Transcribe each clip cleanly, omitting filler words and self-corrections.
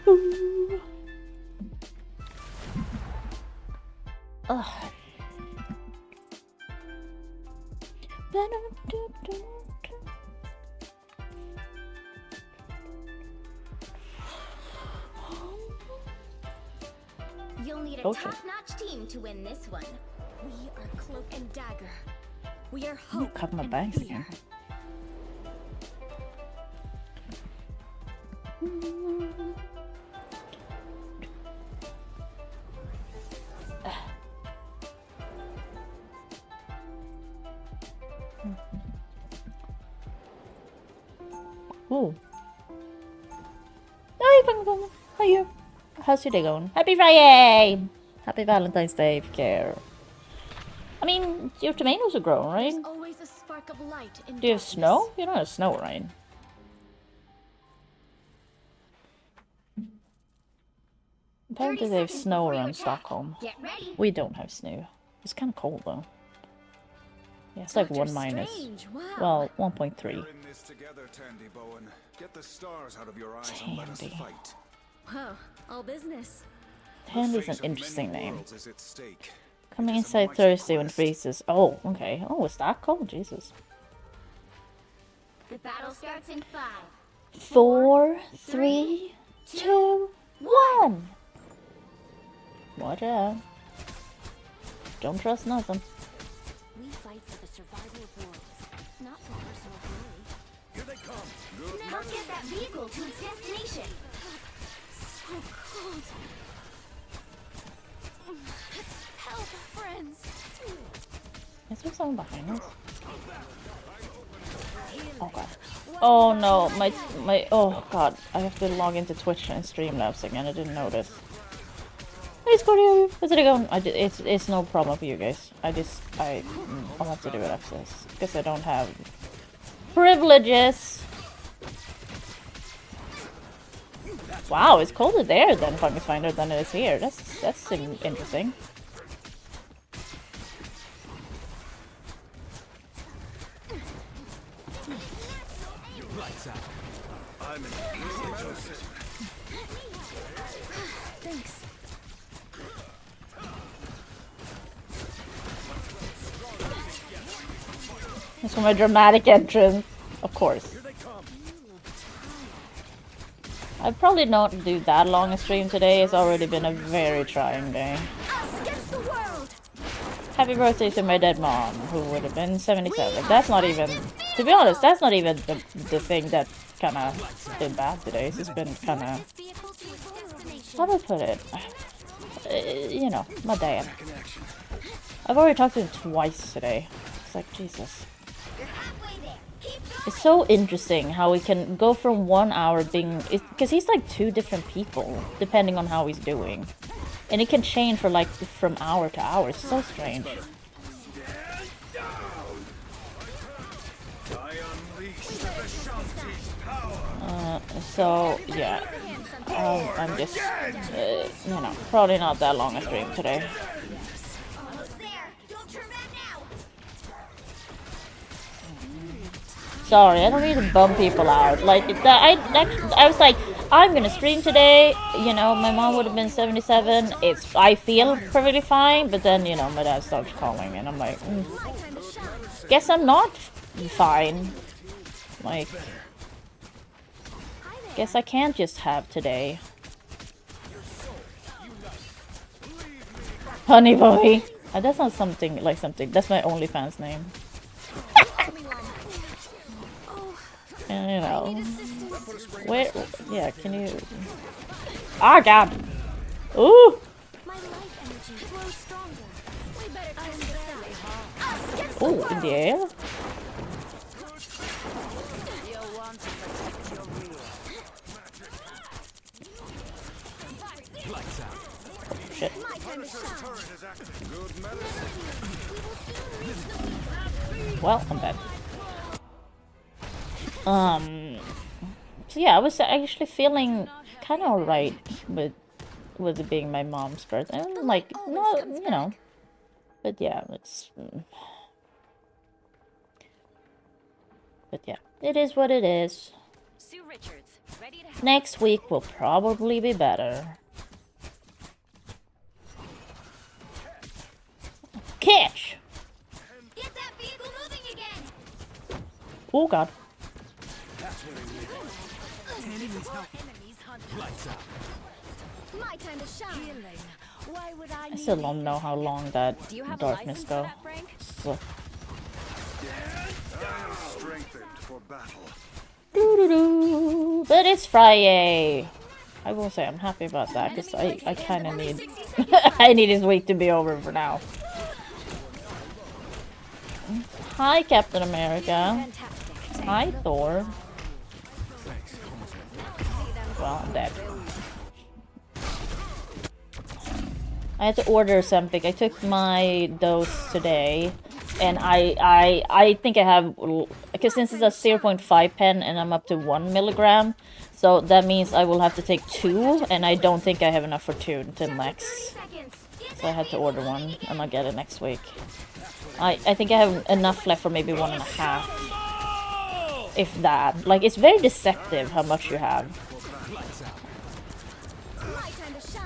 Ooh. Ugh. You'll need a top-notch team to win this one. We are Cloak and Dagger. We are hope cut my and bangs fear. again. Oh. Hi, Bang. How are you? How's your day going? Happy friYAY! Happy Valentine's Day, if you care. I mean, your tomatoes are growing, right? There's always a spark of light in Do you have darkness. snow? You don't have snow, right? Apparently they have snow around Stockholm. Get ready. We don't have snow. It's kind of cold though. Yeah, it's like Doctor 1 minus. Strange, wow. Well, 1.3. We're in this together, Tandy Bowen. Get the stars out of your eyes and let us Tandy. fight. Wow, all business. Tandy's Fate an of many interesting name. worlds is at stake. Coming It is a inside mighty Thursday when it quest. freezes. Oh, okay. Oh, is that cold? Jesus. The battle starts in 5. 4, 3, 2, 1. Watch out. Don't trust nothing. We fight for the survival of worlds, not for personal glory. Here they come. Good Help get that vehicle to its destination. So cold. Help, friends. Is there someone behind us? Oh god. Oh no, oh god. I have to log into Twitch and Streamlabs again. I didn't notice. Hey Scorpio, how's it going? It's no problem for you guys. I want to do it after this because I don't have privileges. Wow, it's colder there than Fungus Finder than it is here. That's interesting. I'm in Thanks. It's for my dramatic entrance, of course. I'd probably not do that long a stream today. It's already been a very trying day. Us against the world. Happy birthday to my dead mom, who would have been 77. That's not even, to be honest, that's not even the thing that kind of did bad today. It's just been kind of, Vehicle to its destination. how do I put it? You know, my dad. I've already talked to him twice today. It's like, Jesus. You're halfway there. Keep going. It's so interesting how we can go from 1 hour being, because he's like 2 different people, depending on how he's doing. And it can change for like from hour to hour. It's so strange. So yeah, I'm just, you know, probably not that long a stream today. Almost there. Don't turn back now. Sorry, I don't mean to bum people out. Like that, I was like, I'm gonna stream today. You know, my mom would have been 77. I feel perfectly fine, but then you know, my dad starts calling, and I'm like, guess I'm not fine. Like, guess I can't just have today. Honey boy. That's not something like something. That's my OnlyFans name. And you know, where? Yeah, can you? Ah, God. Ooh. My life energy flows stronger. We better turn this out. Us against the Ooh, world. in the air. You'll want to protect your rear. Shit. My time to shine. good medicine. Well, I'm dead. So yeah, I was actually feeling kind of alright with it being my mom's birthday. And like, no, you know, but yeah, it's. But yeah, it is what it is. Sue Richards, Next week will probably be better. Catch! Get that vehicle moving again. Oh god. My time to shine. Why would I still don't know how long that Do you have a darkness license go. for that, Frank? So. I am strengthened for battle. Doo-doo-doo. But it's friYAY. I will say I'm happy about that because I kind of need I need this week to be over for now. Hi Captain America. Hi Thor. Well, I'm dead. I had to order something. I took my dose today, and I think I have, because since it's a 0.5 pen and I'm up to 1 milligram, so that means I will have to take 2, and I don't think I have enough for 2 until next. So I had to order 1, and I'll get it next week. I think I have enough left for maybe 1.5, if that. Like, it's very deceptive how much you have.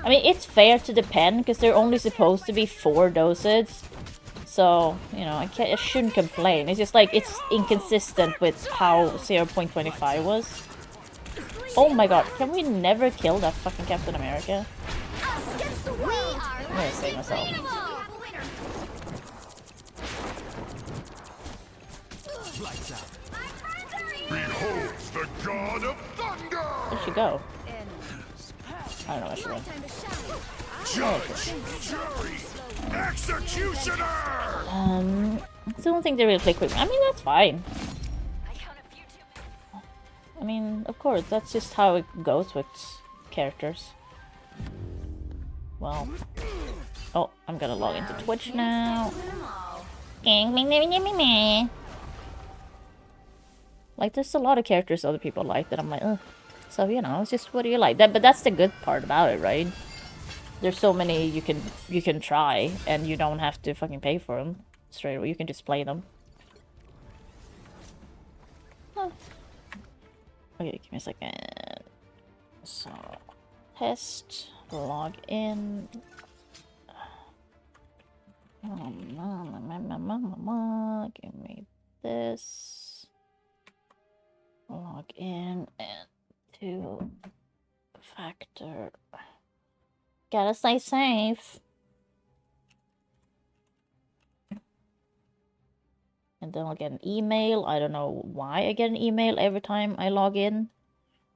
I mean, it's fair to the pen, because they're only supposed to be 4 doses. So, you know, I shouldn't complain. It's just like, it's inconsistent with how 0.25 was. Oh my god, can we never kill that fucking Captain America? I'm gonna save myself. Behold the god of thunder! Where'd she go? I don't know where she went. Judge, jury, executioner! I don't think they really play quick. I mean, that's fine. I mean, of course, that's just how it goes with characters. Well. Oh, I'm gonna log into Twitch now. Like, there's a lot of characters other people like that I'm like, ugh. So, you know, it's just, what do you like? But that's the good part about it, right? There's so many you can try, and you don't have to fucking pay for them straight away. You can just play them. Huh. Okay, give me a second. So, test, log in. Give me this. Log in and to factor. Gotta stay safe. And then I'll get an email. I don't know why I get an email every time I log in,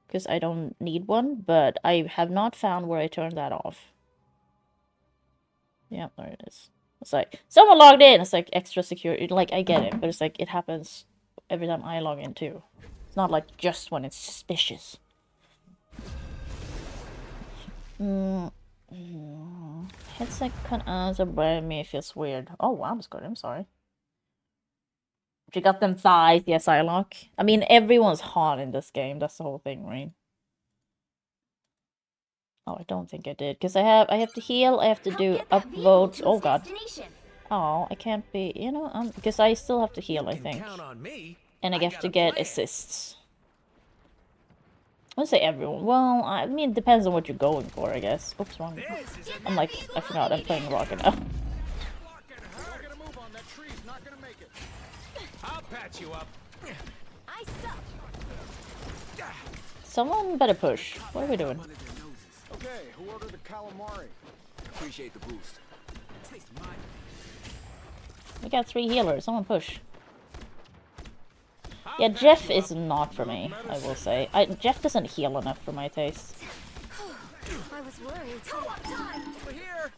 because I don't need one, but I have not found where I turned that off. Yeah, there it is. It's like, someone logged in! It's like extra security. Like, I get it, but it's like, it happens every time I log in too. It's not like just when it's suspicious. Headset can answer by me. It feels weird. Oh wow, that's good. I'm sorry. You got them thighs, yes, I lock. I mean, everyone's hot in this game. That's the whole thing, right? Oh, I don't think I did, because I have to heal. I have to do upvotes. Oh god. Oh, I can't be. You know, because I still have to heal. I think, and I have to get assists. I wouldn't say everyone. Well, I mean, it depends on what you're going for, I guess. Oops, wrong. I'm like, I forgot. I'm playing Rocket now. Someone better push. What are we doing? Okay, who ordered the calamari? Appreciate the boost. We got 3 healers. Someone push. Yeah, Jeff is not for me, I will say. Jeff doesn't heal enough for my taste. I was worried. Over here.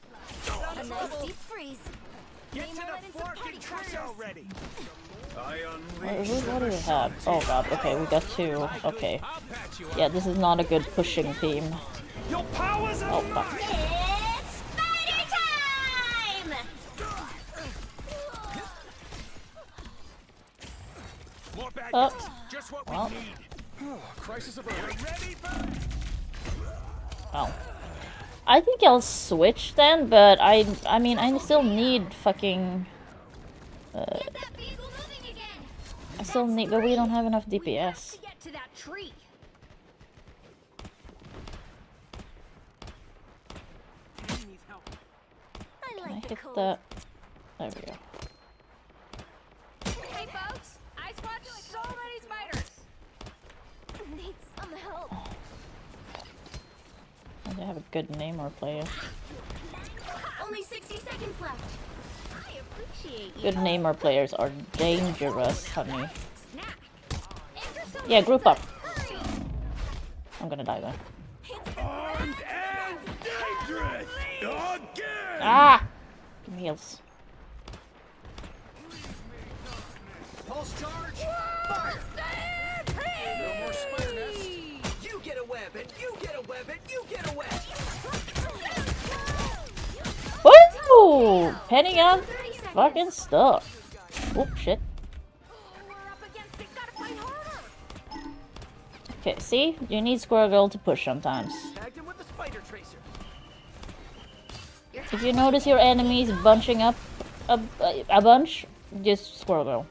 A nice deep freeze. Get to the fucking tree already. What do we have? Oh god, okay, we got 2. Okay. Yeah, this is not a good pushing team. Oh fuck. It's spider time! Oh. Just what Well. we need. Crisis averted. Well. I think I'll switch then, but I mean, I still need fucking... I still need, but we don't have enough DPS. To get to that tree. I hit that. There we go. Hey folks, I spotted so many spiders. Need some help. And they have a good name or player. Only 60 seconds left. I appreciate you. Good name or players are dangerous, honey. Snack. Yeah, group up. I'm gonna die though. Armed and dangerous! Again! Ah! Give me heals. Pulse charge! Fire! No more spider nests! You get a web, and you get a web, and you get a web! Woo! Penny gun fucking stuck. Oh shit. Okay, see? You need Squirrel Girl to push sometimes. Tagged him with the spider tracer. If you notice your enemies bunching up a bunch, just Squirrel Girl.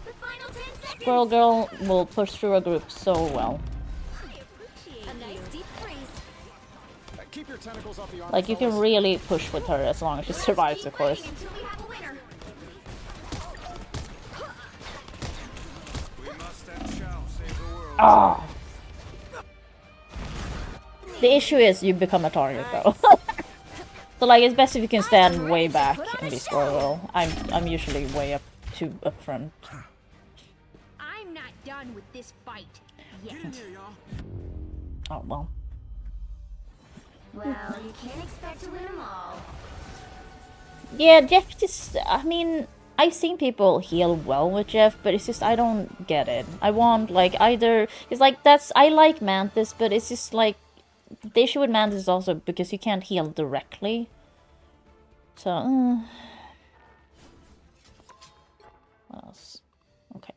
The final 10 seconds. Squirrel Girl will push through a group so well. I appreciate a nice deep freeze. Keep your tentacles off the arm. Like, you can really push with her as long as she survives, of course. Until we have a winner. We must and shall save the world. Ah! The issue is you become a target, though. So, like, it's best if you can stand way back and be Squirrel Girl. I'm usually way up front. I'm not done with this fight yet. Oh, well. Well, you can't expect to win them all. Yeah, Jeff just... I mean, I've seen people heal well with Jeff, but it's just I don't get it. I want, like, either... It's like, that's... I like Mantis, but it's just, like... The issue with Mantis is also because you can't heal directly. So, what else? Okay.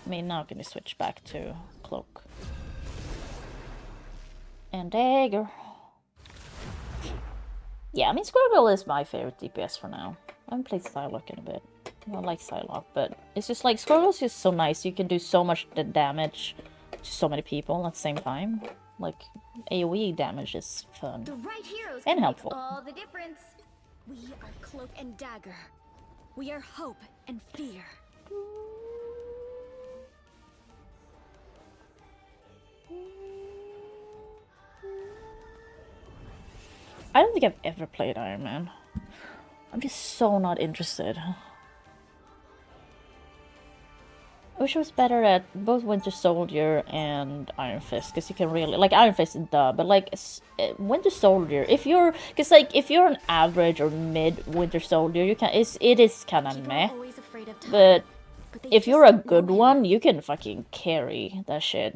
I mean, now can you switch back to Cloak. And Dagger. Yeah, I mean, Squirrel Girl is my favorite DPS for now. I haven't played Psylocke in a bit. I like Psylocke, but it's just like, Squirrel Girl's just so nice. You can do so much damage to so many people at the same time. Like, AoE damage is fun. The right heroes And can helpful. Make all the difference. We are Cloak and Dagger. We are hope and fear. I don't think I've ever played Iron Man. I'm just so not interested. I wish I was better at both Winter Soldier and Iron Fist, because you can really... Like, Iron Fist is duh, but, like, Winter Soldier, if you're... Because, like, if you're an average or mid-Winter Soldier, you can... It is kind of meh. But if you're a good one, you can fucking carry that shit.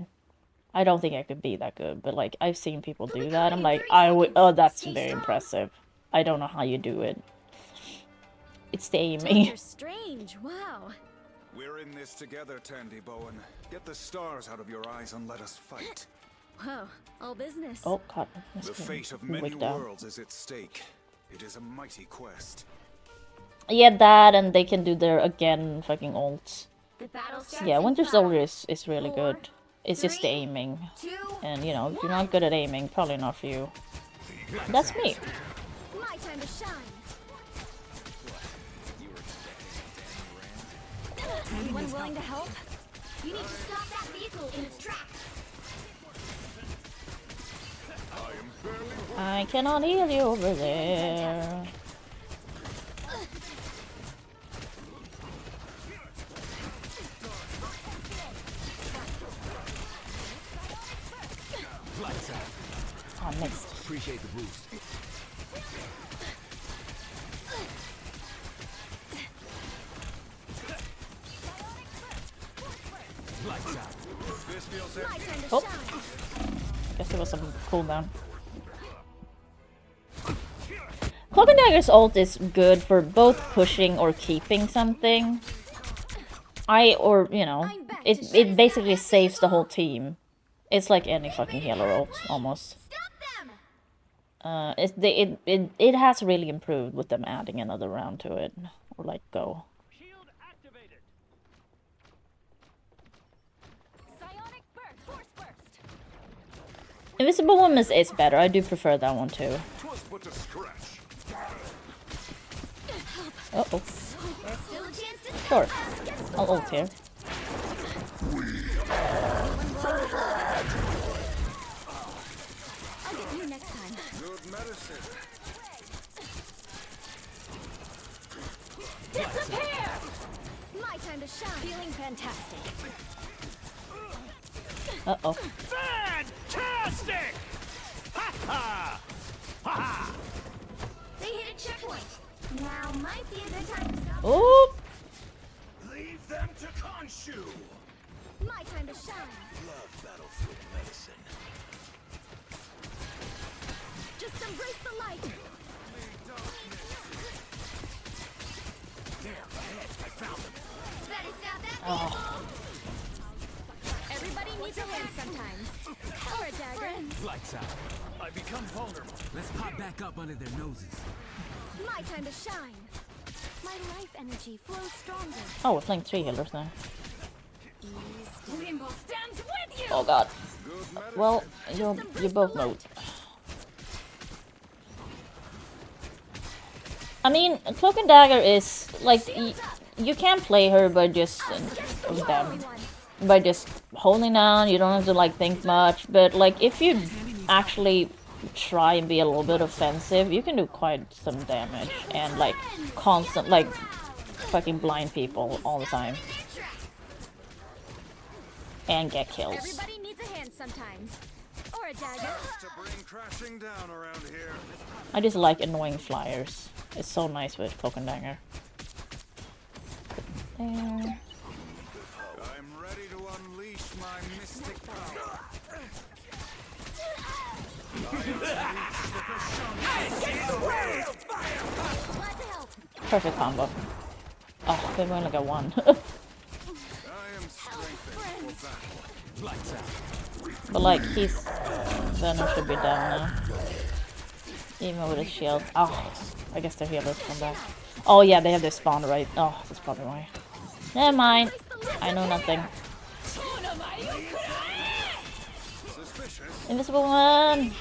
I don't think I could be that good, but, like, I've seen people do that. I'm like, oh, that's very impressive. I don't know how you do it. It's the aiming. You're strange. Wow. We're in this together, Tandy Bowen. Get the stars out of your eyes and let us fight. Whoa, all business. Oh, God. The fate of many worlds is at stake. It is a mighty quest. Yeah, that, and they can do their, again, fucking ults. The battle starts Yeah, in Winter 5, Soldier is really 4, good. It's just the 3, aiming. 2, And, you know, if you're not good at aiming, probably not for you. That's me. my time to shine. Anyone willing to help? You need to stop that vehicle in its tracks. I cannot heal you over there. Oh, nice. Appreciate the boost. This feels empty. My time to Oh. shine. I guess it was some cooldown. Cloak and Dagger's ult is good for both pushing or keeping something. It basically saves the whole team. It's like any fucking healer ult, almost. Stop them! It has really improved with them adding another round to it. Or like go. Shield activated. Psionic burst, force burst. Invisible Woman is better. I do prefer that one too. Twas but a scratch. Uh oh. There's still a chance to Sure. us against the I'll ult here. I'll get you next time. Good medicine. Disappear! My time to shine. Feeling fantastic. Uh oh. Fantastic! Ha ha! Ha ha! They hit a checkpoint. Now might be a good time to stop. Oh! Leave them to Khonshu! My time to shine. Love battlefield medicine. Just embrace the light. There, ahead, I found them. Better stop that. Oh. Everybody needs a hand sometimes. Or a dagger. Lights out. I become vulnerable. Let's pop back up under their noses. My time to shine. My life energy flows stronger. Oh, we're playing 3 healers now. Rainbow stands with you. Oh god. Good medicine. Well, you both know. I mean, Cloak and Dagger is like you can't play her by just by just holding down. You don't have to like think much. But like if you actually try and be a little bit offensive, you can do quite some damage and like constant like fucking blind people all the time and get kills. Everybody needs a hand sometimes. Or a dagger. To bring crashing down around here. I just like annoying flyers. It's so nice with Cloak and Dagger. There. I'm ready to unleash my mystic power. Glad to help. Perfect combo. Oh, they've only got one. I am strengthened for battle. Lights out. But like, he's Venom should be down now. Even with his shield. Oh, I guess their healers come back. Oh yeah, they have their spawn right. Oh, that's probably why. Never mind. I know nothing. Suspicious. Invisible one.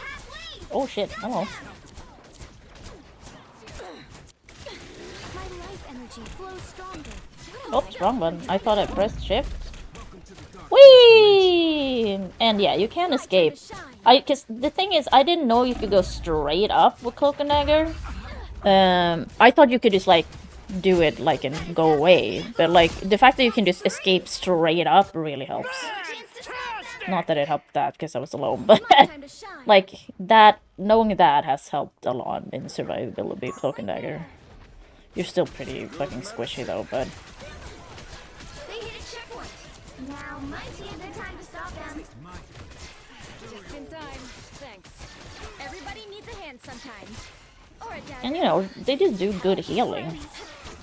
Oh shit. Hello. My life energy flows stronger. Oops, wrong button. I thought I pressed shift. Whee! And yeah, you can't escape. Cause the thing is, I didn't know you could go straight up with Cloak and Dagger. I thought you could just like do it like and go away, but like the fact that you can just escape straight up really helps. Not that it helped that because I was alone, but like that, knowing that has helped a lot in survivability of Cloak and Dagger. You're still pretty fucking squishy though, but They hit a checkpoint. Now might be a good time to stop them. Just in time. Thanks. Everybody needs a hand sometimes. Or a dagger. and you know they just do good healing.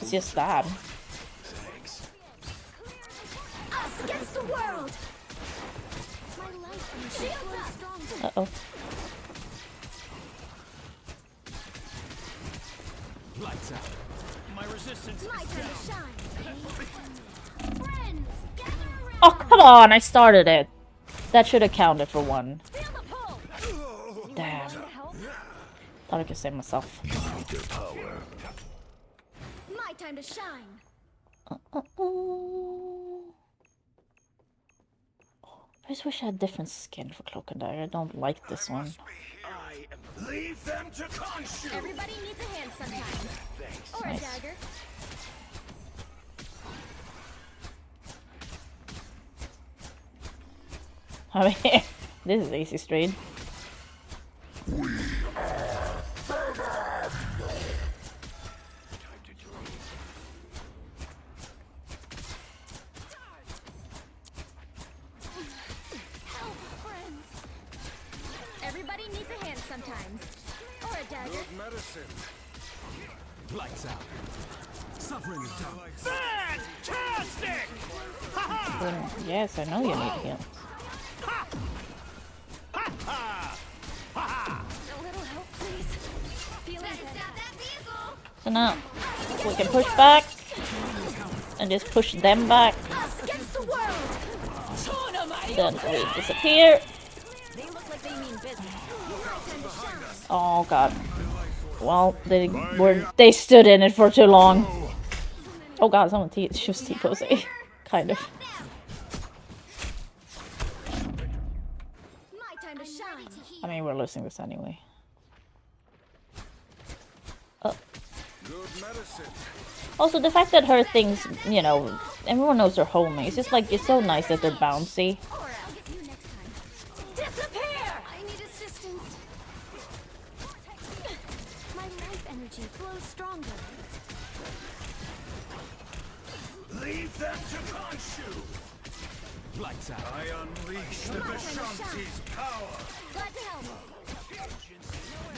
It's just that. Us against the world. My life energy flows stronger. Uh oh. Lights out. My resistance My is time down. to shine. Friends, gather around. Oh come on! I started it. That should have counted for one. Feel the pull. Damn. Help. Thought I could save myself. My time to shine. I just wish I had a different skin for Cloak and Dagger. I don't like this one. Leave them to Khonshu! Everybody needs a hand sometimes. Or Nice. a dagger. I mean, this is easy street. Help, friends. Everybody needs a hand sometimes. Or a dagger. Good medicine. Lights out. Suffering is done. Fantastic! Ha ha! Then, yes, I know you need to heal. Ha ha! A little help, please. Feeling better. So now we can push back and just push them back. Us against the world. Then we disappear. They look like they mean business. My time to shine. Oh god. Well, they stood in it for too long. Oh god, someone she was T-posing. Kind of. My time to shine. I mean, we're losing this anyway. Good medicine. Also, the fact that her things, you know, everyone knows they're homing. It's just like, it's so nice that they're bouncy. Or I'll get you next time. Disappear! I need assistance. My life energy flows stronger. Leave them to Khonshu! Lights out. I unleash the Vishanti's power! Glad to help.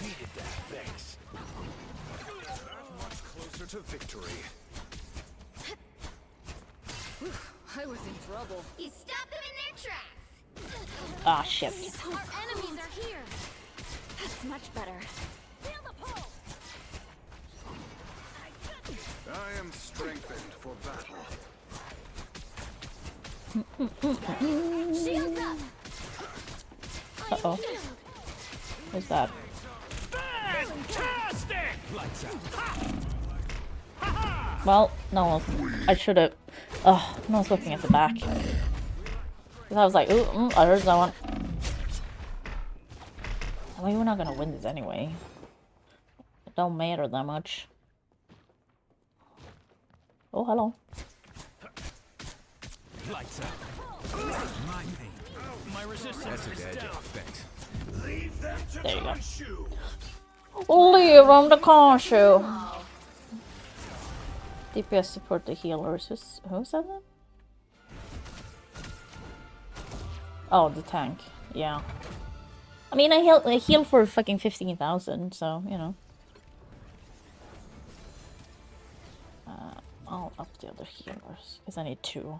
Needed that fix. That much closer to victory. I was in trouble. You stopped them in their tracks. Ah, shit. Our enemies are here. That's much better. Feel the pull. I am strengthened for battle. Shields up. Uh-oh. What's that? Fantastic! Lights out. Well, no one. I should have. Oh, no one's looking at the back. 'Cause I was like, ooh, I heard someone. I mean, we're not gonna win this anyway. It don't matter that much. Oh, hello. Lights out. My pain. My resistance is down. Thanks. Leave them to There you go. Khonshu! Leave on the Khonshu. DPS support the healers. Who said that? Oh, the tank. Yeah. I mean, I heal for fucking 15,000, so, you know. I'll up the other healers, because I need 2.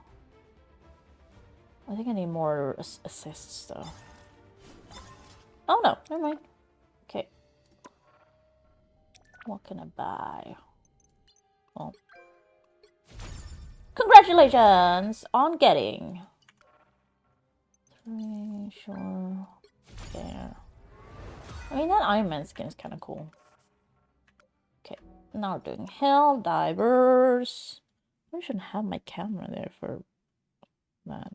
I think I need more assists, though. Oh, no. Never mind. Okay. What can I buy? Well. Congratulations on getting. 3, sure. There. I mean, that Iron Man skin is kind of cool. Okay. Now we're doing Helldivers. I shouldn't have my camera there for that.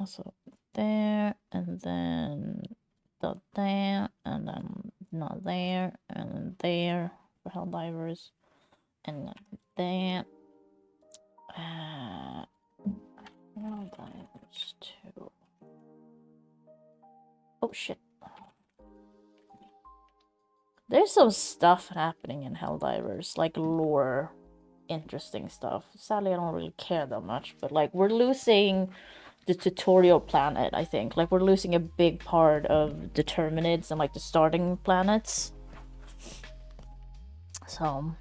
Also, there, and then not there, and then not there, and then there for Helldivers, and then there. Helldivers 2. Oh shit. There's some stuff happening in Helldivers, like lore, interesting stuff. Sadly, I don't really care that much, but like we're losing the tutorial planet, I think. Like we're losing a big part of the Terminids and like the starting planets. So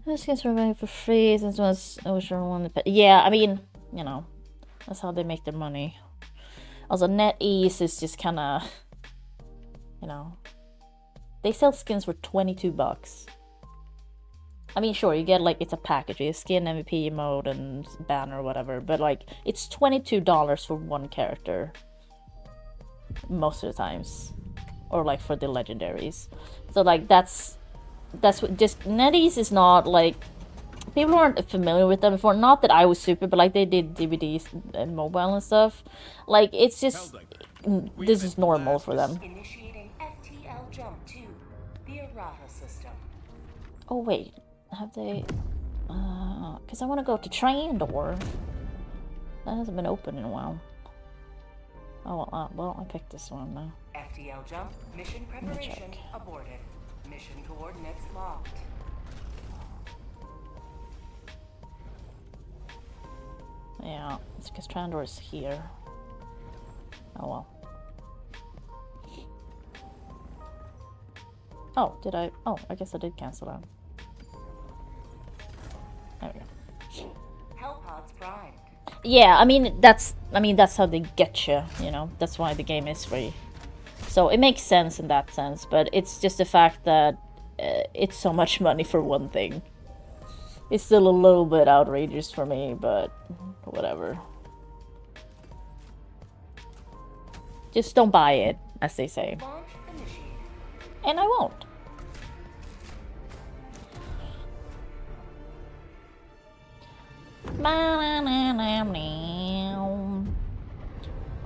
this gets remaining for free since I was sure one. Yeah, I mean, you know, that's how they make their money. Also, NetEase is just kind of, you know, they sell skins for $22. I mean, sure, you get like, it's a package, you skin, MVP mode, and banner, whatever, but like, it's $22 for one character. Most of the times. Or like for the legendaries. So like, that's what, just, NetEase is not like, people aren't familiar with them before, not that I was super, but like they did DVDs and mobile and stuff. Like, it's just, this is normal for them. Initiating FTL jump to the errata system. Oh wait, have they, because I want to go to Trandor. That hasn't been open in a while. Oh, well, I picked this one now. FTL jump mission preparation aborted. Mission coordinates locked. Yeah, it's because Trandor is here. Oh well. Oh, did I? Oh, I guess I did cancel out. There we go. Hellpods primed. Yeah, I mean that's how they get you. You know, that's why the game is free. So it makes sense in that sense, but it's just the fact that it's so much money for one thing. It's still a little bit outrageous for me, but whatever. Just don't buy it. as they say. Launch initiated. And I won't.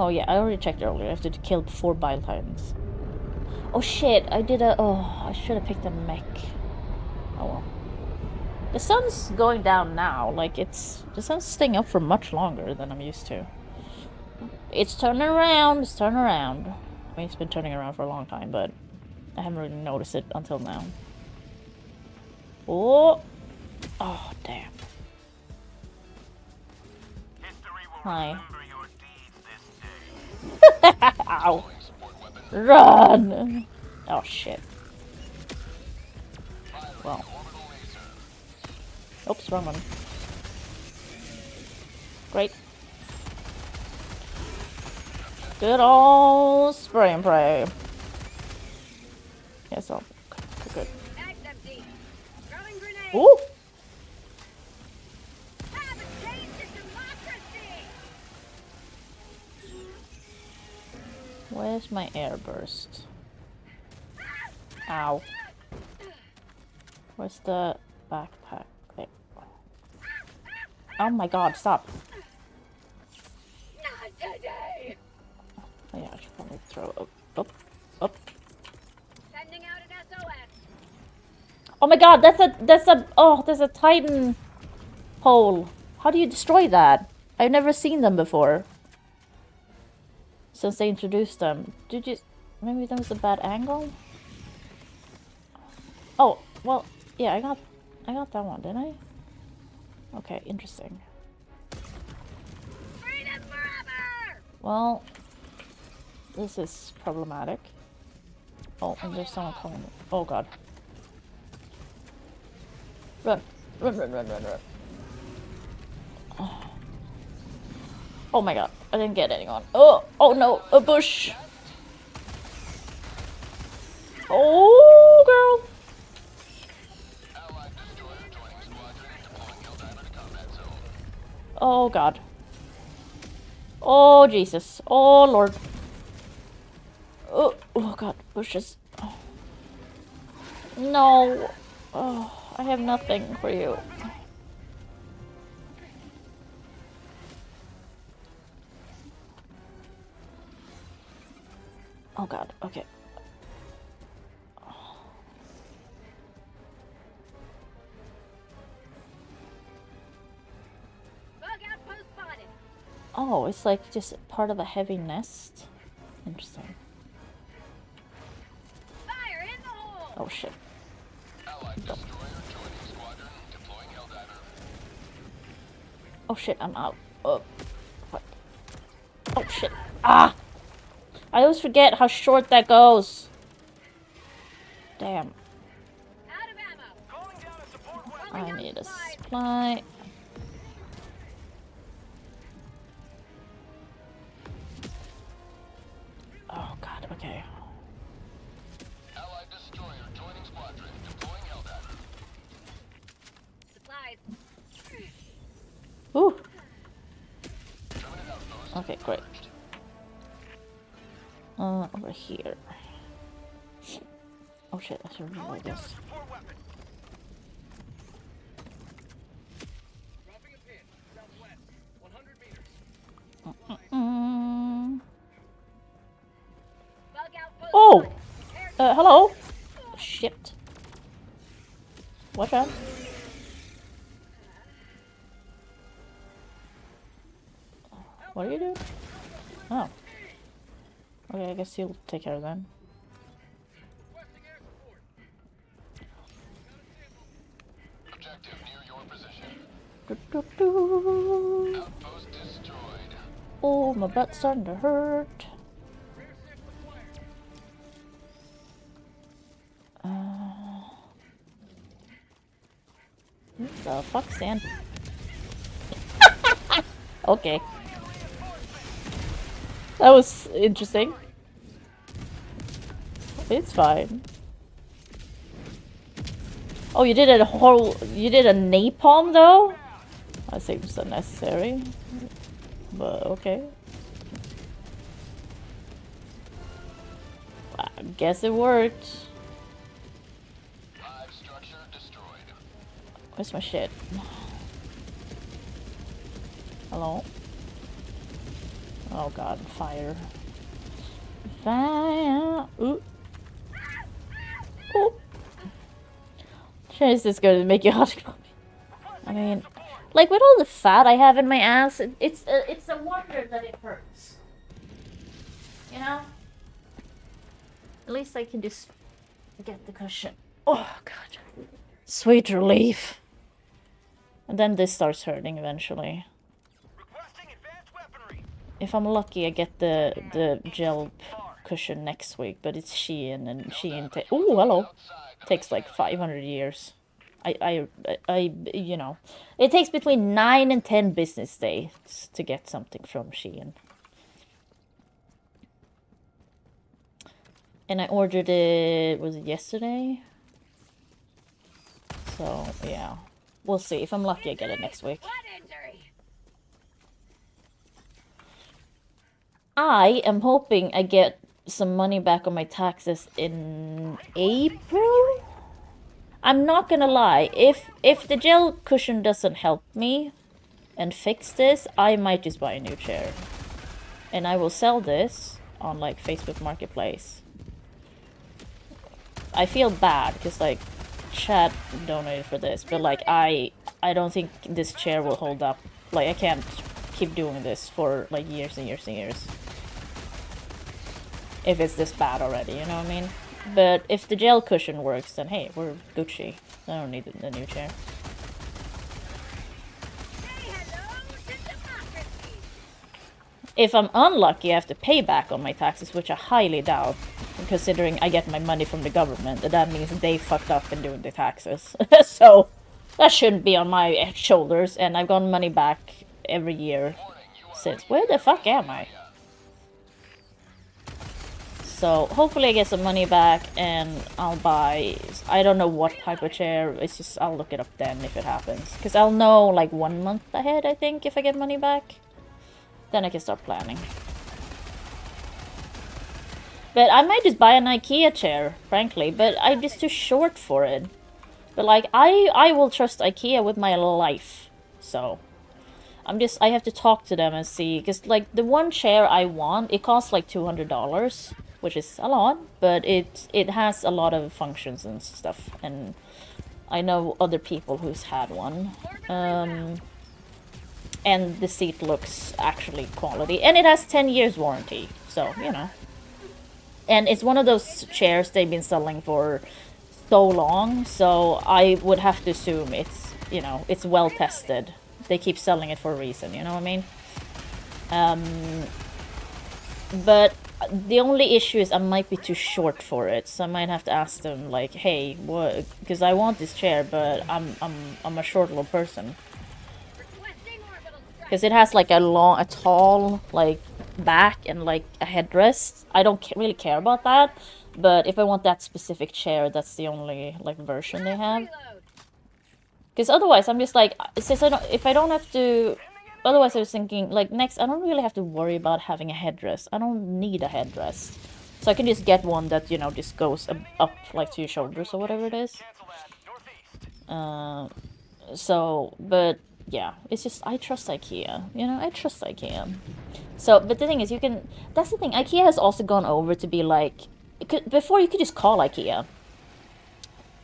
Oh yeah, I already checked earlier. I have to kill 4 Valentines. Oh shit, I did a... Oh, I should have picked a mech. Oh well. The sun's going down now. Like, it's... The sun's staying up for much longer than I'm used to. It's turning around. It's turning around. I mean, it's been turning around for a long time, but I haven't really noticed it until now. Oh! Oh, damn. Hi. Ow. Run! Oh, shit. Well. Oops, wrong one. Great. Good old spray and pray. Yes, I'll. Good. Bag's empty. Throwing grenade. Ooh! Have a taste of democracy. Where's my air burst? Ow. Where's the backpack? There. Oh my god, stop. Not today. Oh yeah, I should probably throw up. Sending out an SOS. Oh my god, there's a Titan hole. How do you destroy that? I've never seen them before. Since they introduced them. Did you... Maybe that was a bad angle? Oh, well, yeah, I got that one, didn't I? Okay, interesting. Freedom forever. Well, this is problematic. Oh, and there's someone coming. Oh god. Run. Run. Oh my god, I didn't get anyone. Oh no, a bush. Oh, girl. Oh god. Oh Jesus. Oh Lord. Oh god, bushes. Oh. No. Oh, I have nothing for you. Oh god, okay. Bug outpost spotted. Oh, it's like just part of a heavy nest. Interesting. Fire in the hole. Oh shit. Oh shit, I'm out. Oh, what? Oh shit. Ah! I always forget how short that goes. Damn. Out of ammo. Calling down a support weapon. I need a supply. Oh god, okay. Allied destroyer joining squadron. Deploying Helldivers. Supplies. Ooh. Okay, great. Over here. Oh shit, I should reload this. Support weapon. Dropping a pin. Southwest. 100 meters. Bug outpost Oh! spotted. Hello? Shit. Watch out. What are you doing? Oh. Okay, I guess you'll take care of that. Requesting air support. Objective near your position. Doo-doo-doo. Outpost destroyed. Oh, my butt's starting to hurt. Rear stick required. What the fuck, Sand? Okay. That was interesting. It's fine. Oh, you did a whole... You did a napalm, though? That seems unnecessary. But, okay. I guess it worked. Hive structure destroyed. Where's my shit? Hello? Oh god, fire. Fire! Ooh. Ooh. Sure, is this going to make you hot? I mean, like with all the fat I have in my ass, it's a wonder that it hurts. You know? At least I can just get the cushion. Oh god. Sweet relief. And then this starts hurting eventually. If I'm lucky, I get the gel cushion next week, but it's Shein, and Shein ooh, hello. Takes like 500 years. You know, it takes between 9 and 10 business days to get something from Shein. And I ordered it, was it yesterday? So, yeah. We'll see. If I'm lucky, I get it next week. I am hoping I get some money back on my taxes in April? I'm not gonna lie, if the gel cushion doesn't help me and fix this, I might just buy a new chair. And I will sell this on like Facebook Marketplace. I feel bad because like chat donated for this, but like I don't think this chair will hold up. Like I can't keep doing this for like years and years and years. If it's this bad already, you know what I mean? But if the gel cushion works, then hey, we're Gucci. I don't need the new chair. If I'm unlucky, I have to pay back on my taxes, which I highly doubt, considering I get my money from the government, and that means they fucked up in doing the taxes. So, that shouldn't be on my shoulders, and I've gotten money back every year since. Where the fuck am I? So, hopefully I get some money back, and I'll buy... I don't know what type of chair, it's just... I'll look it up then if it happens. Because I'll know, like, 1 month ahead, I think, if I get money back. Then I can start planning. But I might just buy an IKEA chair, frankly. But I'm just too short for it. But like, I will trust IKEA with my life. So, I have to talk to them and see. Because like, the one chair I want, it costs like $200. Which is a lot. But it has a lot of functions and stuff. And I know other people who's had one. And the seat looks actually quality. And it has 10 years warranty. So, you know. And it's one of those chairs they've been selling for so long. So I would have to assume it's, you know, it's well tested. They keep selling it for a reason, you know what I mean? But the only issue is I might be too short for it. So I might have to ask them, like, hey, what? Because I want this chair, but I'm a short little person. Because it has like a tall like back and like a headrest. I don't really care about that, but if I want that specific chair, that's the only like version they have. Because otherwise, I'm just like, since if I don't have to, otherwise I was thinking like next, I don't really have to worry about having a headrest. I don't need a headrest, so I can just get one that, you know, just goes up like to your shoulders or whatever it is. So, but. Yeah, it's just, I trust IKEA, you know, I trust IKEA. So, but the thing is, that's the thing, IKEA has also gone over to be like, before you could just call IKEA,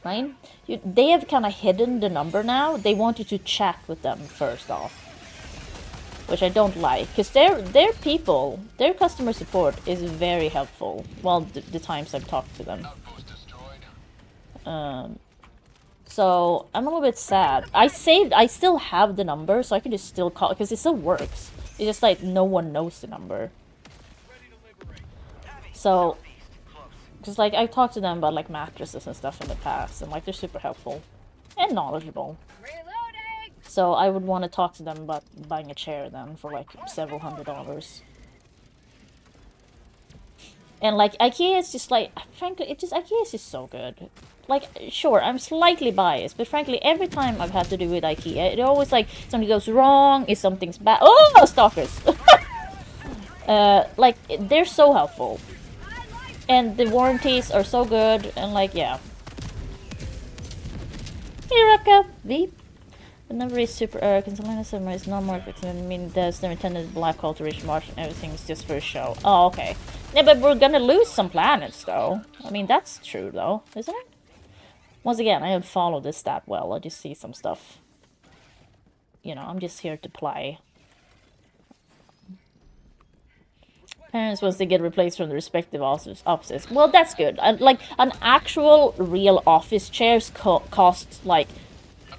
right? They have kind of hidden the number now. They want you to chat with them first off, which I don't like, because their people, their customer support is very helpful. Well, the times I've talked to them. So, I'm a little bit sad. I still have the number, so I can just still call, because it still works. It's just like, no one knows the number. So, because like, I've talked to them about like mattresses and stuff in the past, and like, they're super helpful. And knowledgeable. So, I would want to talk to them about buying a chair then, for like several $100s. And like, IKEA is just like, frankly, IKEA is just so good. Like, sure, I'm slightly biased, but frankly, every time I've had to do with IKEA, it always like, something goes wrong, if something's bad. Oh, stalkers! Like, they're so helpful. And the warranties are so good, and like, yeah. Hey, Rucka! V. The number is super Consolina Summer is not more fixed. I mean, there's the intended black hole to reach Mars and everything's just for a show. Oh, okay. Yeah, but we're gonna lose some planets, though. I mean, that's true, though, isn't it? Once again, I don't follow this that well. I just see some stuff. You know, I'm just here to play. Parents, once they get replaced from the respective offices. Well, that's good. Like, an actual real office chairs cost, like,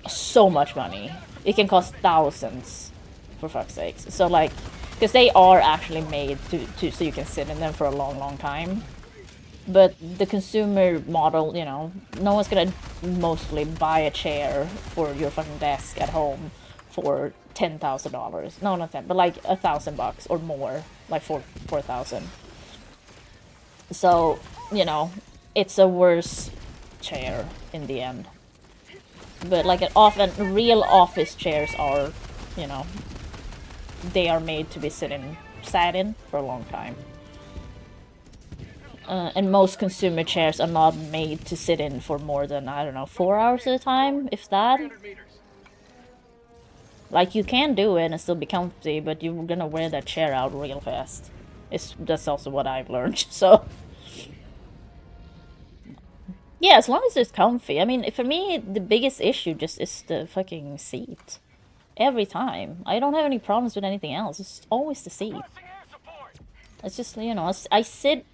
so much money. It can cost thousands, for fuck's sakes. So, like, because they are actually made to so you can sit in them for a long, long time. But the consumer model, you know, no one's gonna mostly buy a chair for your fucking desk at home for $10,000. No, not 10, but like $1,000 or more, like 4,000. So, you know, it's a worse chair in the end. But like often real office chairs are, you know, they are made to be sat in for a long time. And most consumer chairs are not made to sit in for more than, I don't know, 4 hours at a time, if that. Like, you can do it and still be comfy, but you're gonna wear that chair out real fast. That's also what I've learned, so... Yeah, as long as it's comfy. I mean, for me, the biggest issue just is the fucking seat. Every time. I don't have any problems with anything else. It's always the seat. It's just, you know, I sit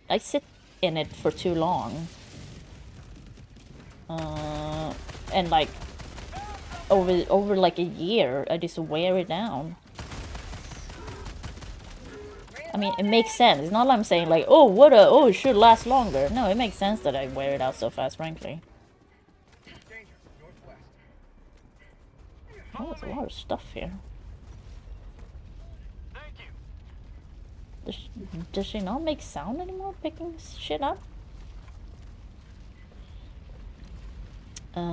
in it for too long. And like over like a year, I just wear it down. I mean, it makes sense. It's not like I'm saying like, oh, it should last longer. No, it makes sense that I wear it out so fast, frankly. Oh, there's a lot of stuff here. Does she not make sound anymore picking shit up? But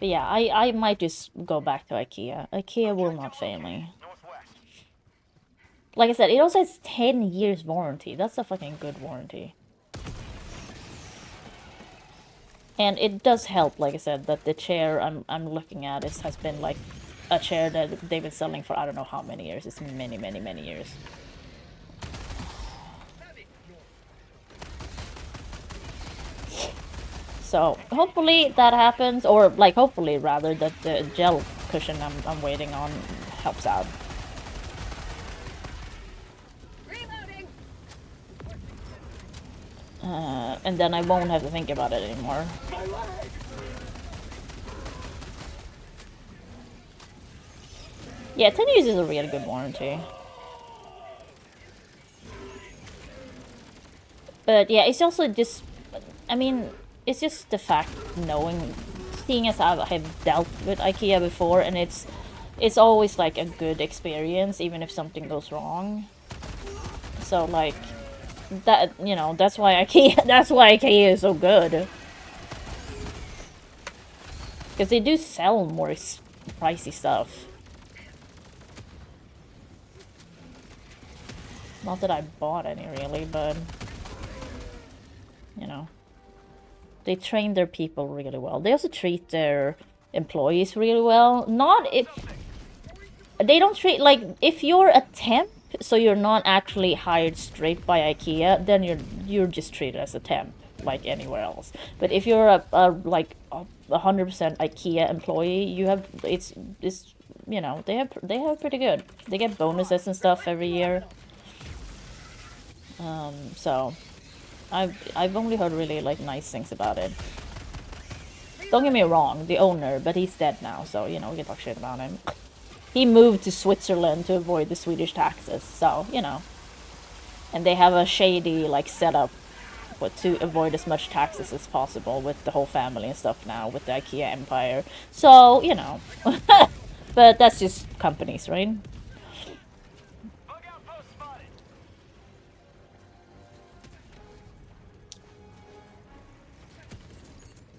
yeah, I might just go back to IKEA. IKEA will not fail me. Like I said, it also has 10 years warranty. That's a fucking good warranty. And it does help, like I said, that the chair I'm looking at has been like a chair that they've been selling for I don't know how many years. It's many, many, many years. So hopefully that happens, or like hopefully rather that the gel cushion I'm waiting on helps out. And then I won't have to think about it anymore. Yeah, 10 years is a really good warranty. But yeah, it's also just, I mean, it's just the fact knowing, seeing as I have dealt with IKEA before, and it's always like a good experience, even if something goes wrong. So like, that, you know, that's why IKEA is so good. Because they do sell more pricey stuff. Not that I bought any really, but you know, they train their people really well. They also treat their employees really well. Not if they don't treat, like, if you're a temp, so you're not actually hired straight by IKEA, then you're just treated as a temp like anywhere else. But if you're like a 100% IKEA employee, you have it's you know, they have pretty good. They get bonuses and stuff every year. So I've only heard really like nice things about it. Don't get me wrong, the owner, but he's dead now, so you know, we can talk shit about him. He moved to Switzerland to avoid the Swedish taxes, so you know. And they have a shady like setup to avoid as much taxes as possible with the whole family and stuff now with the IKEA empire. So, you know. But that's just companies, right?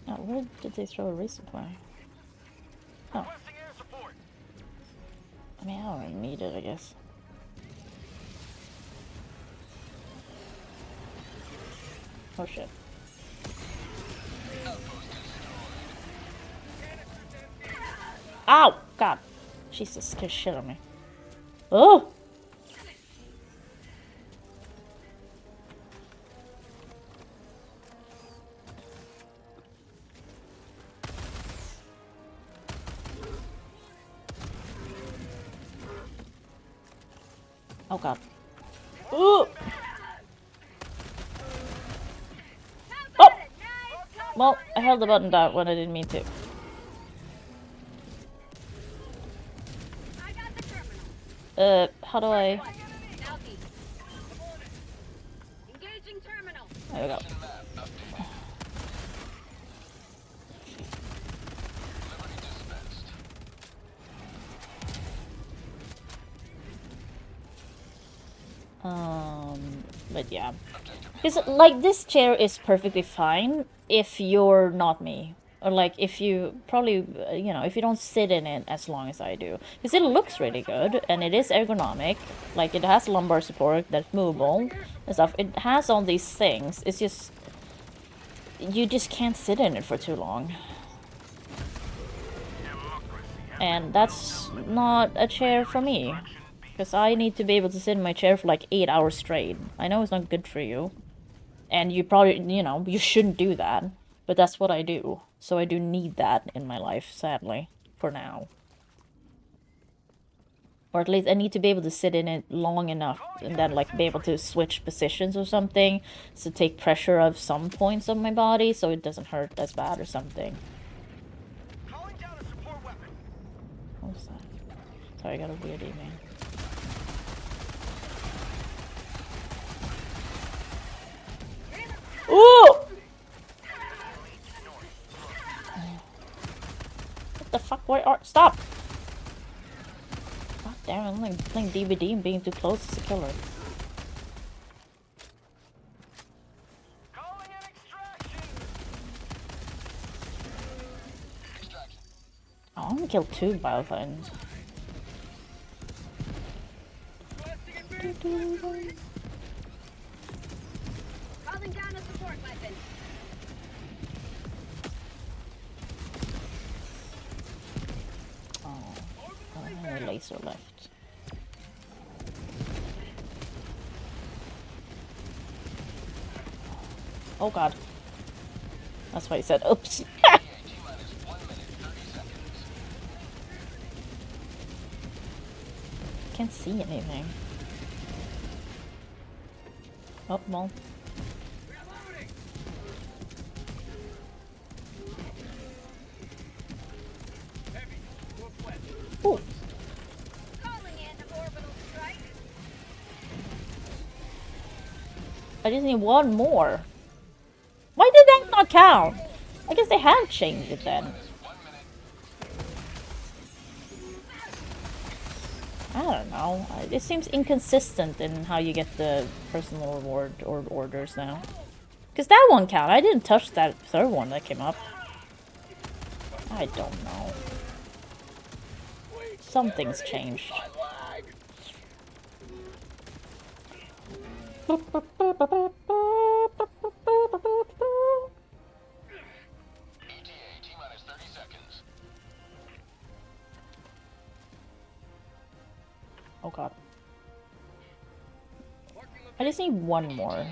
Oh, where did they throw a resupply? Oh. I mean, I don't need it, I guess. Oh shit. Ow! God. Jesus, scared shit on me. Oh! Oh god. Ooh! Oh! Well, I held the button down when I didn't mean to. How do I... Engaging terminal. There we go. But yeah. Because, like, this chair is perfectly fine if you're not me. Or, like, if you probably, you know, if you don't sit in it as long as I do. Because it looks really good, and it is ergonomic. Like, it has lumbar support that's movable and stuff. It has all these things. It's just... You just can't sit in it for too long. And that's not a chair for me. Because I need to be able to sit in my chair for like 8 hours straight. I know it's not good for you. And you probably, you know, you shouldn't do that. But that's what I do. So I do need that in my life, sadly. For now. Or at least I need to be able to sit in it long enough. And then like be able to switch positions or something. To take pressure off some points of my body. So it doesn't hurt as bad or something. Calling down a support weapon. What was that? Sorry, I got a weird email. Ooh! What the fuck? Where are... Stop! God damn, I'm like playing DVD and being too close is a killer. Calling an extraction. Oh, I'm gonna kill 2 Valentines. Calling down a support weapon. Oh, I don't have any laser left. Oh god. That's why he said oops. Can't see anything. Oh, well. Ooh. Calling in orbital strike. I just need 1 more. Why did that not count? I guess they have changed it then. I don't know. It seems inconsistent in how you get the personal reward or orders now. Because that one counted. I didn't touch that 3rd one that came up. I don't know. Something's changed. Oh god. I just need 1 more. I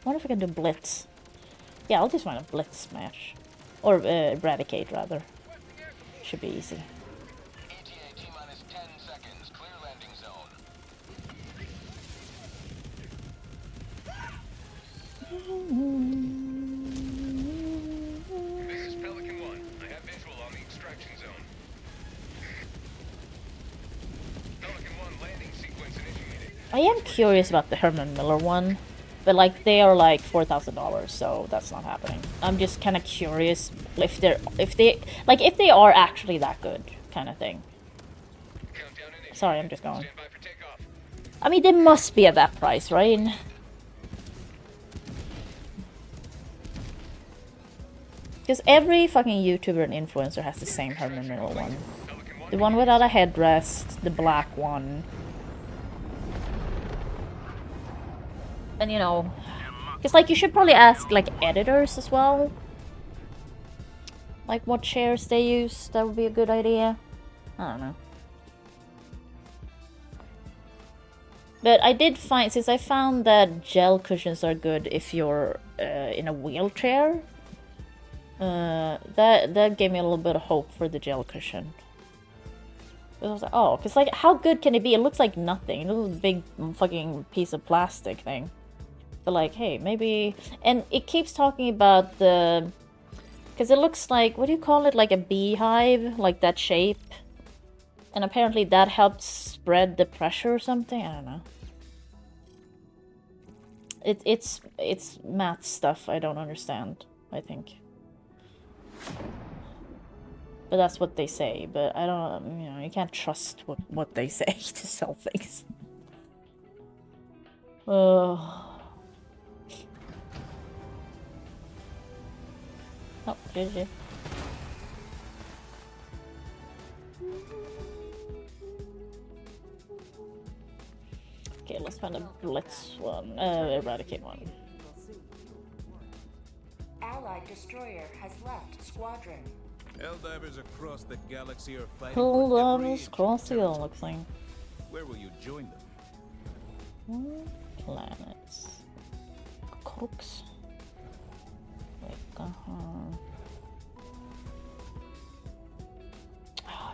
wonder if I can do Blitz. Yeah, I'll just find a Blitz smash. Or Eradicate, rather. Should be easy. This is Pelican 1. I have visual on the extraction zone. Pelican 1 landing sequence initiated. I am curious about the Herman Miller one. But like they are like $4,000, so that's not happening. I'm just kind of curious if they are actually that good, kind of thing. Sorry, I'm just going. I mean, they must be at that price, right? Because every fucking YouTuber and influencer has the same Herman Miller one. The one without a headrest, the black one. And you know, Because, like, you should probably ask, like, editors as well. Like, what chairs they use. That would be a good idea. I don't know. But I did find, since I found that gel cushions are good if you're in a wheelchair, that gave me a little bit of hope for the gel cushion. I was like, oh, because like, how good can it be? It looks like nothing. A little big fucking piece of plastic thing. But like, hey, maybe... And it keeps talking about the... Because it looks like, what do you call it? Like a beehive? Like that shape? And apparently that helps spread the pressure or something? I don't know. It's math stuff I don't understand, I think. But that's what they say, but I don't, you know, you can't trust what they say to sell things. Oh, GG. Okay, let's find a Blitz one. Eradicate one. Allied destroyer has left squadron. Helldivers across the galaxy are fighting. Helldivers across the galaxy. Where will you join them? Planets. Crooks. Like,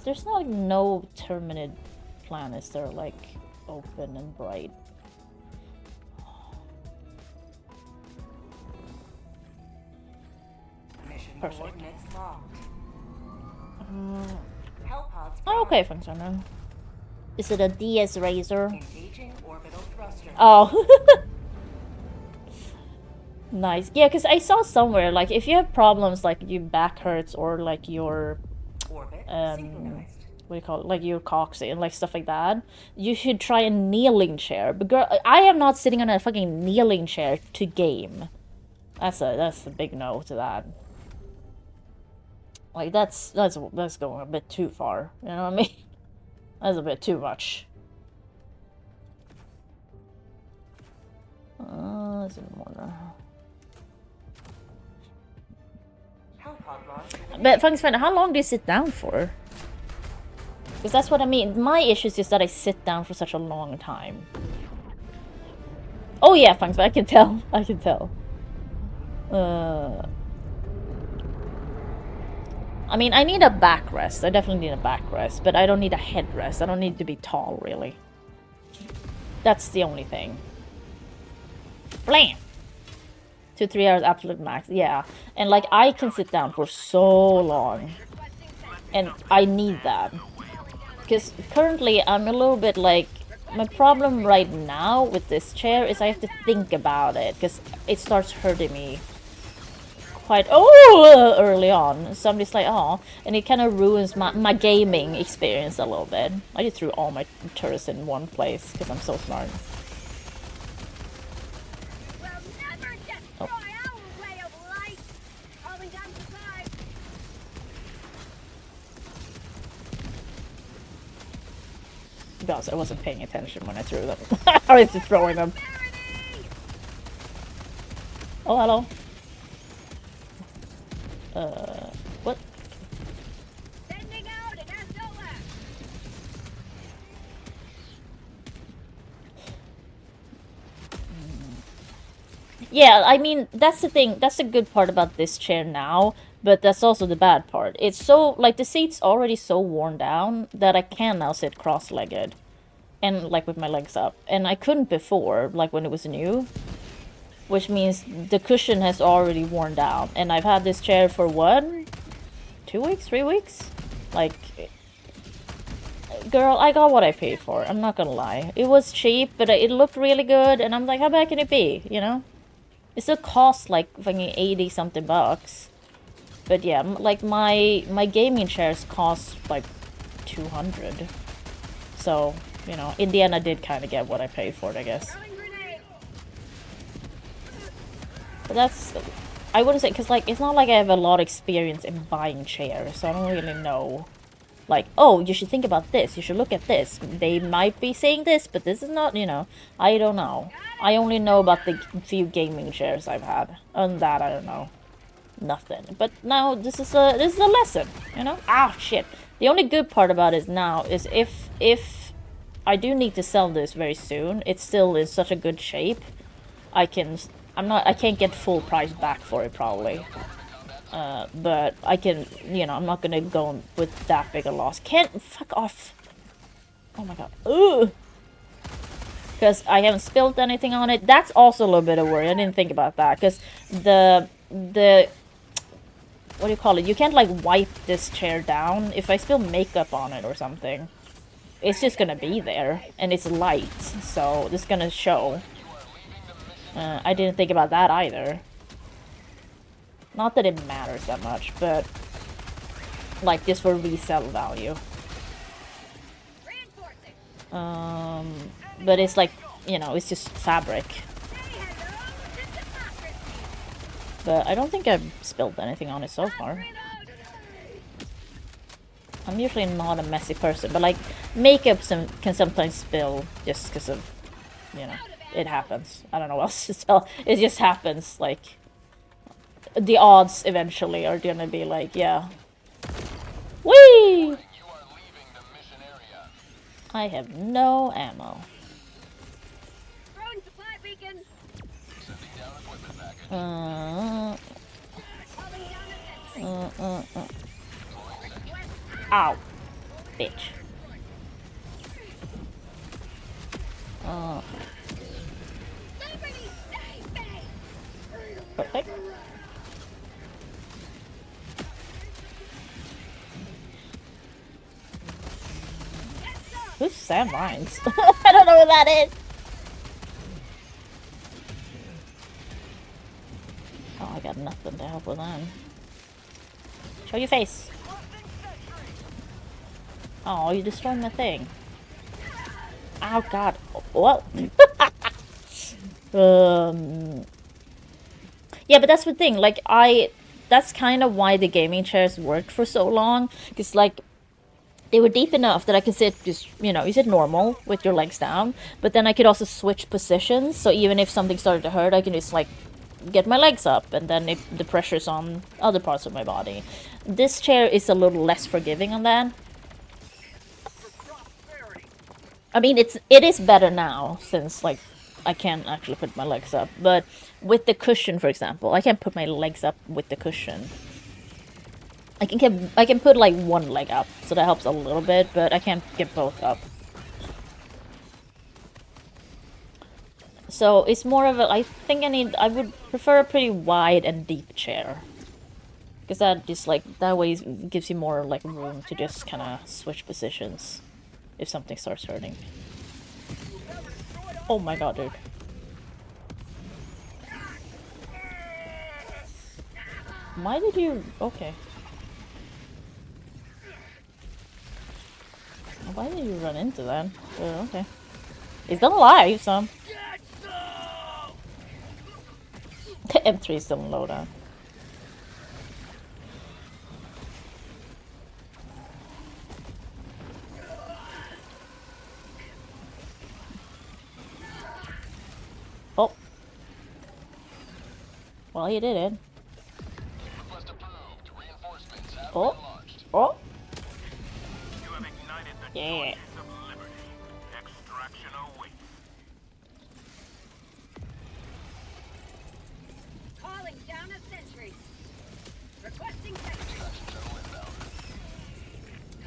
there's not no terminate planets that are like open and bright. Mission Perfect. coordinates locked. Hellpods Oh, okay, functional. Is it a DS Razor? engaging orbital thruster. Oh. Nice. Yeah, because I saw somewhere, like, if you have problems, like, your back hurts or, like, your, Orbit synchronized. what do you call it? Like, your coccyx and, like, stuff like that. You should try a kneeling chair. But, girl, I am not sitting on a fucking kneeling chair to game. That's a big no to that. Like, that's going a bit too far. You know what I mean? That's a bit too much. There's more now. Hellpod launch. But Funk's friend, how long do you sit down for? Because that's what I mean. My issue is just that I sit down for such a long time. Oh yeah, Funk's, I can tell. I can tell. I mean, I need a backrest. I definitely need a backrest, but I don't need a headrest. I don't need to be tall, really. That's the only thing. Blam! 2-3 hours absolute max, yeah. And like, I can sit down for so long. And I need that. Because currently, I'm a little bit like... My problem right now with this chair is I have to think about it. Because it starts hurting me quite early on. Somebody's like, oh. And it kind of ruins my gaming experience a little bit. I just threw all my turrets in one place because I'm so smart. Because I wasn't paying attention when I threw them. I was just throwing them. Oh, hello. What? Sending out an SOS. Yeah, I mean, that's the thing. That's the good part about this chair now. But that's also the bad part. It's so, like, the seat's already so worn down that I can now sit cross-legged. And, like, with my legs up. And I couldn't before, like, when it was new. Which means the cushion has already worn down. And I've had this chair for, what? 2 weeks? 3 weeks? Like, girl, I got what I paid for. I'm not gonna lie. It was cheap, but it looked really good. And I'm like, how bad can it be, you know? It still cost, like, fucking 80-something bucks. But yeah, like my gaming chairs cost like 200. So, you know, in the end I did kind of get what I paid for it, I guess. But that's, I wouldn't say, because like, it's not like I have a lot of experience in buying chairs, so I don't really know like, oh, you should think about this, you should look at this. They might be saying this, but this is not, you know, I don't know. I only know about the few gaming chairs I've had. Other than that, I don't know. Nothing. But now this is a lesson, you know? Ah, shit. The only good part about it now is if I do need to sell this very soon, it's still in such a good shape. I can't get full price back for it probably. But I can, you know, I'm not gonna go with that big a loss. Can't, fuck off. Oh my god. Ugh. Because I haven't spilled anything on it. That's also a little bit of worry. I didn't think about that. Because the, what do you call it? You can't like wipe this chair down. If I spill makeup on it or something, it's just gonna be there. And it's light, so it's gonna show. I didn't think about that either. Not that it matters that much, but like just for resale value. But it's like, you know, it's just fabric. But I don't think I've spilled anything on it so far. I'm usually not a messy person, but like makeup can sometimes spill just because of, you know, it happens. I don't know what else to tell. It just happens. Like the odds eventually are gonna be like, yeah. Whee! I have no ammo. Ow. Bitch. Perfect. Who's Sam Vines? I don't know what that is. Oh, I got nothing to help with that. Show your face. Oh, you destroyed my thing. Oh god. What? Yeah, but that's the thing. Like, that's kind of why the gaming chairs worked for so long. Because, like, they were deep enough that I could sit just, you know, you sit normal with your legs down. But then I could also switch positions. So even if something started to hurt, I can just, like, get my legs up. And then if the pressure's on other parts of my body. This chair is a little less forgiving on that. I mean, it is better now, since, like, I can't actually put my legs up. But with the cushion, for example, I can't put my legs up with the cushion. I can put, like, one leg up, so that helps a little bit, but I can't get both up. So, it's more of a, I would prefer a pretty wide and deep chair. Because that just, like, that way gives you more, like, room to just kind of switch positions. If something starts hurting. Oh my god, dude. Why did you... Okay. Why did you run into that? Okay. He's still alive, so... The M3 is still in loadout. Oh. Well, he did it. Oh. Oh. Yeah. Calling down a sentry. Requesting sentry.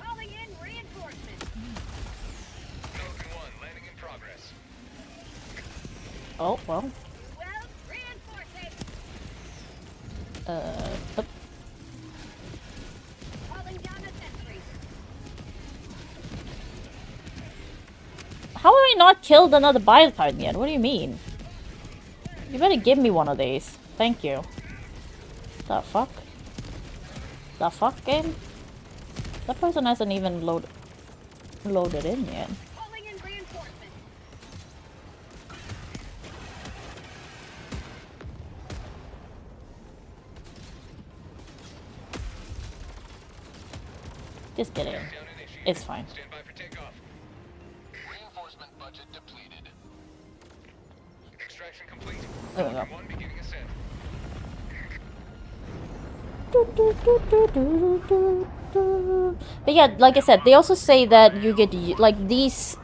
Calling in reinforcements. Falcon 1, landing in progress. Oh, well. Well, reinforcing. Up. Calling down a sentry. How have I not killed another Valentine yet? What do you mean? You better give me one of these. Thank you. The fuck? The fuck, game? That person hasn't even loaded in yet. Calling in reinforcements. Just kidding. Down in It's fine. Stand by for takeoff. Reinforcement budget depleted. Extraction complete. There we go. Pelican 1 beginning ascent. But yeah, like I said, they also say that you get like these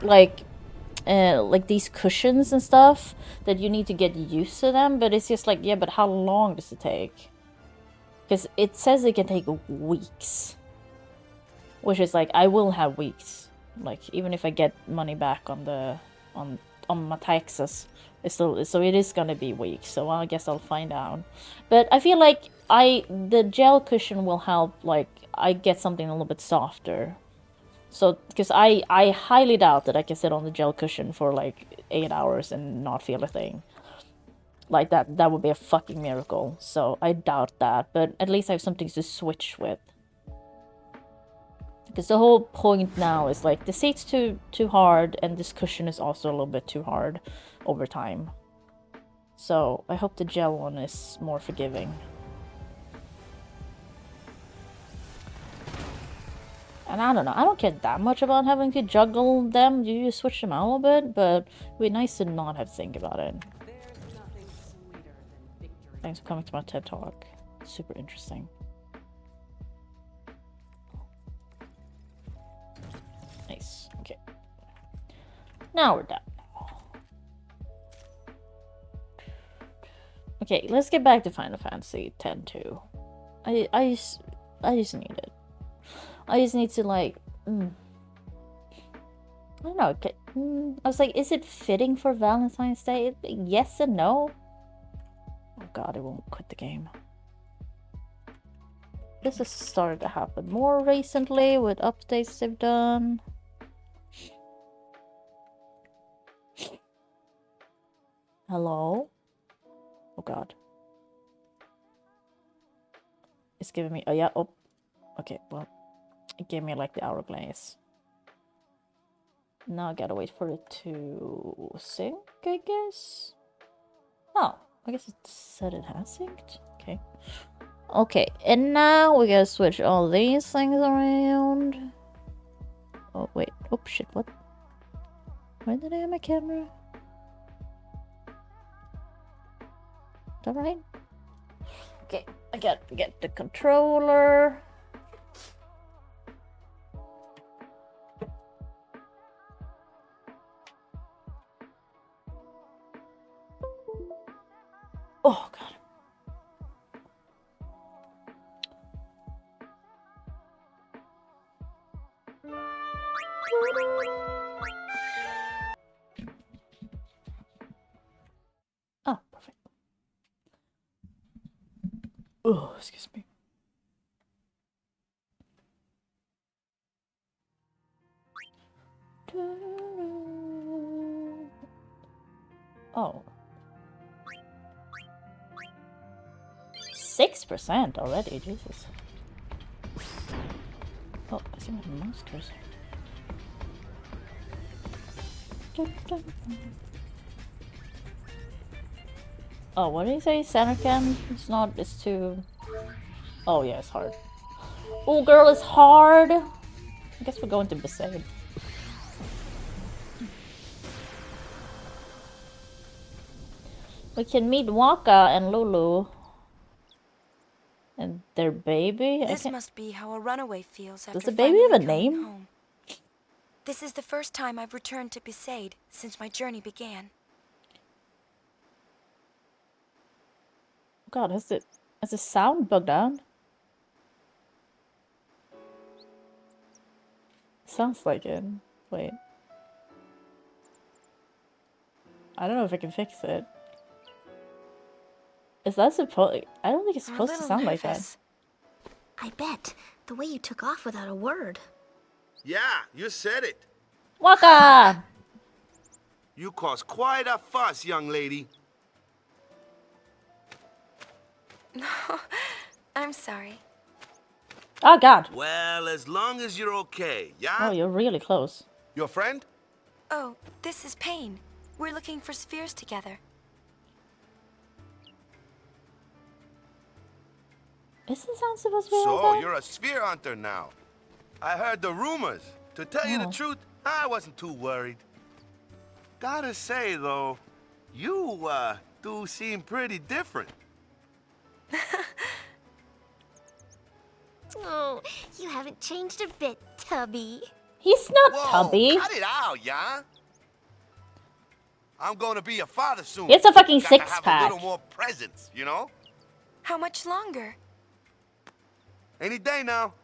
these cushions and stuff that you need to get used to them. But it's just like, yeah, but how long does it take? Because it says it can take weeks, which is like I will have weeks. Like even if I get money back on the on my taxes, it's still, so it is gonna be weeks. So I guess I'll find out. But I feel like the gel cushion will help. Like I get something a little bit softer. So because I highly doubt that I can sit on the gel cushion for like 8 hours and not feel a thing. Like that would be a fucking miracle. So I doubt that. But at least I have something to switch with. Because the whole point now is like the seat's too hard and this cushion is also a little bit too hard over time. So I hope the gel one is more forgiving. And I don't know, I don't care that much about having to juggle them. You just switch them out a little bit, but it'd be nice to not have to think about it. There's nothing sweeter than victory. Thanks for coming to my TED Talk. Super interesting. Nice. Okay. Now we're done. Okay, let's get back to Final Fantasy X-2. I just need it. I just need to like, I don't know. Okay, I was like, is it fitting for Valentine's Day? Yes and no. Oh god, I won't quit the game. This has started to happen more recently with updates they've done. Hello? Oh god. It's giving me, oh yeah, oh. Okay, well. It gave me like the hourglass. Now I gotta wait for it to sync, I guess. Oh, I guess it said it has synced. Okay. Okay, and now we gotta switch all these things around. Oh, wait. Oh, shit, what? Where did I have my camera? Is that right? Okay, I got to get the controller. Oh god. Oh, perfect. Oh, excuse me. Oh. 6% already, Jesus. Oh, I see my mouse cursor. Oh, what did he say? Sanarkand? It's not, it's too... Oh yeah, it's hard. Oh girl, it's hard! I guess we're going to Besaid. We can meet Waka and Lulu. And their baby? This must be how a runaway feels after Does the baby have a finally coming name? home. This is the first time I've returned to Besaid since my journey began. God, has the sound bugged out? Sounds like it. Wait. I don't know if I can fix it. Is that supposed? I don't think it's I'm a supposed to little sound like that. nervous. I bet. The way you took off without a word. Yeah, you said it. Waka! You caused quite a fuss, young lady. No, I'm sorry. Oh god. Well, as long as you're okay, yeah? Oh, you're really close. Your friend? Oh, this is Pain. We're looking for spheres together. Isn't sound supposed to be like So, that? you're a sphere hunter now. I heard the rumors. To tell you the Oh. truth, I wasn't too worried. Gotta say, though, you, do seem pretty different. Oh, you haven't changed a bit, Tubby. He's not Whoa, Tubby. cut it out, yeah? I'm gonna be a father soon. It's a fucking Gotta have a six-pack. little more presence, you know? How much longer? Any day now.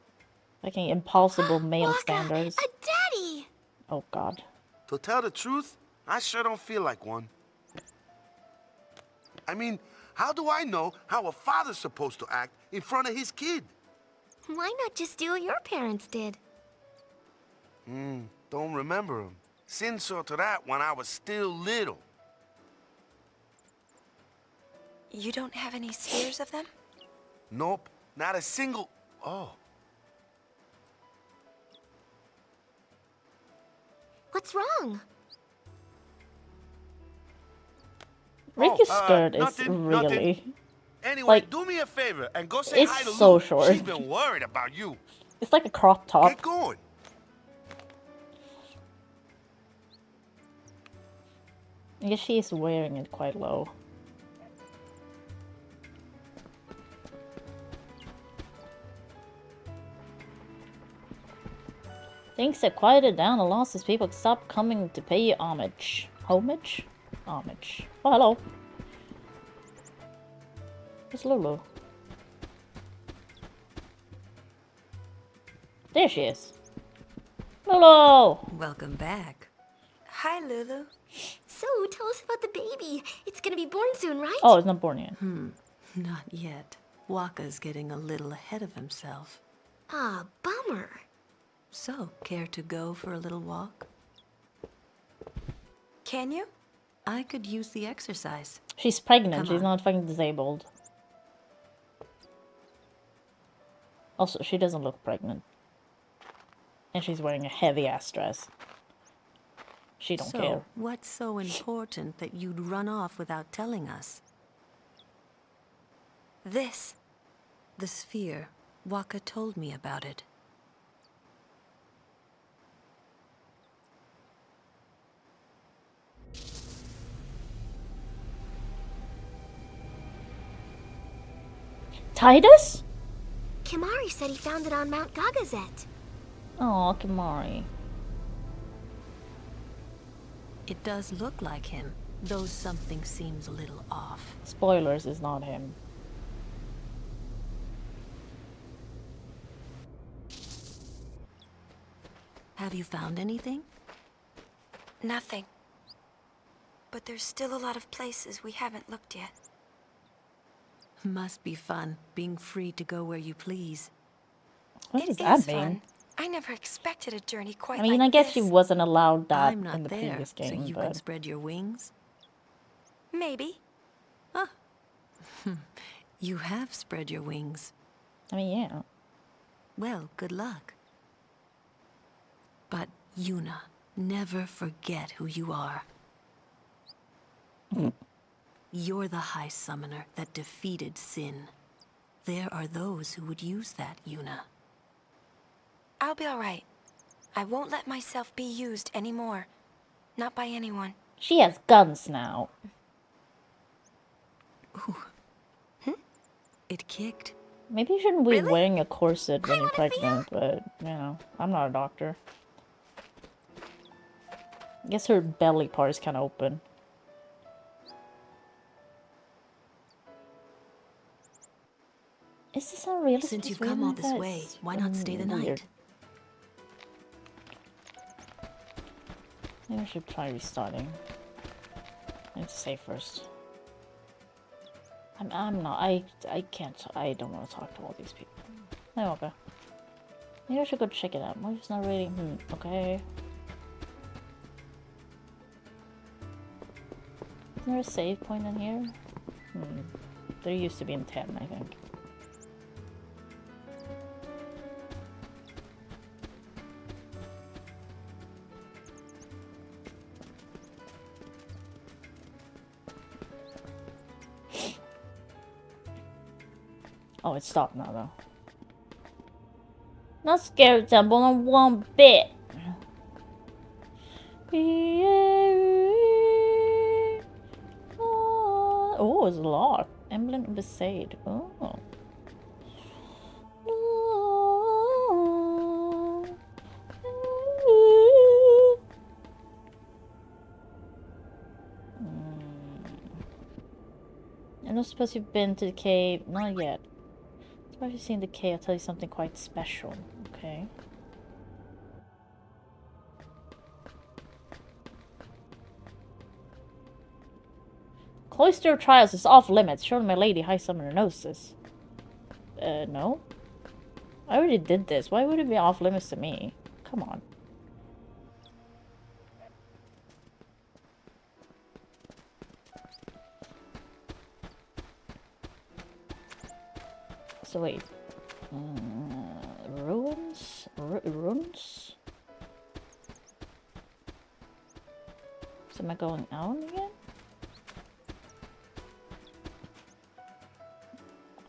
Fucking impossible male Waka, standards. a daddy! Oh god. To tell the truth, I sure don't feel like one. I mean, how do I know how a father's supposed to act in front of his kid? Why not just do what your parents did? Don't remember him. Sin saw to that when I was still little. You don't have any spheres of them? Nope, not a single... Oh. What's wrong? Ricky's skirt is nothing, really... Anyway, Like, do me a favor and go say it's hi to so Lou. short. She's been worried about you. It's like a crop top. Get going. I guess she is wearing it quite low. Things have quieted down a lot since people stopped coming to pay you homage. Homage? Homage. Oh, hello. It's Lulu. There she is. Lulu! Welcome back. Hi, Lulu. So, tell us about the baby. It's gonna be born soon, right? Oh, it's not born yet. Not yet. Waka's getting a little ahead of himself. Ah, bummer. So, care to go for a little walk? Can you? I could use the exercise. She's pregnant. Come She's on. not fucking disabled. Also, she doesn't look pregnant. And she's wearing a heavy-ass dress. She don't So, care. what's so important that you'd run off without telling us? This. The sphere. Waka told me about it. Titus? Kimari said he found it on Mount Gagazet. Oh, Kimari. It does look like him, though something seems a little off. Spoilers, is not him. Have you found anything? Nothing. But there's still a lot of places we haven't looked yet. Must be fun, being free to go where you please. What It does that is mean? fun. I never expected a journey quite I mean, like I guess she this. wasn't allowed that I'm not in the there, previous so game, you but... can spread your wings. Maybe. You have spread your wings. I mean, yeah. Well, good luck. But, Yuna, never forget who you are. You're the High Summoner that defeated Sin. There are those who would use that, Yuna. I'll be alright. I won't let myself be used anymore. Not by anyone. She has guns now. It kicked. Maybe you shouldn't be Really? wearing a corset when I you're wanna feel- pregnant, but, you know, I'm not a doctor. I guess her belly part is kind of open. Is this unrealistic? Since you've It's come all really this nice. way, why not stay the Weird. night? Maybe I should try restarting. I need to save first. I'm not. I can't. I don't want to talk to all these people. Oh, okay. Maybe I should go check it out. Why it's not really. Okay. Is there a save point in here? There used to be in 10, I think. Oh, it stopped now, though. Not scared, Temple, not one bit. Oh, it's locked. Emblem of the Sade. Oh. I don't suppose you've been to the cave. Not yet. So if you've seen the cave, I'll tell you something quite special. Okay. Cloister Trials is off limits. Surely my lady High Summoner knows this. No? I already did this. Why would it be off limits to me? Come on. So wait. Ruins? Runes? So am I going out again?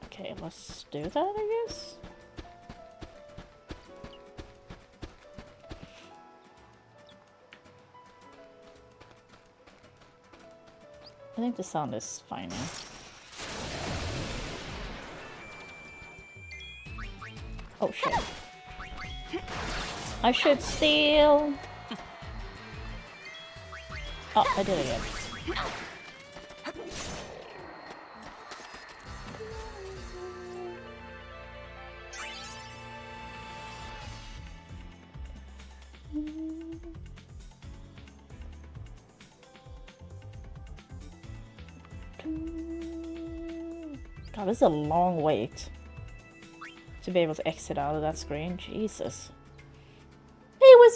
Okay, let's do that, I guess. I think the sound is fine now. Oh shit. I should steal. Oh, I did it again. God, this is a long wait to be able to exit out of that screen. Jesus. Hey, where's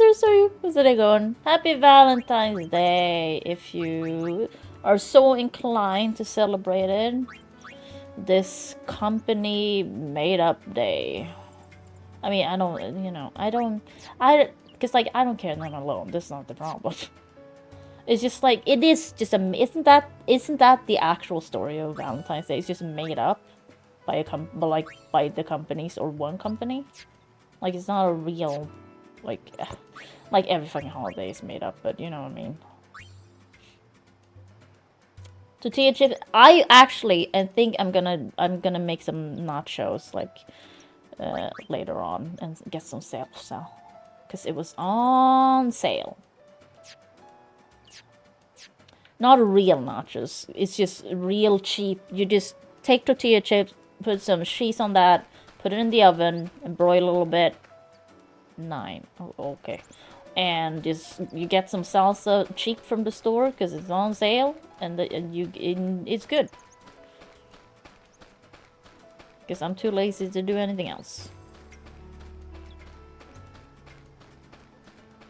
it going? Happy Valentine's Day if you are so inclined to celebrate it. This company made up day. I mean, I don't, you know, because like, I don't care that I'm alone. That's not the problem. It's just like, it is just a, isn't that the actual story of Valentine's Day? It's just made up by by the companies or one company. Like, it's not a real, like every fucking holiday is made up, but you know what I mean. To THF, I actually, I think I'm gonna make some nachos, like, later on and get some salsa. Because it was on sale. Not real nachos. It's just real cheap. You just take tortilla chips, put some cheese on that, put it in the oven, and broil a little bit. 9. Oh, okay. And just you get some salsa cheap from the store because it's on sale, and it's good. Because I'm too lazy to do anything else.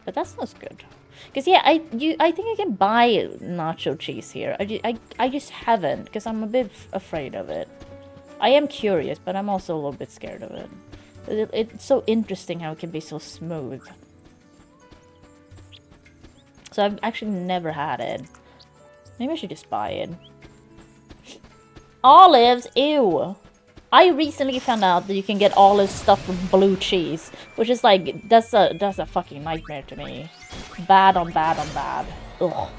But that sounds good. Because yeah, I think I can buy nacho cheese here. I just haven't, because I'm a bit afraid of it. I am curious, but I'm also a little bit scared of it. It's so interesting how it can be so smooth. So I've actually never had it. Maybe I should just buy it. Olives? Ew! I recently found out that you can get olives stuffed with blue cheese, which is like, that's a fucking nightmare to me. Bad on bad on bad. Ugh.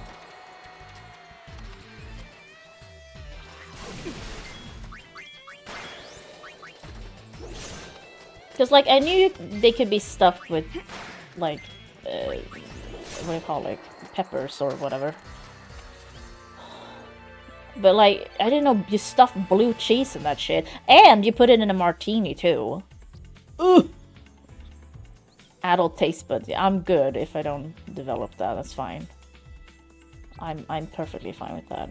Because, like, I knew they could be stuffed with, like, what do you call it? Peppers or whatever. But, like, I didn't know you stuff blue cheese in that shit. And you put it in a martini, too. Ugh! Adult taste buds. Yeah, I'm good if I don't develop that. That's fine. I'm perfectly fine with that.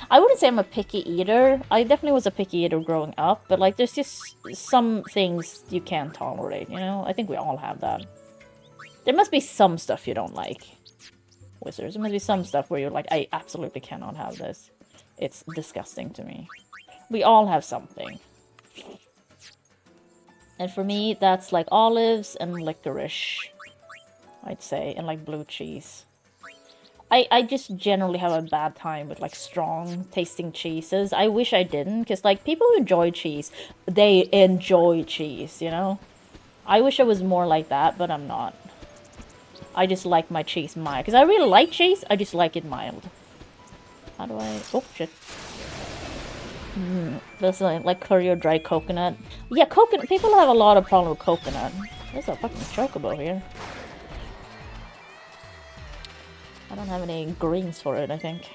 I wouldn't say I'm a picky eater. I definitely was a picky eater growing up. But, like, there's just some things you can't tolerate, you know? I think we all have that. There must be some stuff you don't like. Wizards. There must be some stuff where you're like, I absolutely cannot have this. It's disgusting to me. We all have something. And for me, that's like olives and licorice, I'd say, and like blue cheese. I just generally have a bad time with like strong tasting cheeses. I wish I didn't, because like people who enjoy cheese, they enjoy cheese, you know? I wish I was more like that, but I'm not. I just like my cheese mild. Because I really like cheese, I just like it mild. How do I... Oh, shit. That's like curry or dry coconut. Yeah, coconut. People have a lot of problem with coconut. There's a fucking chocobo here. I don't have any greens for it, I think.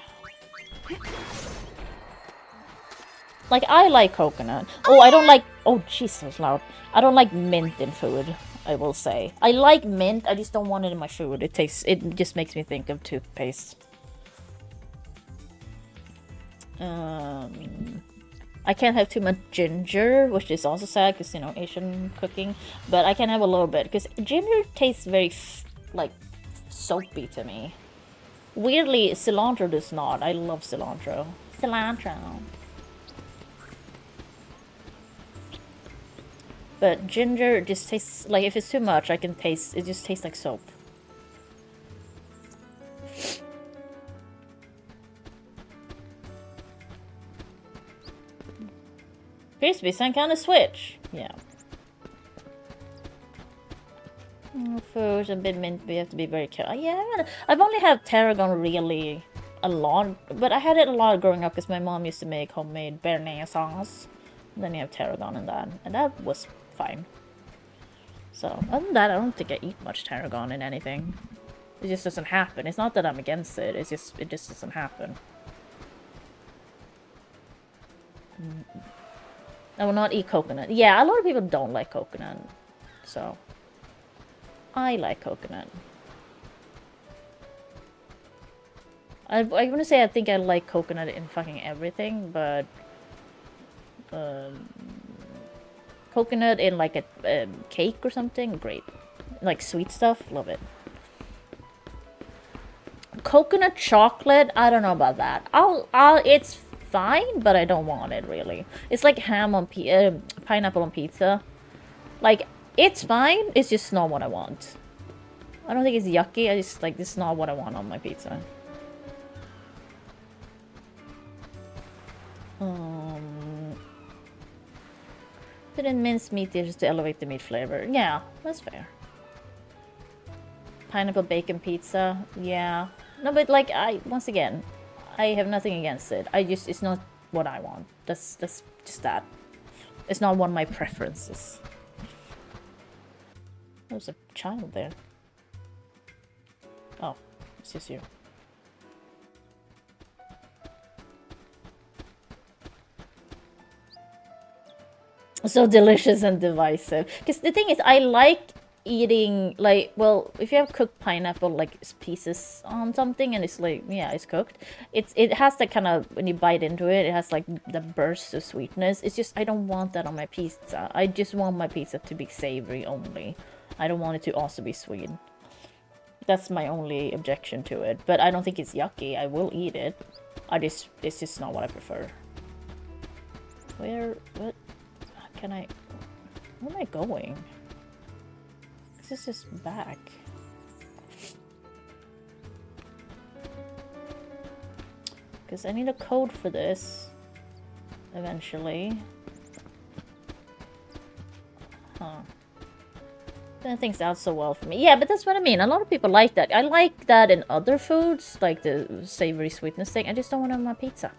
Like, I like coconut. Oh, I don't like... Oh, jeez, so loud. I don't like mint in food, I will say. I like mint, I just don't want it in my food. It tastes... It just makes me think of toothpaste. I can't have too much ginger, which is also sad because, you know, Asian cooking. But I can have a little bit because ginger tastes very, like, soapy to me. Weirdly, cilantro does not. I love cilantro. Cilantro. But ginger just tastes, like, if it's too much, I can taste, it just tastes like soap. Appears to be some kind of switch. Yeah. Food, a bit mint, we have to be very careful. Yeah, I've only had tarragon really a lot, but I had it a lot growing up because my mom used to make homemade béarnaise sauce. And then you have tarragon in that, and that was fine. So, other than that, I don't think I eat much tarragon in anything. It just doesn't happen. It's not that I'm against it, it just doesn't happen. I will not eat coconut. Yeah, a lot of people don't like coconut. So, I like coconut. I want to say I think I like coconut in fucking everything, but... coconut in like a cake or something, great. Like sweet stuff, love it. Coconut chocolate, I don't know about that. It's fine, but I don't want it really. It's like ham on pineapple on pizza. Like, it's fine, it's just not what I want. I don't think it's yucky, I just like, this is not what I want on my pizza. Put in minced meat just to elevate the meat flavor. Yeah, that's fair. Pineapple bacon pizza, yeah. No, but like, once again, I have nothing against it. It's not what I want. That's just that. It's not one of my preferences. There's a child there. Oh, it's just you. So delicious and divisive. Because the thing is, I like eating, like, well, if you have cooked pineapple, like, pieces on something, and it's like, yeah, it's cooked. It has that kind of, when you bite into it, it has, like, the burst of sweetness. It's just, I don't want that on my pizza. I just want my pizza to be savory only. I don't want it to also be sweet. That's my only objection to it. But I don't think it's yucky. I will eat it. It's just not what I prefer. What? Can I... Where am I going? This is back. Because I need a code for this. Eventually. Huh. That thing's out so well for me. Yeah, but that's what I mean. A lot of people like that. I like that in other foods. Like the savory sweetness thing. I just don't want it on my pizza.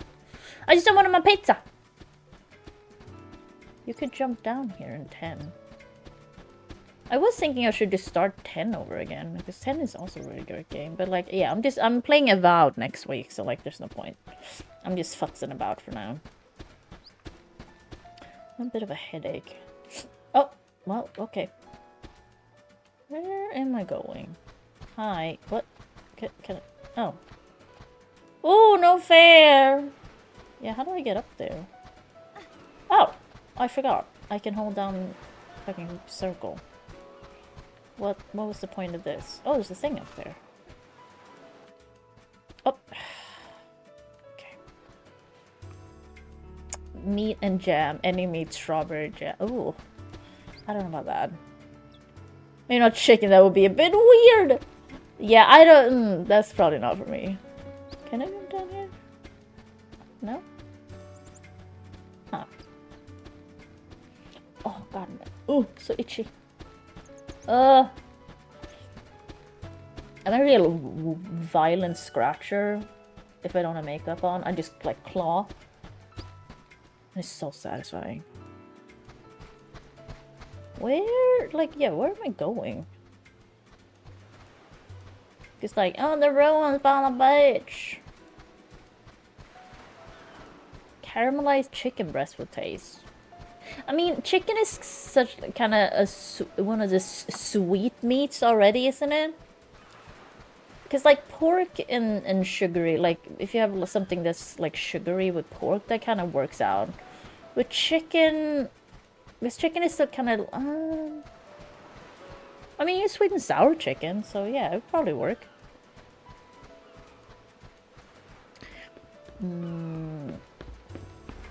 I just don't want it on my pizza! You could jump down here in 10. I was thinking I should just start 10 over again, because 10 is also a really good game. But like, yeah, I'm playing Avowed next week, so like, there's no point. I'm just futzing about for now. A bit of a headache. Oh, well, okay. Where am I going? Hi, what? Can I? Oh. Oh, no fair! Yeah, how do I get up there? Oh! I forgot. I can hold down fucking circle. What was the point of this? Oh, there's a thing up there. Oh. Okay. Meat and jam. Any meat, strawberry jam. Ooh. I don't know about that. Maybe not chicken, that would be a bit weird. Yeah, I don't... that's probably not for me. Can I jump down here? No? Huh. Oh god, ooh, so itchy. I'm a real violent scratcher. If I don't have makeup on, I just like claw. It's so satisfying. Where, like, yeah, where am I going? Just like, oh, the ruins by the beach. Caramelized chicken breast with taste. I mean, chicken is such kind of one of the sweet meats already, isn't it? Because like pork and sugary, like if you have something that's like sugary with pork, that kind of works out. With chicken, this chicken is still kind of. I mean, you sweet and sour chicken, so yeah, it would probably work.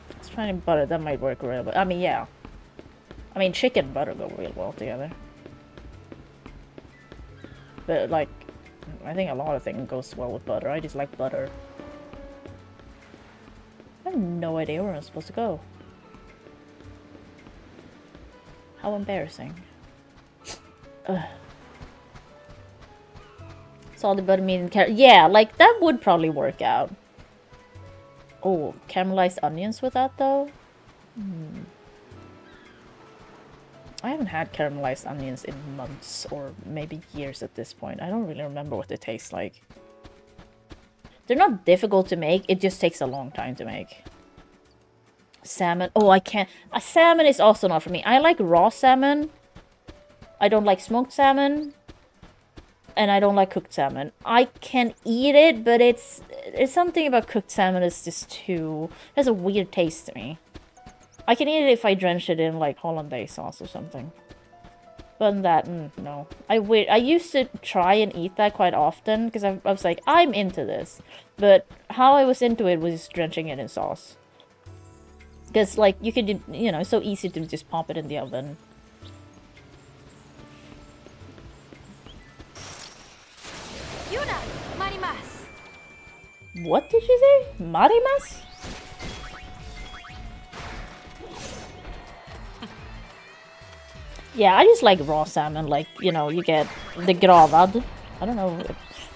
Let's try and butter. That might work real well. I mean, yeah. I mean, chicken and butter go real well together. But like, I think a lot of things goes well with butter. I just like butter. I have no idea where I'm supposed to go. How embarrassing. Ugh. Salted butter, meat, and carrot. Yeah, like that would probably work out. Oh, caramelized onions with that though? I haven't had caramelized onions in months or maybe years at this point. I don't really remember what they taste like. They're not difficult to make, it just takes a long time to make. Salmon. Oh, I can't. Salmon is also not for me. I like raw salmon. I don't like smoked salmon. And I don't like cooked salmon. I can eat it, but it's something about cooked salmon is just too... It has a weird taste to me. I can eat it if I drench it in like hollandaise sauce or something. But than that, no. I used to try and eat that quite often because I was like, I'm into this. But how I was into it was just drenching it in sauce. Because like you could, you know, it's so easy to just pop it in the oven. Yuna, marimas. What did you say? Marimas? Yeah, I just like raw salmon, like, you know, you get the gravad. I don't know,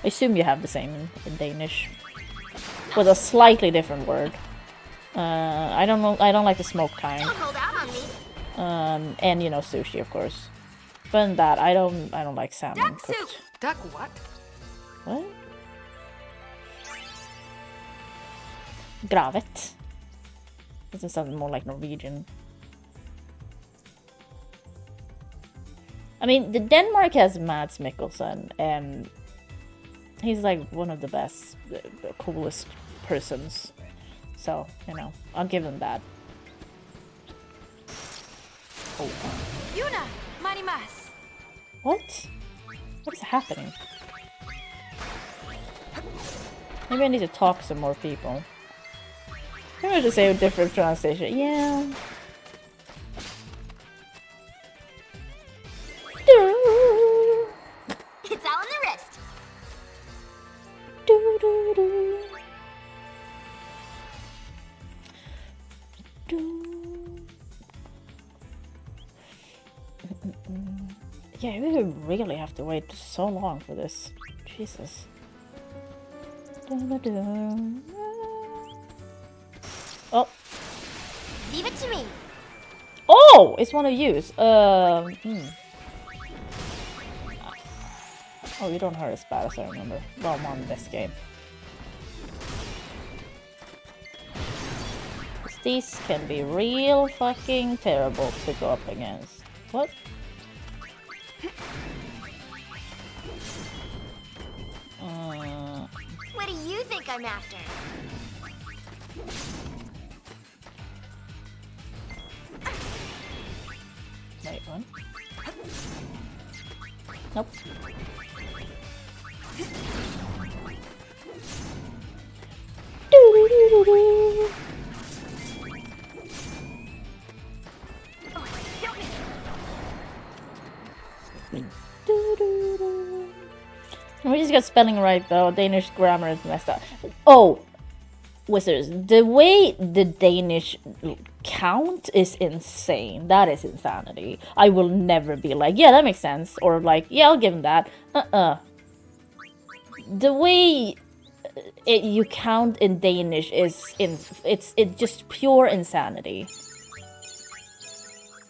I assume you have the same in Danish. With a slightly different word. I don't know, I don't like the smoked kind. Don't hold out on me. And, you know, sushi, of course. But than that, I don't like salmon Duck cooked. soup. Duck what? What? Gravet. This is something more like Norwegian. I mean, Denmark has Mads Mikkelsen, and he's like one of the best, the coolest persons. So, you know, I'll give him that. Oh. Yuna, marimas. What? What is happening? Maybe I need to talk to some more people. Maybe I just say a different pronunciation. Yeah. It's all in the wrist. Yeah, we would really have to wait so long for this. Jesus. Oh. Leave it to me. Oh! It's one of yous. Oh, you don't hurt as bad as I remember. Well, I'm on this game. These can be real fucking terrible to go up against. What? What do you think I'm after? Wait, what? Nope. We just got spelling right though. Danish grammar is messed up. Oh, Wizards, the way the Danish count is insane. That is insanity. I will never be like, yeah, that makes sense. Or like, yeah, I'll give him that. the way you count in Danish is it's just pure insanity.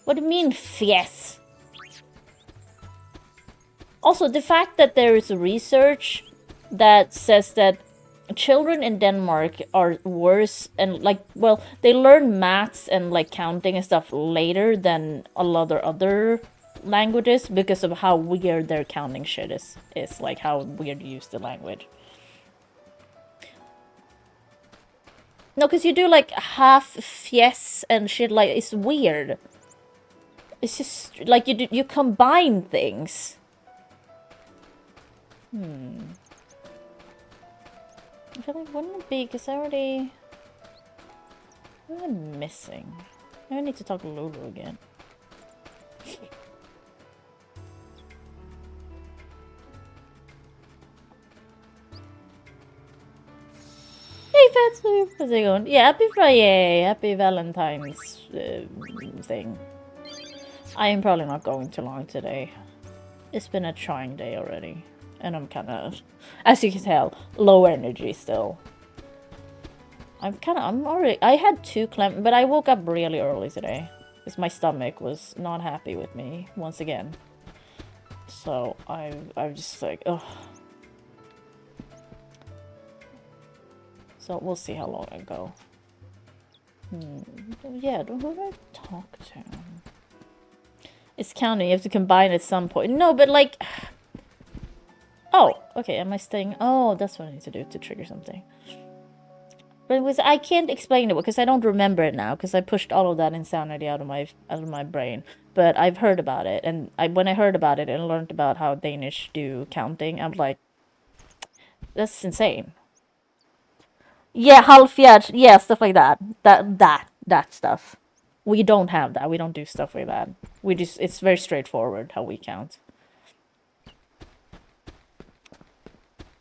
What do you mean, fjes? Also, the fact that there is research that says that children in Denmark are worse and like, well, they learn maths and like counting and stuff later than a lot of other languages because of how weird their counting shit is like how weird you use the language. No, because you do like half fjes and shit, like it's weird. It's just like you combine things. I feel like wouldn't it be, because I already... What am I missing? I need to talk to Lulu again. Hey Fatsu! How's it going? Yeah, happy friYAY! Happy Valentine's thing. I am probably not going too long today. It's been a trying day already. And I'm kind of, as you can tell, low energy still. I'm already, I had 2 but I woke up really early today. Because my stomach was not happy with me, once again. So, I'm just like, ugh. So, we'll see how long I go. Yeah, who do I talk to? It's counting, you have to combine at some point. No, but like... Oh, okay, am I staying? Oh, that's what I need to do to trigger something. But it was, I can't explain it because I don't remember it now because I pushed all of that insanity out of my brain. But I've heard about it, and when I heard about it and learned about how Danish do counting, I'm like, that's insane. Yeah, halvfjärd, yeah, stuff like that. That stuff. We don't have that. We don't do stuff like that. We just, it's very straightforward how we count.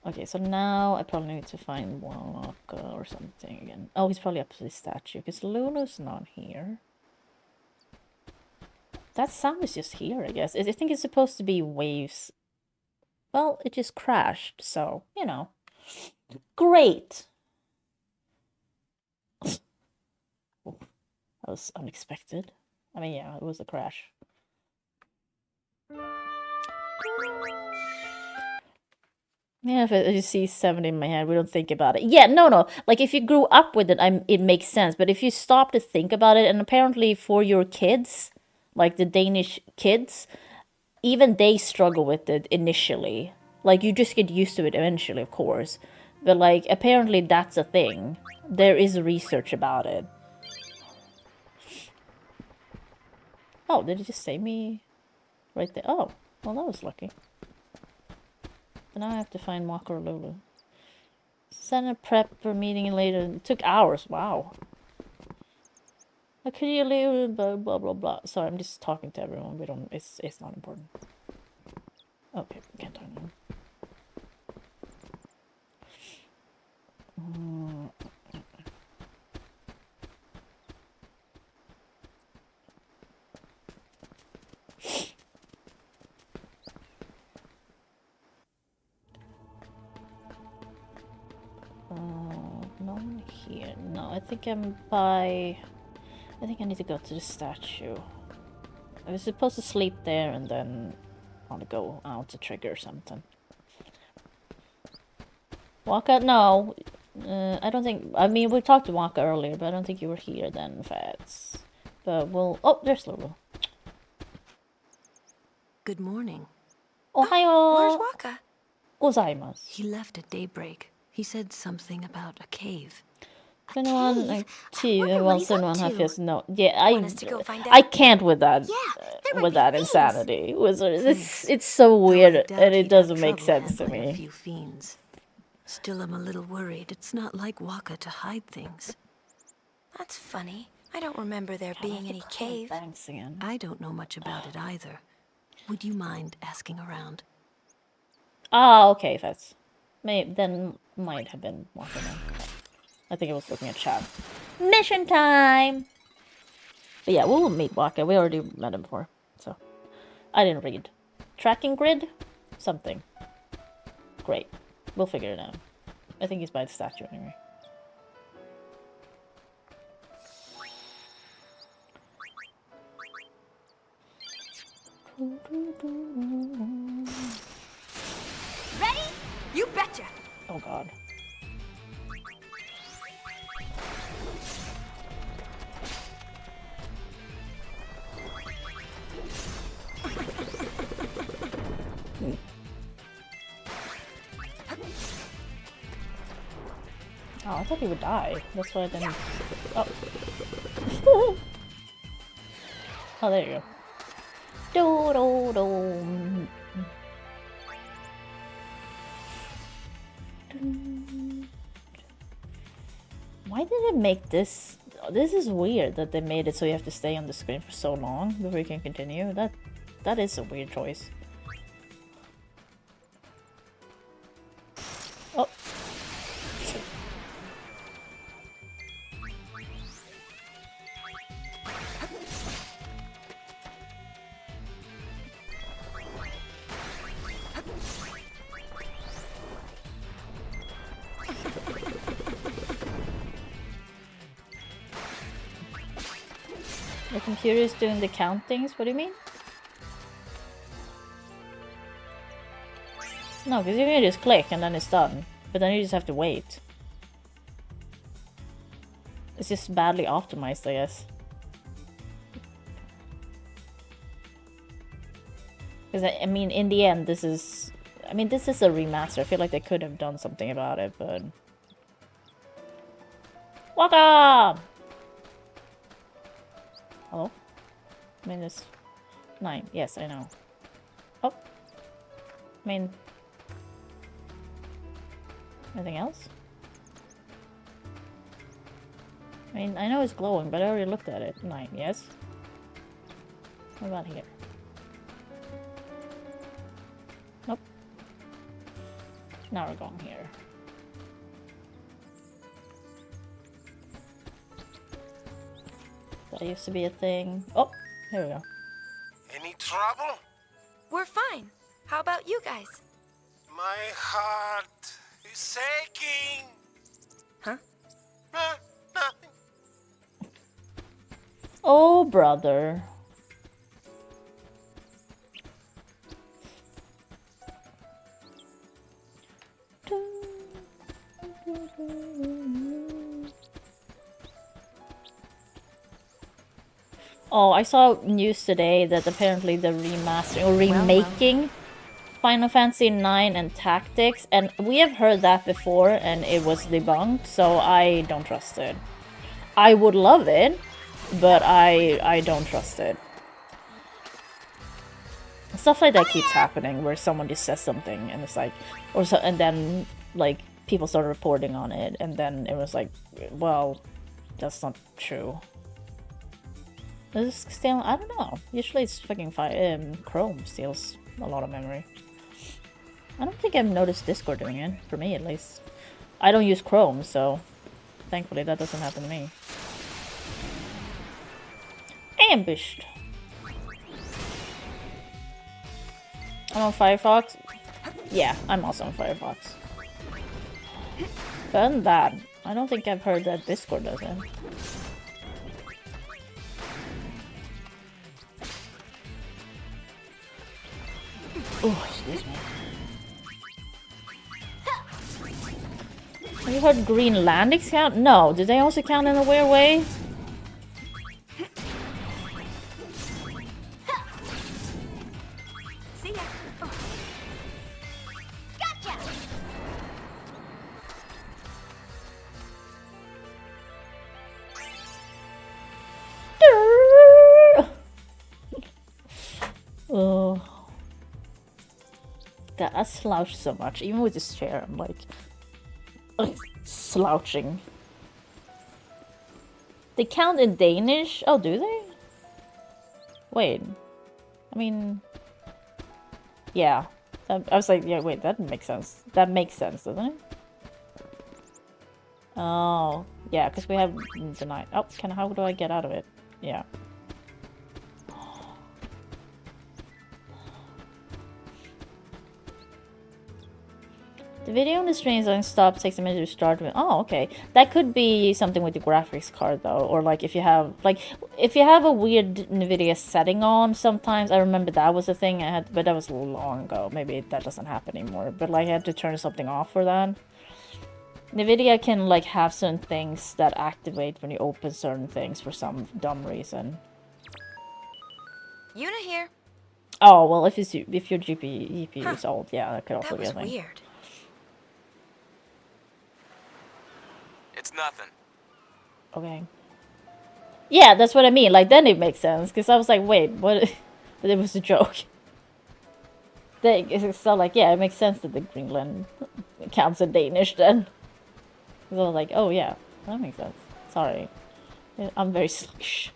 Okay, so now I probably need to find Waka or something again. Oh, he's probably up to the statue, because Lulu's not here. That sound is just here, I guess. I think it's supposed to be waves. Well, it just crashed, so, you know. Great! Oh, that was unexpected. I mean, yeah, it was a crash. Yeah, if you see 70 in my head, we don't think about it. Yeah, no. Like, if you grew up with it, it makes sense. But if you stop to think about it, and apparently for your kids, like the Danish kids, even they struggle with it initially. Like, you just get used to it eventually, of course. But, like, apparently that's a thing. There is research about it. Oh, did it just say me right there? Oh, well, that was lucky. But now I have to find Waka or Lulu. Send a prep for meeting later. It took hours. Wow. How could you leave? Blah blah blah blah. Sorry, I'm just talking to everyone. We don't. It's not important. Okay, we can't talk now. No one here. No, I think I'm by... I think I need to go to the statue. I was supposed to sleep there and then I want to go out to trigger something. Waka? No. I don't think... I mean, we talked to Waka earlier, but I don't think you were here then, Fats. But we'll... Oh, there's Lulu. Good morning. Ohayo! Where's Waka? Gozaimasu. He left at daybreak. He said something about a cave. Anyone like tea wonder and what well he's up someone have to. his no. Yeah, Want us to go find I out? can't with that. Yeah, there might with be that thieves. insanity. It's so Though I weird doubt and he'd it have doesn't make trouble sense to handling a me. few fiends. Still, I'm a little worried. It's not like Waka to hide things. That's funny. I don't remember there being any cave. Thanks again. I don't know much about it either. Would you mind asking around? Ah, okay, that's then might have been walking in. I think I was looking at chat. Mission time. But yeah, we'll meet Waka. We already met him before, so I didn't read. Tracking grid, something. Great. We'll figure it out. I think he's by the statue anyway. Ready? You betcha. Oh god. Oh, I thought he would die. That's why I didn't. Oh. Oh, there you go. Do do do. Why did it make this? This is weird that they made it so you have to stay on the screen for so long before you can continue. That is a weird choice. Oh. The computer is doing the countings? What do you mean? No, because you can just click and then it's done. But then you just have to wait. It's just badly optimized, I guess. Because, I mean, in the end, this is... I mean, this is a remaster. I feel like they could have done something about it, but... Welcome! Hello? -9. Yes, I know. Oh. I mean... Anything else? I mean, I know it's glowing, but I already looked at it. 9, yes? What about here? Nope. Now we're going here. That used to be a thing. Oh, here we go. Any trouble? We're fine. How about you guys? My heart is aching. Huh? Nothing. Oh, brother. Oh, I saw news today that apparently the remastering or remaking Final Fantasy IX and Tactics, and we have heard that before and it was debunked, so I don't trust it. I would love it, but I don't trust it. Stuff like that keeps happening where someone just says something and it's like, or so, and then like people start reporting on it, and then it was like, well, that's not true. This still, I don't know. Usually it's fucking Chrome steals a lot of memory. I don't think I've noticed Discord doing it, for me at least. I don't use Chrome, so thankfully that doesn't happen to me. Ambushed. I'm on Firefox. Yeah, I'm also on Firefox. But other than that, I don't think I've heard that Discord does it. Oh, excuse me. Have you heard green landings count? No. Did they also count in a weird way? See ya. Gotcha. Oh. God, I slouch so much. Even with this chair, I'm like slouching. They count in Danish? Oh, do they? Wait. I mean... Yeah. I was like, yeah, wait, that makes sense. That makes sense, doesn't it? Oh. Yeah, because we have the night. Oh, how do I get out of it? Yeah. The video on the screen doesn't stop, takes a minute to start. Oh, okay. That could be something with the graphics card though, or like if you have a weird NVIDIA setting on. Sometimes I remember that was a thing I had, but that was long ago. Maybe that doesn't happen anymore. But like I had to turn something off for that. NVIDIA can like have certain things that activate when you open certain things for some dumb reason. Yuna here. Oh well, if your GPU is old, yeah, that could also be a thing. That was weird. It's nothing. Okay. Yeah, that's what I mean. Like then it makes sense because I was like, wait, what? But it was a joke. So like, yeah, it makes sense that the Greenland counts in Danish then. Because I was like, oh yeah, that makes sense. Sorry, I'm very sluggish.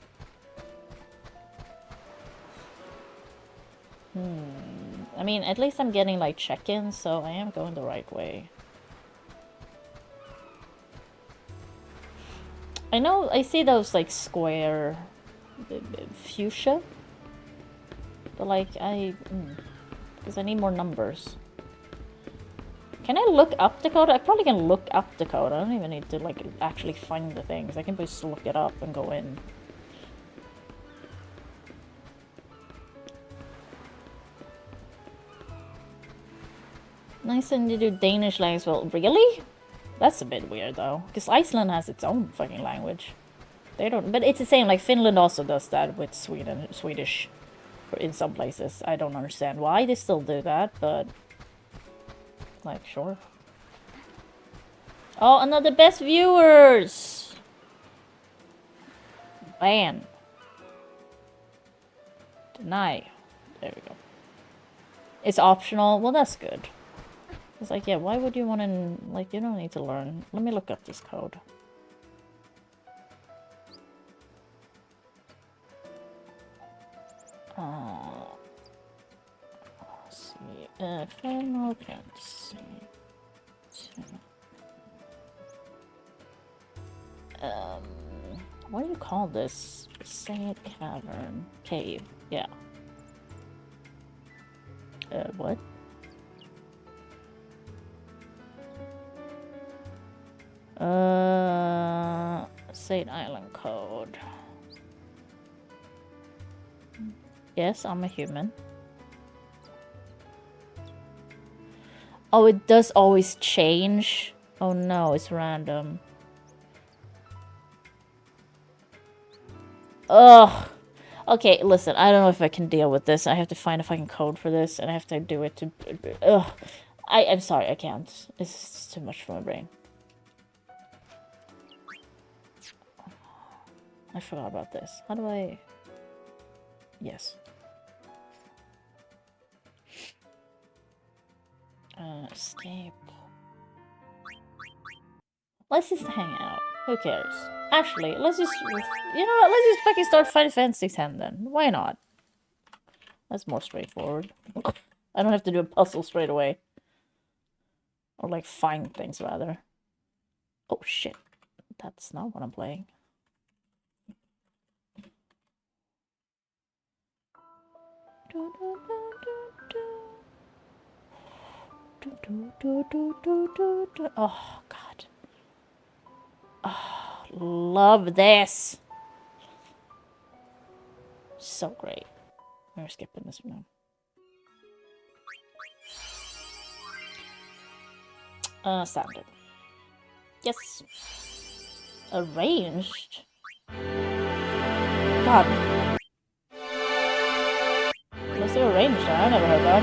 I mean, at least I'm getting like check-ins, so I am going the right way. I know, I see those like square fuchsia, but like because I need more numbers. Can I look up the code? I probably can look up the code. I don't even need to like actually find the things. I can just look it up and go in. Nice and you do Danish language. Well, really? That's a bit weird though, because Iceland has its own fucking language. They don't, but it's the same. Like Finland also does that with Swedish, in some places. I don't understand why they still do that, but like sure. Oh, another best viewers. Ban. Deny. There we go. It's optional. Well, that's good. It's like, yeah, why would you want to, like, you don't need to learn. Let me look up this code. Let's see. Final fantasy. What do you call this? Sad cavern. Cave. Yeah. What? Saint Island code. Yes, I'm a human. Oh, it does always change. Oh no, it's random. Ugh. Okay, listen, I don't know if I can deal with this. I have to find a fucking code for this, and I have to do it to... Ugh. I'm sorry, I can't. It's just too much for my brain. I forgot about this. How do I... Yes. Escape. Let's just hang out. Who cares? Actually, let's just... You know what? Let's just fucking start Final Fantasy X then. Why not? That's more straightforward. I don't have to do a puzzle straight away. Or like find things, rather. Oh shit. That's not what I'm playing. Oh god. Oh, love this. So great. We're skipping this one now. Standard. Yes. Arranged. God. Let's do arranged. I never heard that.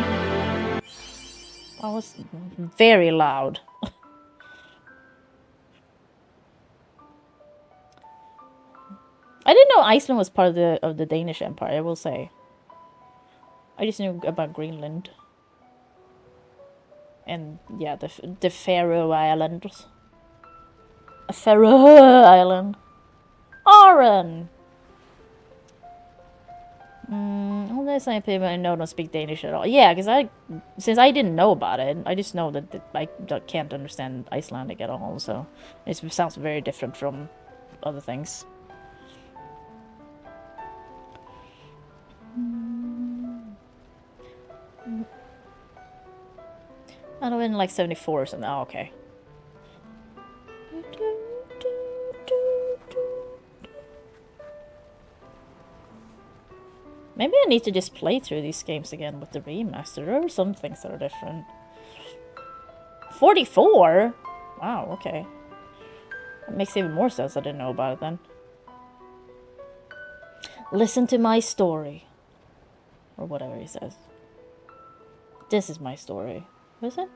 That was very loud. I didn't know Iceland was part of the Danish Empire, I will say. I just knew about Greenland. And yeah, the Faroe Islands. Faroe Island. Oren! Unless I pay my don't speak Danish at all. Yeah, because since I didn't know about it, I just know that I can't understand Icelandic at all, so it sounds very different from other things. I don't in like 74 or something. Oh, okay. Maybe I need to just play through these games again with the remaster. There are some things that are different. 44? Wow, okay. That makes even more sense. I didn't know about it then. Listen to my story. Or whatever he says. This is my story. What is it?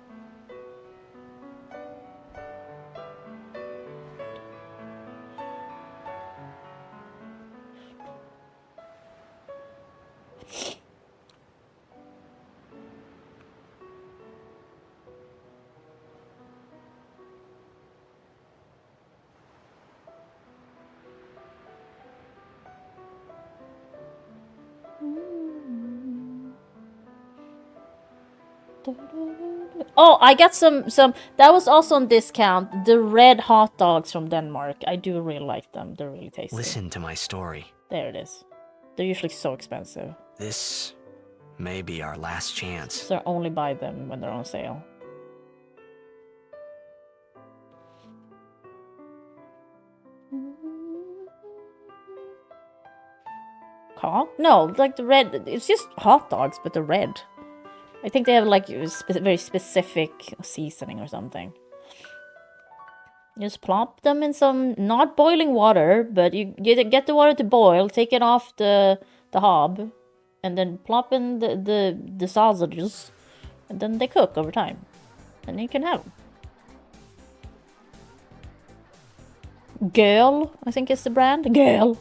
Oh, I got some that was also on discount. The red hot dogs from Denmark. I do really like them. They're really tasty. Listen to my story. There it is. They're usually so expensive. This may be our last chance. So only buy them when they're on sale. Huh? No, like the red. It's just hot dogs, but they're red. I think they have like a very specific seasoning or something. Just plop them in some not boiling water, but you get the water to boil, take it off the hob, and then plop in the sausages, and then they cook over time, and you can have them. Girl, I think is the brand. Girl.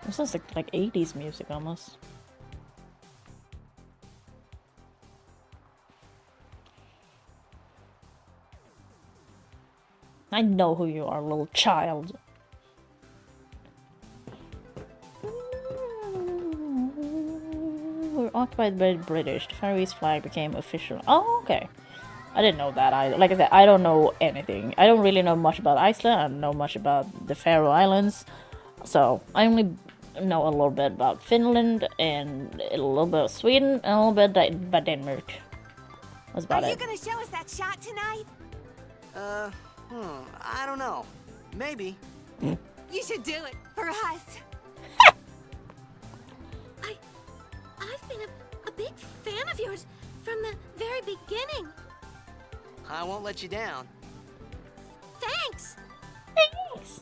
This sounds like 80s music almost. I know who you are, little child. We're occupied by the British. The Faroese flag became official. Oh, okay. I didn't know that either. Like I said, I don't know anything. I don't really know much about Iceland. I don't know much about the Faroe Islands. So, I only know a little bit about Finland and a little bit of Sweden and a little bit about Denmark. That's about it. Are you gonna show us that shot tonight? I don't know. Maybe. You should do it for us. I've been a big fan of yours from the very beginning. I won't let you down. Thanks. Thanks.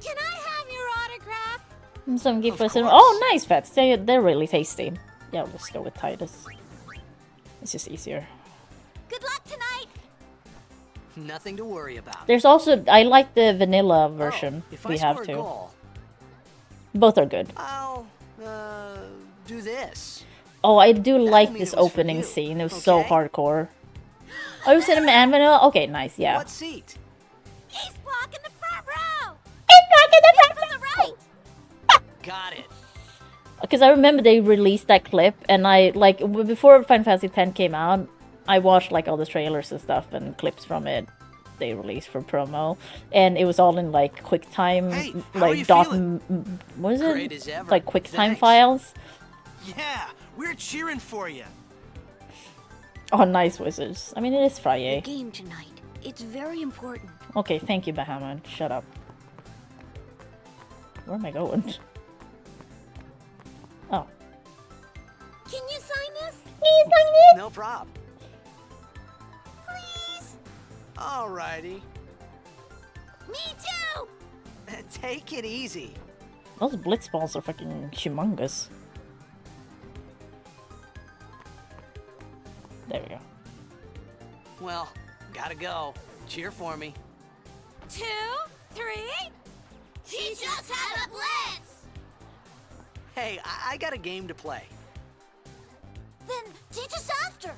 Can I have your autograph? And some gift Of for course. Oh, nice fats. They're really tasty. Yeah, let's go with Titus. It's just easier. Good luck tonight. Nothing to worry about. There's also I like the vanilla version. If we I have score a to. goal, Both are good. I'll do this. Oh, I do like mean this it was for opening you, scene. It was so okay? hardcore. Oh, you said and vanilla? Okay, nice, yeah. What seat? He's blocking the front row. It's blocking the front From the right. Got it. Because I remember they released that clip, and I like before Final Fantasy X came out, I watched like all the trailers and stuff and clips from it they released for promo, and it was all in like QuickTime, Hey, how are like you dot, feeling? what is Great it? as ever. Like QuickTime Thanks. files. Yeah, we're cheering for you. Oh, nice wizards. I mean, it is The friYAY. game tonight. It's very important. Okay, thank you, Bahamut. Shut up. Where am I going? Oh. Can you sign this? Please sign this! No prob. Please. Alrighty. Me too. Take it easy. Those blitz balls are fucking humongous. There we go. Well, gotta go. Cheer for me. 2, 3. Teach us how to blitz. Hey, I got a game to play. Then teach us after.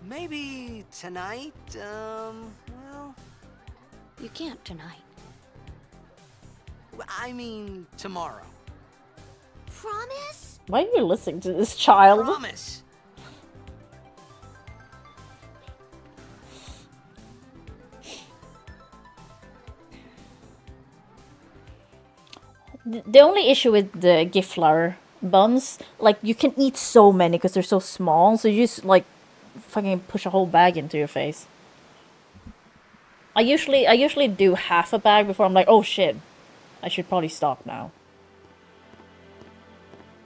Maybe tonight, well, You can't tonight. I mean tomorrow. Promise? Why are you listening to this child? Promise. The only issue with the Giflar buns, like you can eat so many because they're so small, so you just like fucking push a whole bag into your face. I usually do half a bag before I'm like, oh shit, I should probably stop now.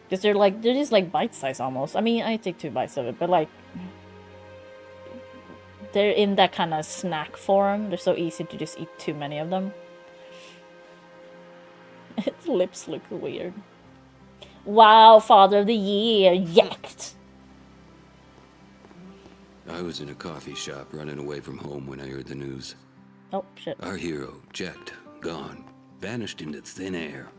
Because they're just like bite size almost. I mean, I take 2 bites of it, but like they're in that kind of snack form. They're so easy to just eat too many of them. Its lips look weird. Wow, Father of the Year, yacked. I was in a coffee shop running away from home when I heard the news. Oh, shit. Our hero, checked, gone, vanished into thin air.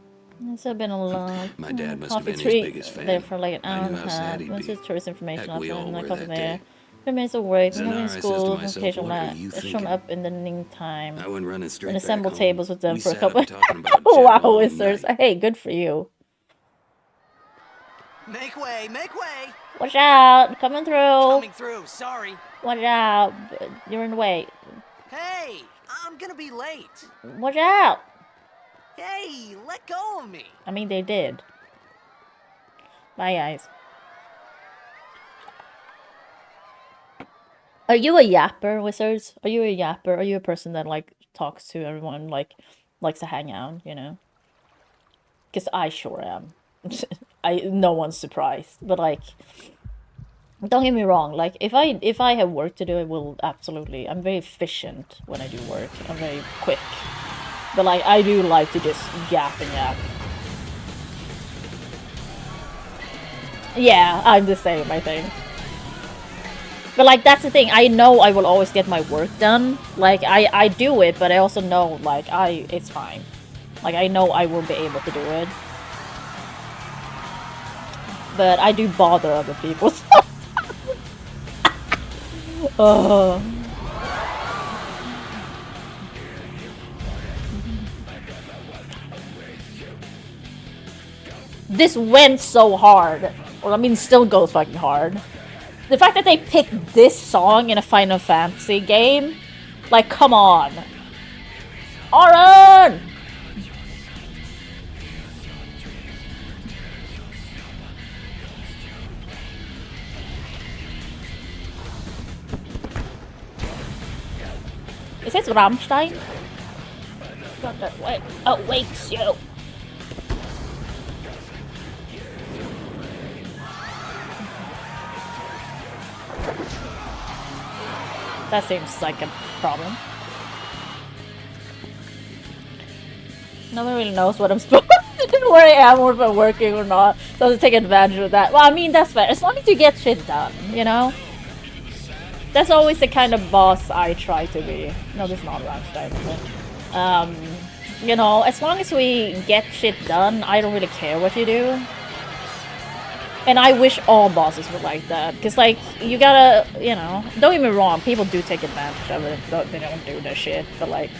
This has been a long My dad must have coffee been his tree biggest fan. there for like an I hour knew and a how sad half. he'd Once be. it's tourist information Heck, we often, all and were a coffee that there. day. 3 minutes of work, Zanara, moving in I says to school, myself, occasional what are nap. you It's shown thinking? up in the evening time. I went running straight And back assemble home. tables with them We for a sat up couple. talking about Jet Wow, all wizards. night. Hey, good for you. Make way, make way! Watch out, coming through. Coming through, sorry. Watch out, you're in the way. Hey, I'm gonna be late. Watch out. Hey, let go of me. I mean, they did. Bye, guys. Are you a yapper, wizards? Are you a yapper? Are you a person that like talks to everyone, like likes to hang out, you know? Because I sure am. No one's surprised, but like, don't get me wrong. Like, if I have work to do, I will absolutely. I'm very efficient when I do work. I'm very quick, but like, I do like to just yap and yap. Yeah, I'm the same, I think. But like, that's the thing, I know I will always get my work done. Like, I do it, but I also know, like, it's fine. Like, I know I will be able to do it. But I do bother other people. Oh. This went so hard. Or, I mean, still goes fucking hard. The fact that they picked this song in a Final Fantasy game, like, come on. Aaron! Is this Rammstein? God, that awaits you. That seems like a problem. No one really knows what I'm supposed to do, where I am, or if I'm working or not. So to take advantage of that. Well, I mean, that's fair. As long as you get shit done, you know? That's always the kind of boss I try to be. No, this is not Rammstein. You know, as long as we get shit done, I don't really care what you do. And I wish all bosses were like that. Because, like, you gotta, you know... Don't get me wrong, people do take advantage of it. They don't do their shit. But, like,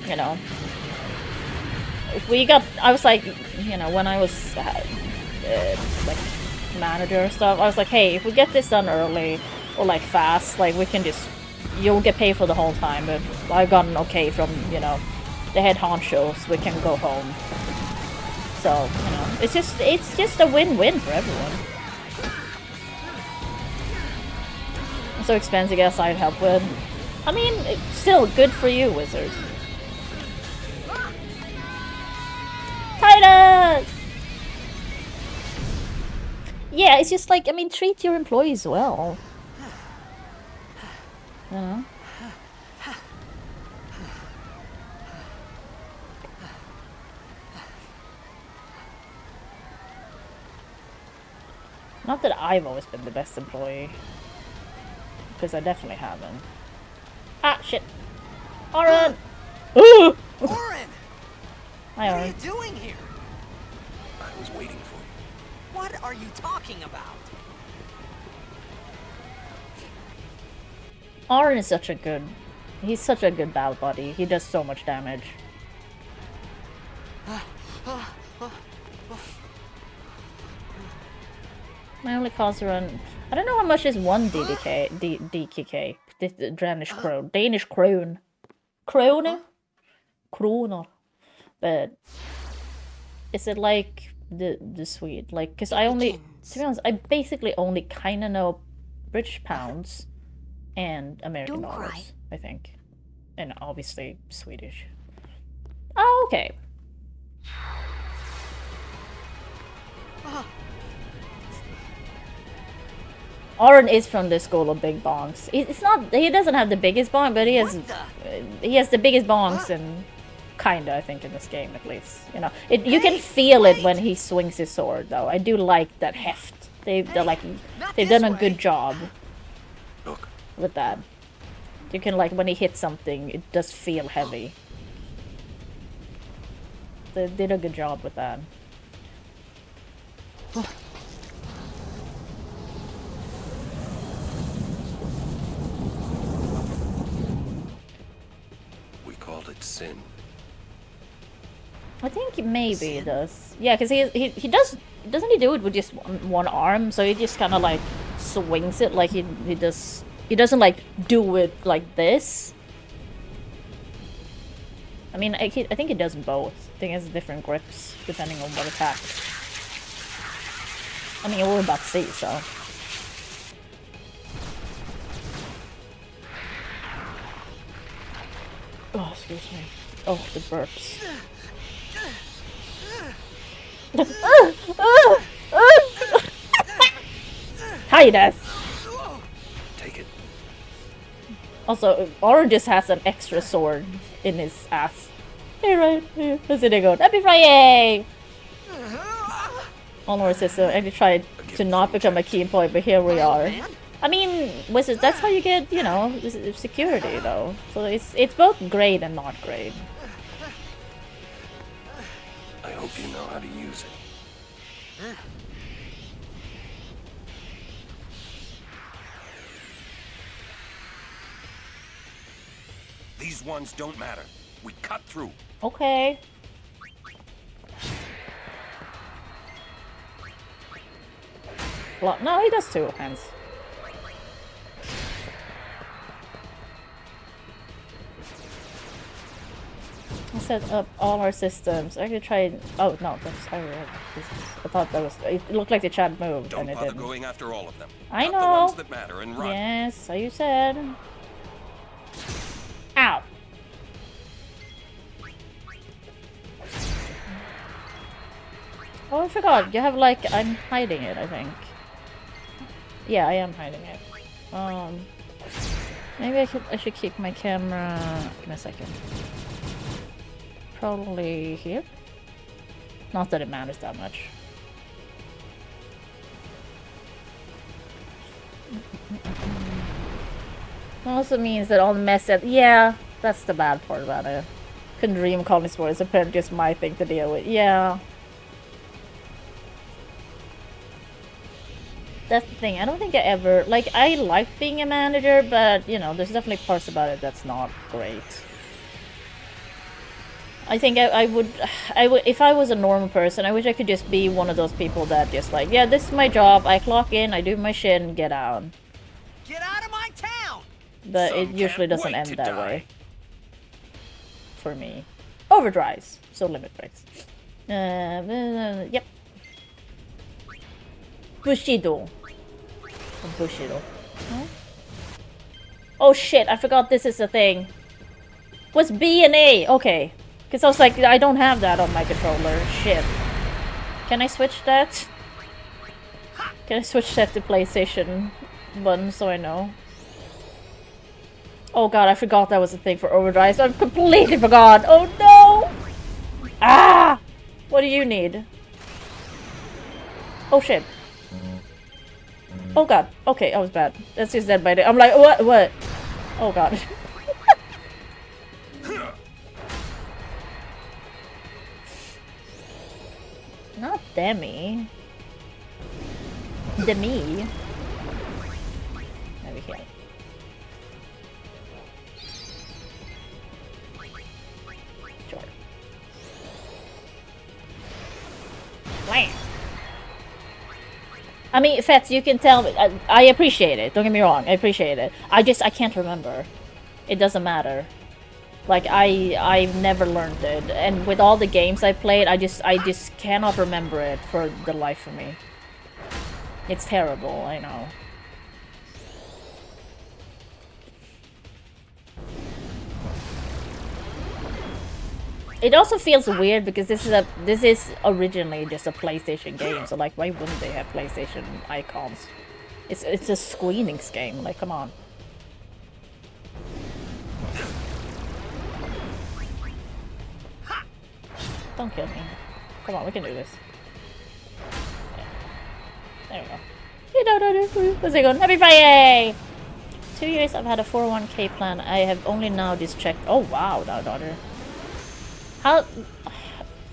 you know... If we got... I was like, you know, when I was, like, manager and stuff, I was like, hey, if we get this done early, or, like, fast, like, we can just... You'll get paid for the whole time. But I got an okay from, you know, the head honchos. We can go home. So, you know, it's just a win-win for everyone. It's so expensive to get side help with. I mean, it's still good for you, wizards. Titus! Yeah, it's just like, I mean, treat your employees well. You know? Not that I've always been the best employee. Because I definitely haven't. Ah, shit. Oren! Ooh! Oren! Hi, What are Oren. you doing here? I was waiting for you. What are you talking about? Oren is such a good... He's such a good battle buddy. He does so much damage. My only cost run... I don't know how much is one DKK. The Danish krone. Danish krone. Krone? Kroner. But... Is it like the Swede. Like, because I only, to be honest, I basically only kind of know British pounds and American dollars, I think. And obviously Swedish. Oh, okay. Oren is from the school of big bongs. It's not. He doesn't have the biggest bong, but he has the biggest bongs, and kinda, I think, in this game at least. You know, you can feel it when he swings his sword, though. I do like that heft. They've done a good job with that. You can, like, when he hits something, it does feel heavy. They did a good job with that. We called it sin. I think maybe he does. Yeah, because he does. Doesn't he do it with just one arm? So he just kind of like swings it like he does. He doesn't like do it like this. I mean, I think he does both. I think it has different grips depending on what attack. I mean, we're about to see, so. Oh, excuse me. Oh, the burps. Titus! Take it. Also, Oren just has an extra sword in his ass. Hey, right here. Let's see, they go. Happy friYAY! All our system. I tried to not become a key employee, but here we are. I mean, wizards, that's how you get, you know, security, though. So it's both great and not great. I hope you know how to use it. These ones don't matter. We cut through. Okay. Well, no, he does two hands. I set up all our systems. I could try. Oh no, that's I thought that was. It looked like the chat moved, Don't and it bother didn't. going after all of them. I Cut know. the ones that matter and run. Yes, so you said. Ow. Oh, I forgot. You have like I'm hiding it. I think. Yeah, I am hiding it. Maybe I should keep my camera. Give me a second. Probably here. Not that it matters that much. Also means that all the mess that that's the bad part about it. Couldn't dream calling sports. Apparently just my thing to deal with. Yeah. That's the thing. I don't think I ever like. I like being a manager, but you know, there's definitely parts about it that's not great. I think I would if I was a normal person, I wish I could just be one of those people that just like, yeah, this is my job. I clock in, I do my shit, and get out. Get out of my town! But Some it usually can't doesn't wait end to that die. way. For me, overdrives, so limit breaks. Yep. Bushido. Bushido. Huh? Oh shit! I forgot this is a thing. What's B and A? Okay. Because I was like, I don't have that on my controller. Shit. Can I switch that? Can I switch that to PlayStation button so I know? Oh god, I forgot that was a thing for overdrive. So I completely forgot. Oh no! Ah! What do you need? Oh shit. Oh god. Okay, I was bad. That's just dead by day. I'm like, what? What? Oh god. Not Demi. Demi. Over here. Sure. Blam. I mean, Fets, you can tell me. I appreciate it. Don't get me wrong. I appreciate it. I can't remember. It doesn't matter. Like I've never learned it, and with all the games I played, I just cannot remember it for the life of me. It's terrible, I know. It also feels weird because this is originally just a PlayStation game, so like why wouldn't they have PlayStation icons? It's a Squeenix game, like come on. Don't kill me. Come on, we can do this. Yeah. There we go. What's it going? Happy friYAY! 2 years I've had a 401k plan. I have only now just checked. Oh wow, now daughter. How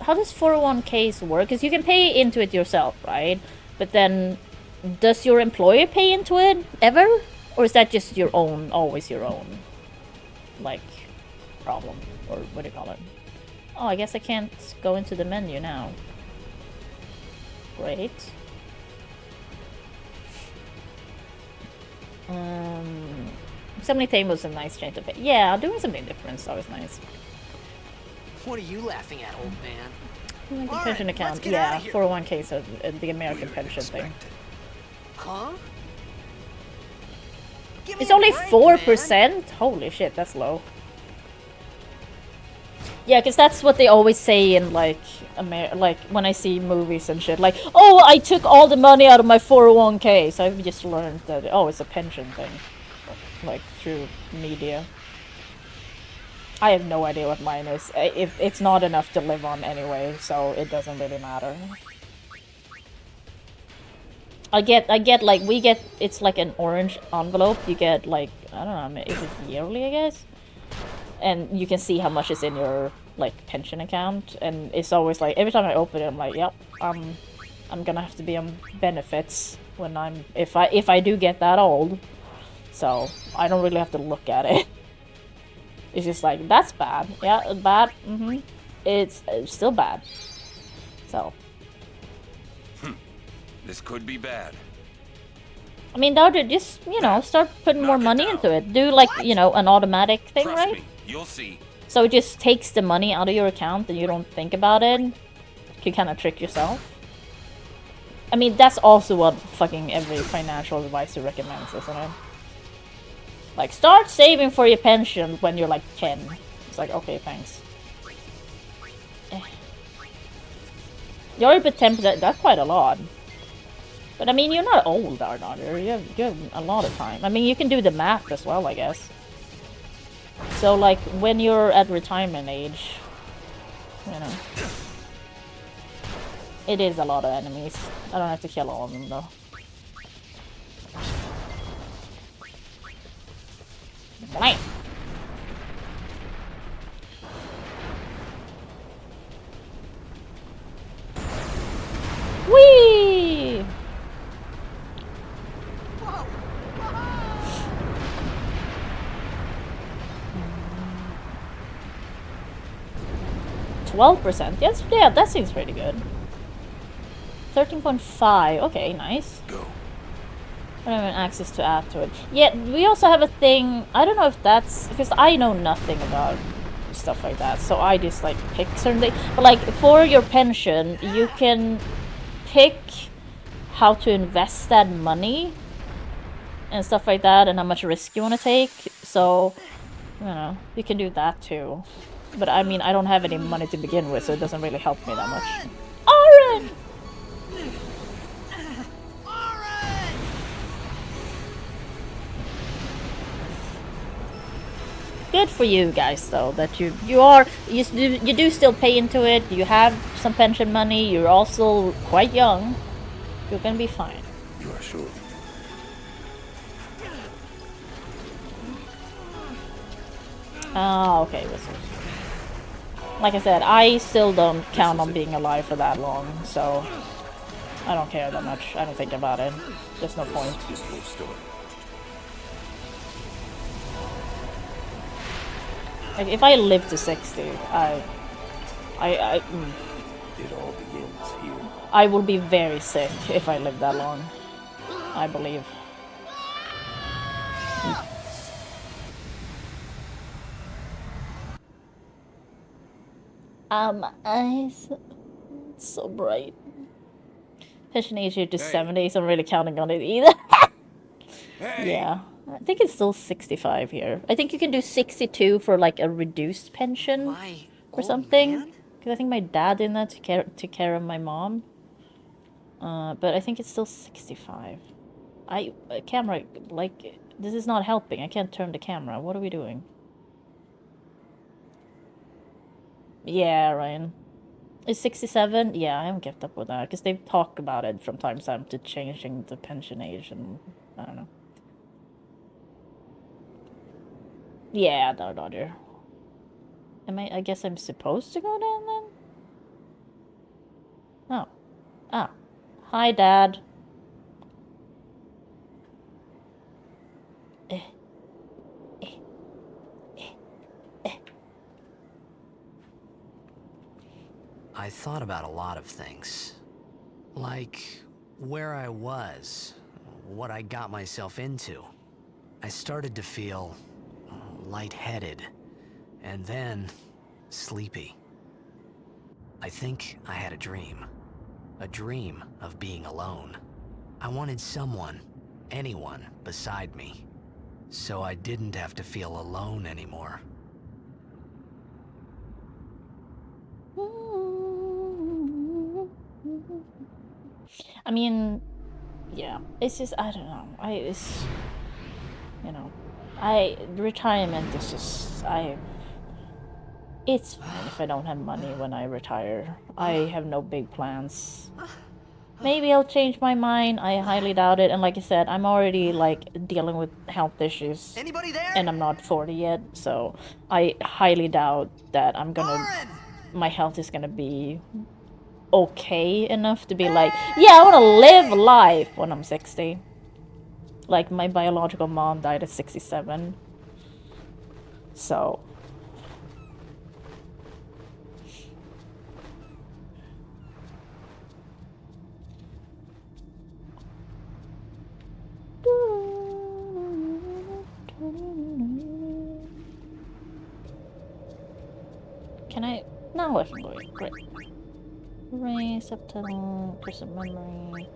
does 401ks work? Because you can pay into it yourself, right? But then, does your employer pay into it ever? Or is that just your own, always your own, like, problem? Or what do you call it? Oh, I guess I can't go into the menu now. Great. 70 tables a nice change of it. Yeah, doing something different is always nice. What are you laughing at, old man? American pension account, yeah, 401k, so the American pension thing. Huh? It's only 4%? Holy shit, that's low. Yeah, because that's what they always say in, like, like, when I see movies and shit. Like, oh, I took all the money out of my 401k. So I've just learned that, oh, it's a pension thing. Like, through media. I have no idea what mine is. It's not enough to live on anyway, so it doesn't really matter. I get, like, we get, it's like an orange envelope. You get, like, I don't know, if it's yearly, I guess? And you can see how much is in your, like, pension account. And it's always like, every time I open it, I'm like, yep, I'm gonna have to be on benefits when if I do get that old. So, I don't really have to look at it. It's just like, that's bad. Yeah, bad. It's still bad. So. This could be bad. I mean, just, you know, start putting more money into it. Do, like, you know, an automatic thing, Trust right? me, you'll see. So it just takes the money out of your account and you don't think about it. You can kind of trick yourself. I mean, that's also what fucking every financial advisor recommends, isn't it? Like, start saving for your pension when you're like 10. It's like, okay, thanks. You're a bit tempted. That's quite a lot. But I mean, you're not old, are you? You have a lot of time. I mean, you can do the math as well, I guess. So, like, when you're at retirement age, you know, it is a lot of enemies. I don't have to kill all of them, though. Blam! Whee! 12%. Yes, yeah, that seems pretty good. 13.5. Okay, nice. Go. I don't have access to afterwards. Yeah, we also have a thing. I don't know if that's because I know nothing about stuff like that, so I just like pick certain things. But like for your pension, you can pick how to invest that money and stuff like that, and how much risk you want to take. So, you know, you can do that too. But I mean, I don't have any money to begin with, so it doesn't really help me that much. Alright! Good for you guys, though, that you do still pay into it. You have some pension money. You're also quite young. You're gonna be fine. You are sure? Oh, okay. Like I said, I still don't count on being alive for that long, so I don't care that much. I don't think about it. There's no point. Like, if I live to 60, It all begins here. I will be very sick if I live that long. I believe. Eyes. It's so bright. Pension age here to 70, so I'm really counting on it either. Yeah. I think it's still 65 here. I think you can do 62 for like a reduced pension or something. Because I think my dad did that to take care of my mom. But I think it's still 65. Camera, like, this is not helping. I can't turn the camera. What are we doing? Yeah, Ryan. Is 67? Yeah, I haven't kept up with that. Because they've talked about it from time to time to changing the pension age and I don't know. Yeah, Dodger. I guess I'm supposed to go down then? Oh. Ah. Hi, Dad. I thought about a lot of things. Like where I was, what I got myself into. I started to feel lightheaded, and then sleepy. I think I had a dream of being alone. I wanted someone, anyone beside me, so I didn't have to feel alone anymore. I mean, yeah, it's just, I don't know, it's, you know, retirement is just, it's fine if I don't have money when I retire. I have no big plans. Maybe I'll change my mind, I highly doubt it, and like I said, I'm already, like, dealing with health issues. Anybody there? And I'm not 40 yet, so I highly doubt that my health is gonna be okay enough to be like, yeah, I want to live life when I'm 60. Like, my biological mom died at 67. So. Can I? Now I can go in. Great. Array, subtitle, person memory,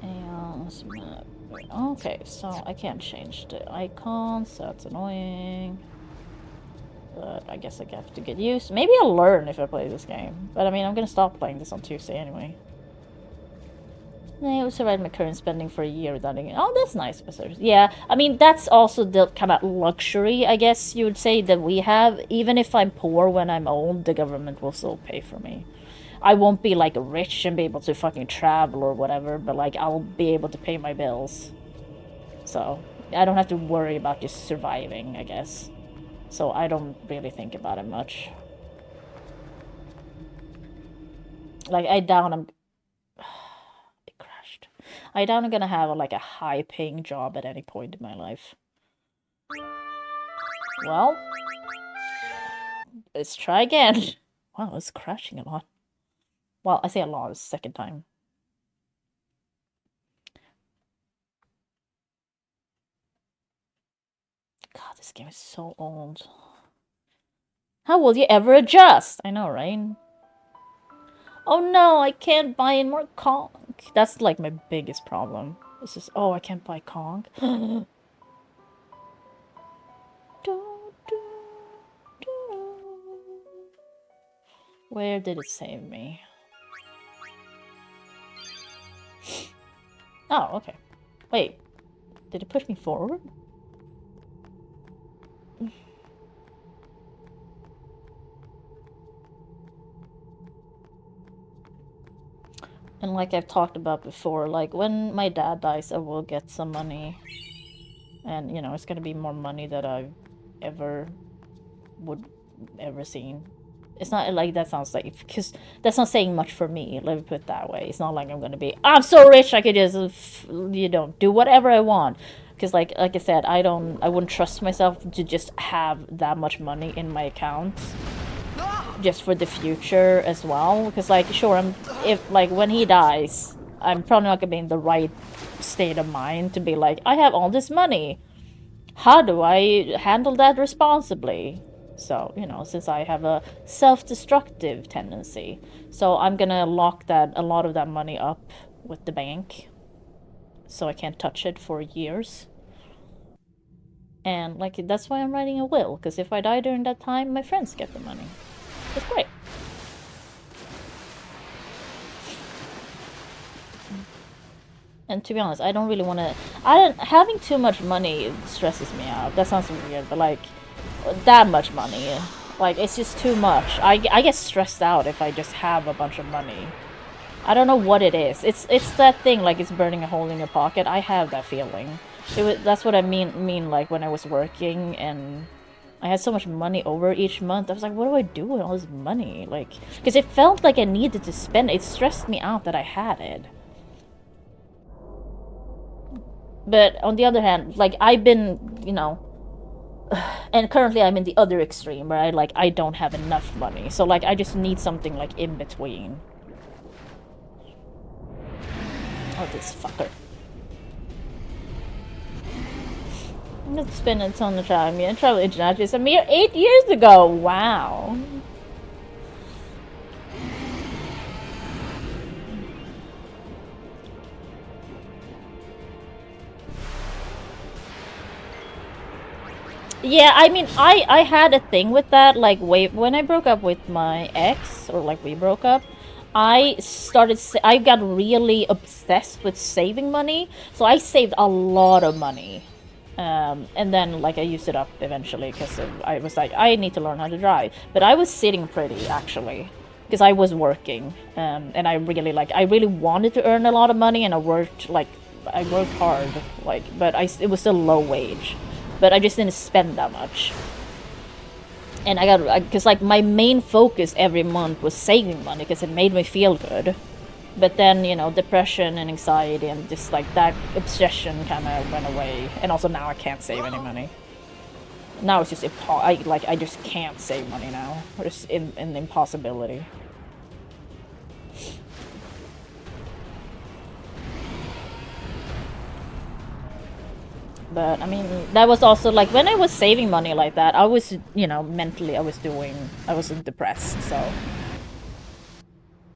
ALS map. Okay, so I can't change the icons, that's annoying. But I guess I have to get used. Maybe I'll learn if I play this game. But I mean, I'm gonna stop playing this on Tuesday anyway. I survived my current spending for a year without any. Oh, that's nice. Yeah, I mean, that's also the kind of luxury, I guess you would say, that we have. Even if I'm poor when I'm old, the government will still pay for me. I won't be, like, rich and be able to fucking travel or whatever, but, like, I'll be able to pay my bills. So, I don't have to worry about just surviving, I guess. So, I don't really think about it much. Like, I doubt I'm... It crashed. I doubt I'm gonna have, like, a high-paying job at any point in my life. Well... Let's try again. Wow, it's crashing a lot. Well, I say a lot, it's the second time. God, this game is so old. How will you ever adjust? I know, right? Oh no, I can't buy any more Kong. That's like my biggest problem. It's just, oh, I can't buy Kong. Where did it save me? Oh, okay. Wait, did it push me forward? And like I've talked about before, like when my dad dies, I will get some money. And, you know, it's gonna be more money that I've ever seen. It's not like that sounds like, because that's not saying much for me, let me put it that way. It's not like I'm gonna be, I'm so rich I could just, you know, do whatever I want. Because like I said, I wouldn't trust myself to just have that much money in my account. Just for the future as well. Because like, sure, if like when he dies, I'm probably not gonna be in the right state of mind to be like, I have all this money. How do I handle that responsibly? So, you know, since I have a self-destructive tendency. So I'm gonna lock a lot of that money up with the bank. So I can't touch it for years. And, like, that's why I'm writing a will. Because if I die during that time, my friends get the money. It's great. And to be honest, I don't really want to... Having too much money stresses me out. That sounds weird, but, like, that much money... Like, it's just too much. I get stressed out if I just have a bunch of money. I don't know what it is. It's that thing, like it's burning a hole in your pocket. I have that feeling. That's what I mean, like, when I was working and I had so much money over each month. I was like, what do I do with all this money? Like, because it felt like I needed to spend it. It stressed me out that I had it. But on the other hand, like, I've been, you know... And currently I'm in the other extreme where I don't have enough money. So, like, I just need something, like, in between. Oh, this fucker. I'm not spending a ton of time. Yeah, travel internationally is a mere 8 years ago. Wow. Yeah, I mean, I had a thing with that, like, when I broke up with my ex, or, like, we broke up, I got really obsessed with saving money, so I saved a lot of money. And then, like, I used it up eventually, because I was like, I need to learn how to drive. But I was sitting pretty, actually, because I was working, and I really wanted to earn a lot of money, and I worked hard, like, but it was still low wage. But I just didn't spend that much. And because, like, my main focus every month was saving money, because it made me feel good. But then, you know, depression and anxiety and just, like, that obsession kind of went away. And also now I can't save any money. Now it's just, I just can't save money now. It's an impossibility. But, I mean, that was also, like, when I was saving money like that, I was, you know, mentally, I was depressed, so.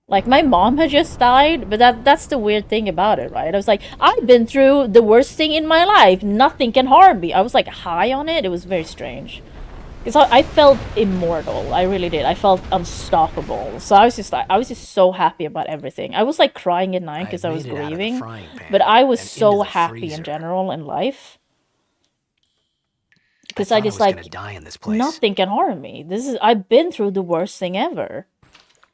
Like, my mom had just died, but that's the weird thing about it, right? I was like, I've been through the worst thing in my life. Nothing can harm me. I was, like, high on it. It was very strange. Because I felt immortal. I really did. I felt unstoppable. So I was just so happy about everything. I was, like, crying at night because I was grieving. But I was so happy in general in life. Because I just, like, nothing can harm me. I've been through the worst thing ever.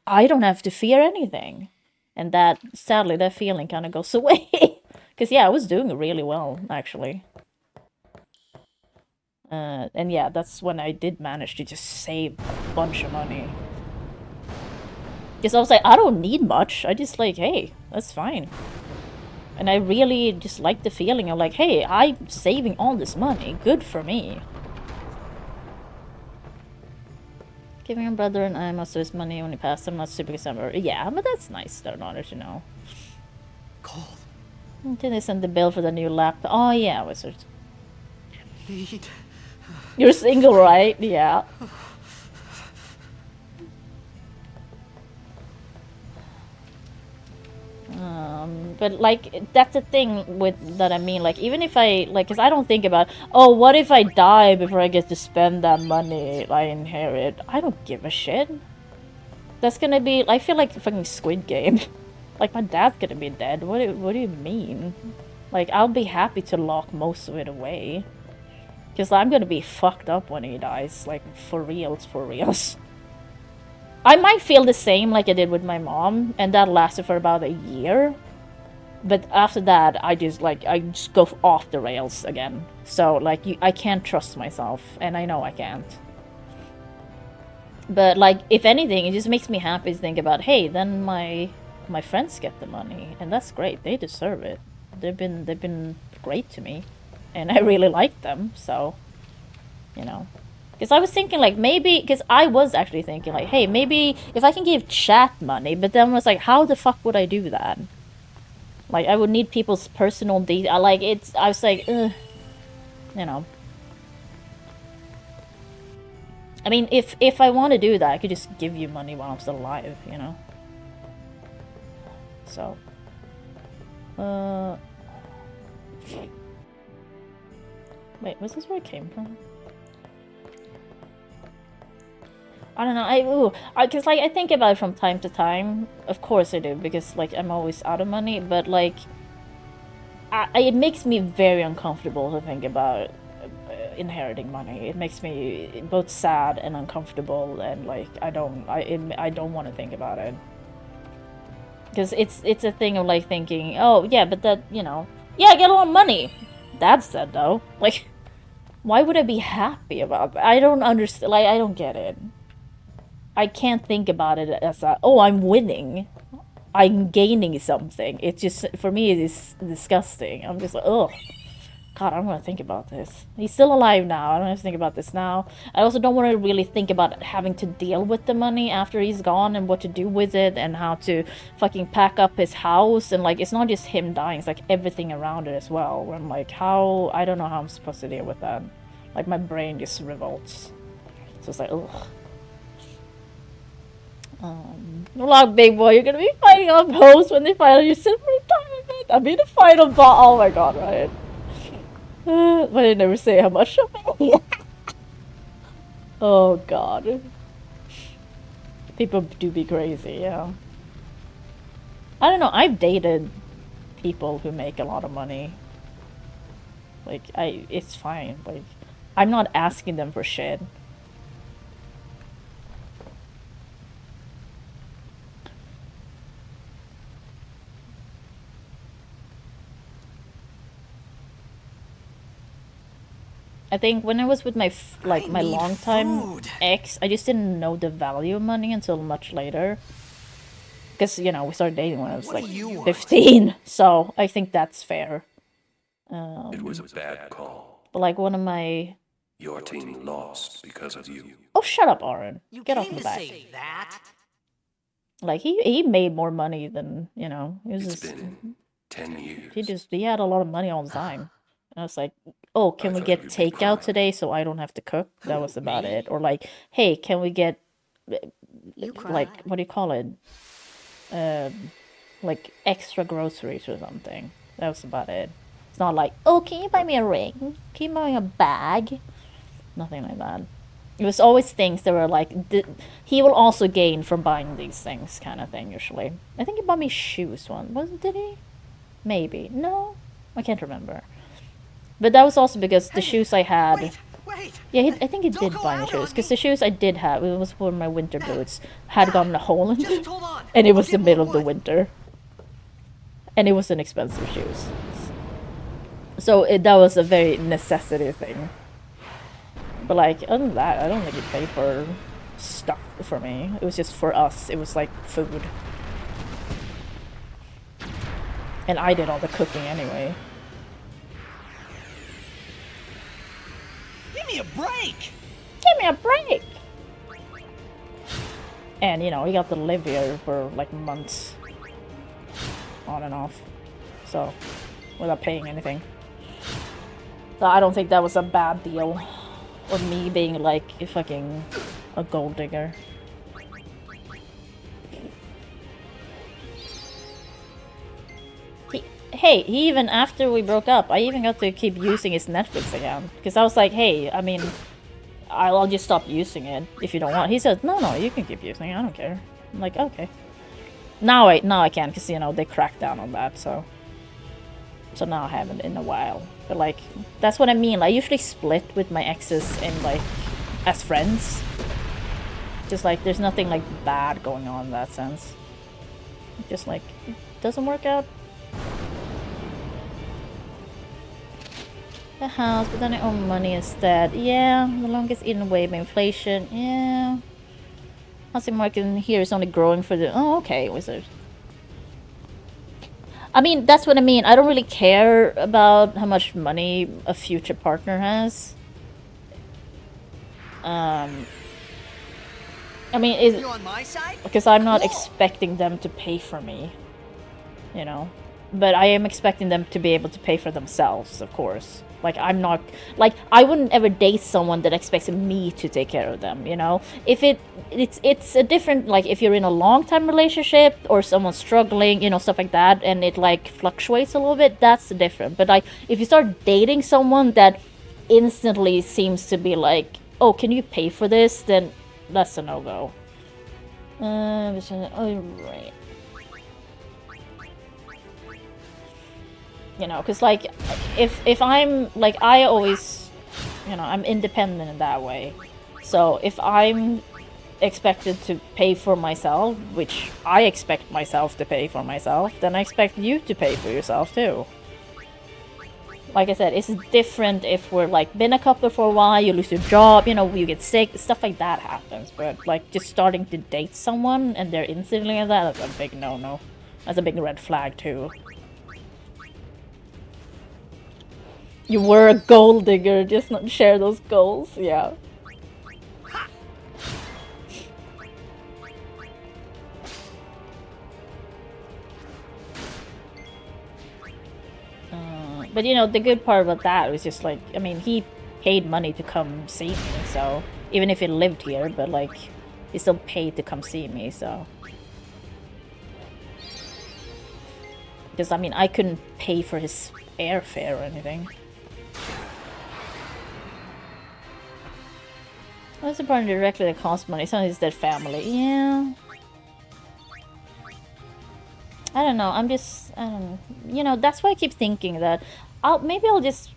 I don't have to fear anything. And that, sadly, that feeling kind of goes away. Because, yeah, I was doing really well, actually. And yeah, that's when I did manage to just save a bunch of money. Because I was like, I don't need much. I just, like, hey, that's fine. And I really just like the feeling of, like, hey, I'm saving all this money. Good for me. Giving my brother and I most of his money when he passed. I'm not super December. Yeah, but that's nice, though, not as you know. Cold. Until they send the bill for the new laptop. Oh, yeah, Wizard. You're single, right? Yeah. But, like, that's the thing that I mean, like, even if I, like, because I don't think about, oh, what if I die before I get to spend that money I inherit? I don't give a shit. That's gonna be, I feel like a fucking Squid Game. Like, my dad's gonna be dead. What do you mean? Like, I'll be happy to lock most of it away. Because I'm gonna be fucked up when he dies. Like, for reals, for reals. I might feel the same like I did with my mom, and that lasted for about a year. But after that, I just go off the rails again. So, like, I can't trust myself, and I know I can't. But, like, if anything, it just makes me happy to think about, hey, then my friends get the money, and that's great. They deserve it. They've been great to me, and I really like them, so, you know. Because I was thinking, like, maybe... Because I was actually thinking, like, hey, maybe if I can give chat money, but then I was like, how the fuck would I do that? Like, I would need people's personal details. Like, I was like, ugh. You know. I mean, if I want to do that, I could just give you money while I'm still alive, you know? So... Wait, was this where it came from? I don't know, cause like, I think about it from time to time. Of course I do, because like, I'm always out of money, but like... it makes me very uncomfortable to think about inheriting money. It makes me both sad and uncomfortable, and like, I don't want to think about it. Because it's a thing of like thinking, oh yeah, but that, you know, yeah, I get a lot of money. That's sad though. Like, why would I be happy about that? I don't understand. Like, I don't get it. I can't think about it as a, oh, I'm winning. I'm gaining something. It's just, for me, it is disgusting. I'm just like, oh, God, I don't want to think about this. He's still alive now. I don't have to think about this now. I also don't want to really think about having to deal with the money after he's gone and what to do with it and how to fucking pack up his house. And like, it's not just him dying, it's like everything around it as well. Where I'm like, how, I don't know how I'm supposed to deal with that. Like, my brain just revolts. So it's like, ugh. Good luck, big boy. You're gonna be fighting off hosts when they finally you sit for retirement. I mean, the final boss. Oh my God, right? But they never say how much of me. Oh God. People do be crazy, yeah. I don't know. I've dated people who make a lot of money. Like, it's fine. Like, I'm not asking them for shit. I think when I was with my my longtime ex, I just didn't know the value of money until much later. Because, you know, we started dating when I was like 15, so I think that's fair. It was a bad call. But like one of my... Your team lost because of you. Oh, shut up, Aaron. Get off my back. Say that? Like, he made more money than, you know, he was It's just... been 10 years. He had a lot of money all the time. And I was like, oh, can we get takeout today so I don't have to cook? That was about it. Or like, hey, can we get, like, what do you call it? Like extra groceries or something. That was about it. It's not like, oh, can you buy me a ring? Can you buy me a bag? Nothing like that. It was always things that were like, he will also gain from buying these things kind of thing, usually. I think he bought me shoes once. Did he? Maybe. No? I can't remember. But that was also because the shoes I had... Yeah, I think he did buy me shoes. Because the shoes I did have, it was for my winter boots, had gotten a hole in it. And it was the middle of the winter. And it was an expensive shoes. So that was a very necessity thing. But like, other than that, I don't think he paid for stuff for me. It was just for us. It was like food. And I did all the cooking anyway. Give me a break! Give me a break! And, you know, he got to live here for like months. On and off. So, without paying anything. So I don't think that was a bad deal. Or me being like a gold digger. Hey, he even, after we broke up, I even got to keep using his Netflix again. Because I was like, hey, I mean, I'll just stop using it if you don't want. He said, no, you can keep using it, I don't care. I'm like, okay. Now I can, because, you know, they cracked down on that, so now I haven't in a while. But, like, that's what I mean. I usually split with my exes in, like, as friends. Just, like, there's nothing, like, bad going on in that sense. Just, like, it doesn't work out. The house, but then I owe money instead. Yeah, the longest eaten away by inflation. Yeah. Housing market in here is only growing for the... Oh, okay, wizard. I mean, that's what I mean. I don't really care about how much money a future partner has. I mean, is on my side? Because I'm not expecting them to pay for me. You know? But I am expecting them to be able to pay for themselves, of course. Like, I'm not, like, I wouldn't ever date someone that expects me to take care of them, you know? If it's a different, like, if you're in a long-time relationship or someone's struggling, you know, stuff like that, and it, like, fluctuates a little bit, that's different. But, like, if you start dating someone that instantly seems to be like, oh, can you pay for this? Then that's a no-go. Oh, right. You know, because, like, if I'm, like, I always, you know, I'm independent in that way. So if I'm expected to pay for myself, which I expect myself to pay for myself, then I expect you to pay for yourself too. Like I said, it's different if we're, like, been a couple for a while, you lose your job, you know, you get sick, stuff like that happens. But, like, just starting to date someone and they're instantly like that, that's a big no-no. That's a big red flag too. You were a gold digger, just not share those goals, yeah. But you know, the good part about that was just like, I mean, he paid money to come see me, so even if he lived here, but like, he still paid to come see me, so. Because I mean, I couldn't pay for his airfare or anything. What's the part directly that costs money? Some is their family. Yeah. I don't know. I'm just, I don't know. You know, that's why I keep thinking that maybe I'll just,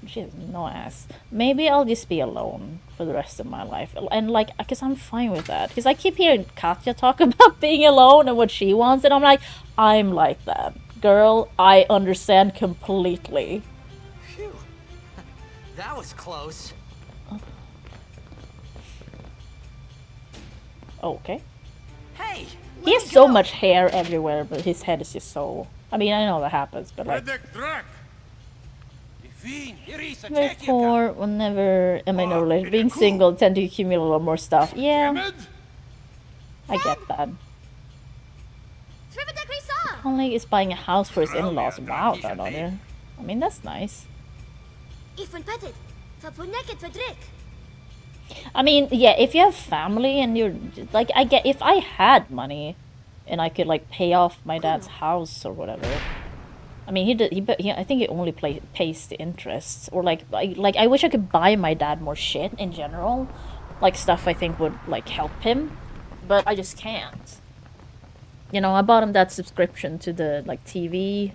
she has no ass. Maybe I'll just be alone for the rest of my life. And like, because I'm fine with that. Because I keep hearing Katya talk about being alone and what she wants. And I'm like that. Girl, I understand completely. Phew. That was close. Okay. Hey! He has so much hair everywhere, but his head is just so... I mean, I know that happens, but like... Very poor, will never am I in a relationship. Being single, tend to accumulate a lot more stuff. Yeah. I get that. Conley is buying a house for his in-laws. Wow, that on there. I mean, that's nice. I mean, yeah, if you have family and you're like, I get if I had money and I could like pay off my dad's house or whatever. I mean, I think he only pays the interest, or like I wish I could buy my dad more shit in general, like stuff I think would like help him, but I just can't. You know, I bought him that subscription to the like TV,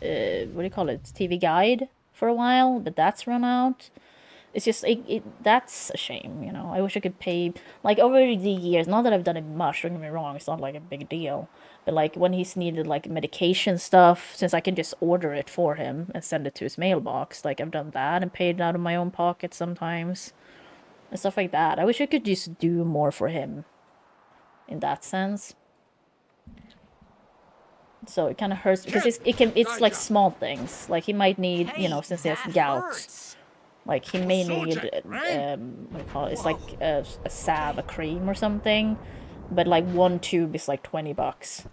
what do you call it, TV Guide for a while, but that's run out. It's just, that's a shame, you know. I wish I could pay, like, over the years, not that I've done it much, don't get me wrong, it's not, like, a big deal. But, like, when he's needed, like, medication stuff, since I can just order it for him and send it to his mailbox, like, I've done that and paid it out of my own pocket sometimes. And stuff like that. I wish I could just do more for him in that sense. So it kind of hurts, because it's, like, small things. Like, he might need, you know, since he has gout. Like, he may need, what do you call it? It's like a salve, a cream or something. But, like, one tube is, like, $20.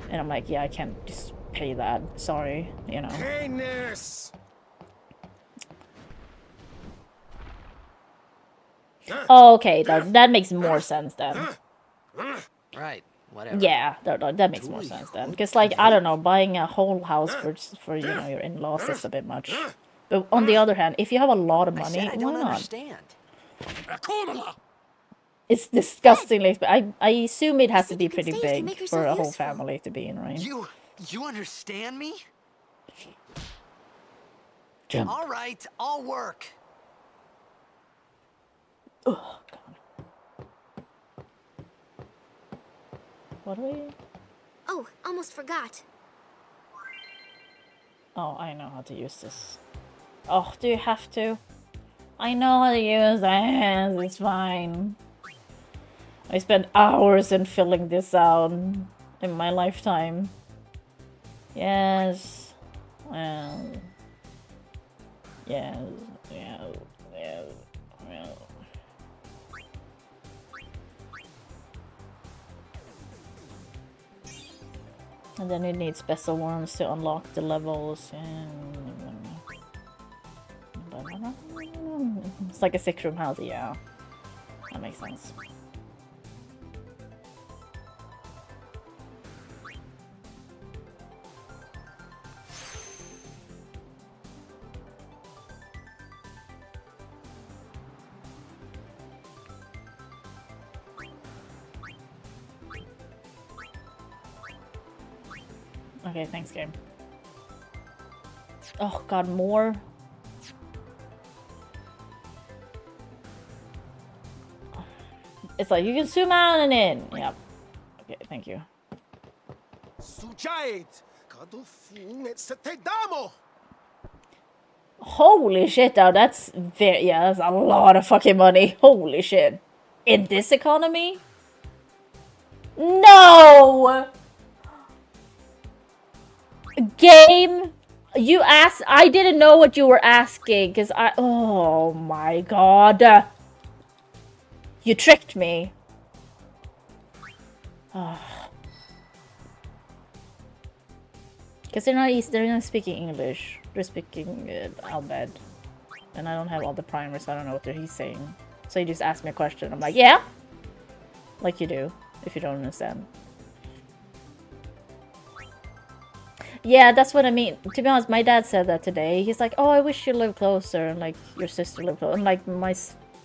And I'm like, yeah, I can't just pay that. Sorry, you know. Oh, okay, that makes more sense then. Right, whatever. Yeah, that makes more sense then. Because, like, I don't know, buying a whole house for you know, your in-laws is a bit much. But on the other hand, if you have a lot of money, why not? Understand. It's disgustingly. I assume it has to be pretty big for a whole family to be in, right? You understand me? Jump. All right, I'll work. Oh God. What are we? Oh, almost forgot. Oh, I know how to use this. Oh, do you have to? I know how to use that. It's fine. I spent hours in filling this out in my lifetime. Yes. Well. Yes. Yes. Yes. Yes. And then you need special worms to unlock the levels. And It's like a 6-room house, yeah. That makes sense. Okay, thanks, game. Oh god, more? It's like, you can zoom out and in. Yep. Okay, thank you. Holy shit, though, that's very, yeah, that's a lot of fucking money. Holy shit. In this economy? No! Game? You asked, I didn't know what you were asking, because oh my god. You tricked me. Because they're not speaking English. They're speaking Albed. And I don't have all the primers, so I don't know what he's saying. So he just asked me a question. I'm like, yeah? Like you do, if you don't understand. Yeah, that's what I mean. To be honest, my dad said that today. He's like, oh, I wish you lived closer, and like, your sister lived closer. And like,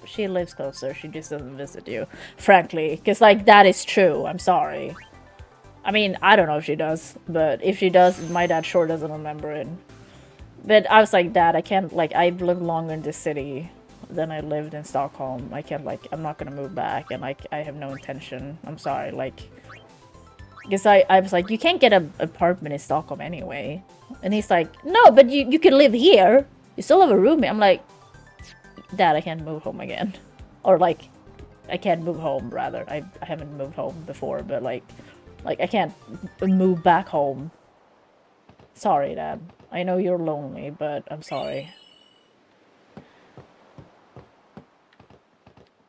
she lives closer, she just doesn't visit you. Frankly, because like, that is true. I'm sorry. I mean, I don't know if she does, but if she does, my dad sure doesn't remember it. But I was like, Dad, I can't, like, I've lived longer in this city than I lived in Stockholm. I can't, like, I'm not gonna move back, and like, I have no intention. I'm sorry, like, because I was like, you can't get an apartment in Stockholm anyway. And he's like, no, but you can live here. You still have a roommate. I'm like, Dad, I can't move home again. Or like, I can't move home, rather. I haven't moved home before, but like I can't move back home. Sorry, Dad. I know you're lonely, but I'm sorry.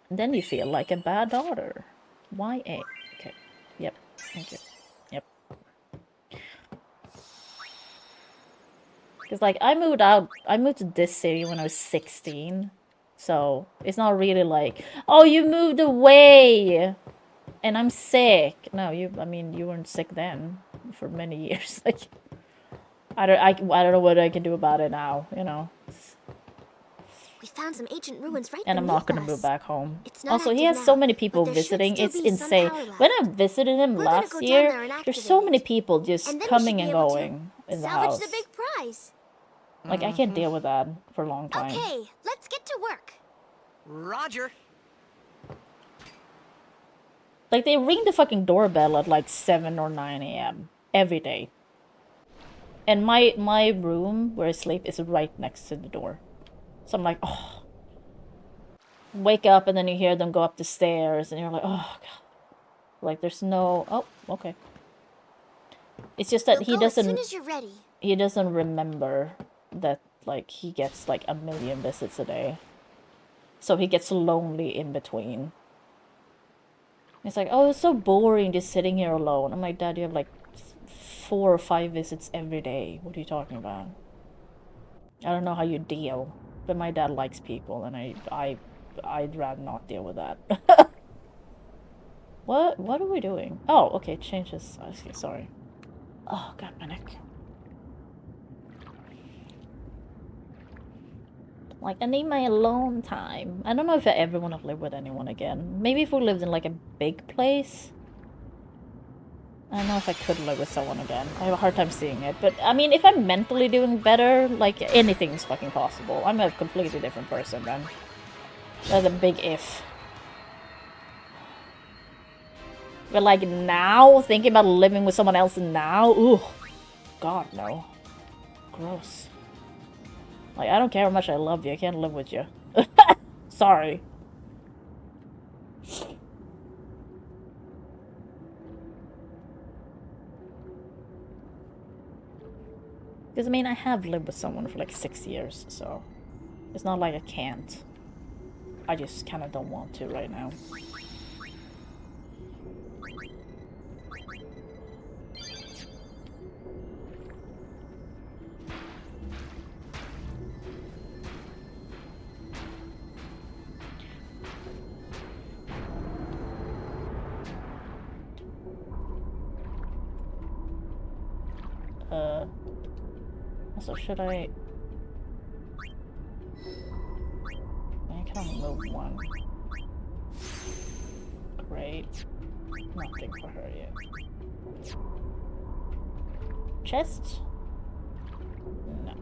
And then you feel like a bad daughter. YA. Okay. Yep. Thank you. Yep. Because, like, I moved to this city when I was 16. So, it's not really like, oh, you moved away! And I'm sick. No, I mean, you weren't sick then. For many years. Like, I don't know what I can do about it now, you know. We found some ancient ruins right And I'm not gonna beneath move us. back home. It's not Also, he active has so now, many but people there should visiting. still It's be some insane. power left. When I visited him We're gonna last go down year, there and there's so activate many it. people just And then we should coming be and able to going in the salvage house. the big prize. Like, I can't deal with that for a long time. Okay, let's get to work. Roger. Like, they ring the fucking doorbell at like 7 or 9 a.m. every day. And my room where I sleep is right next to the door. So I'm like, oh. Wake up and then you hear them go up the stairs and you're like, oh god. Like, there's no... Oh, okay. It's just that We'll go as soon doesn't... as you're ready. He doesn't remember that, like, he gets like 1 million visits a day. So he gets lonely in between. It's like, oh, it's so boring just sitting here alone. I'm like, Dad, you have like 4 or 5 visits every day. What are you talking about? I don't know how you deal. But my dad likes people, and I'd rather not deal with that. What are we doing? Oh, okay, change this. Okay, sorry. Oh, god, my neck. Like, I need my alone time. I don't know if I ever want to live with anyone again. Maybe if we lived in like a big place. I don't know if I could live with someone again. I have a hard time seeing it. But, I mean, if I'm mentally doing better, like, anything's fucking possible. I'm a completely different person then. That's a big if. But, like, now, thinking about living with someone else now, ooh. God, no. Gross. Like, I don't care how much I love you. I can't live with you. Sorry. Because, I mean, I have lived with someone for like 6 years, so... It's not like I can't. I just kind of don't want to right now. Also, should I can only move one. Great. Nothing for her yet. Chest? No.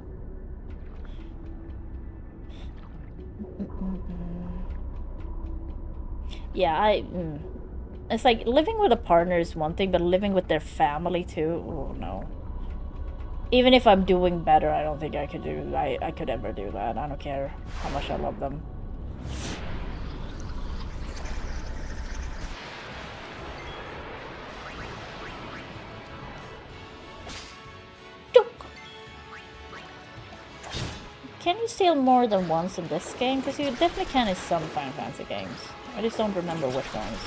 Yeah, it's like living with a partner is one thing, but living with their family too. Oh no. Even if I'm doing better, I don't think I could do. I could ever do that. I don't care how much I love them. Can you steal more than once in this game? Because you definitely can in some Final Fantasy games. I just don't remember which ones.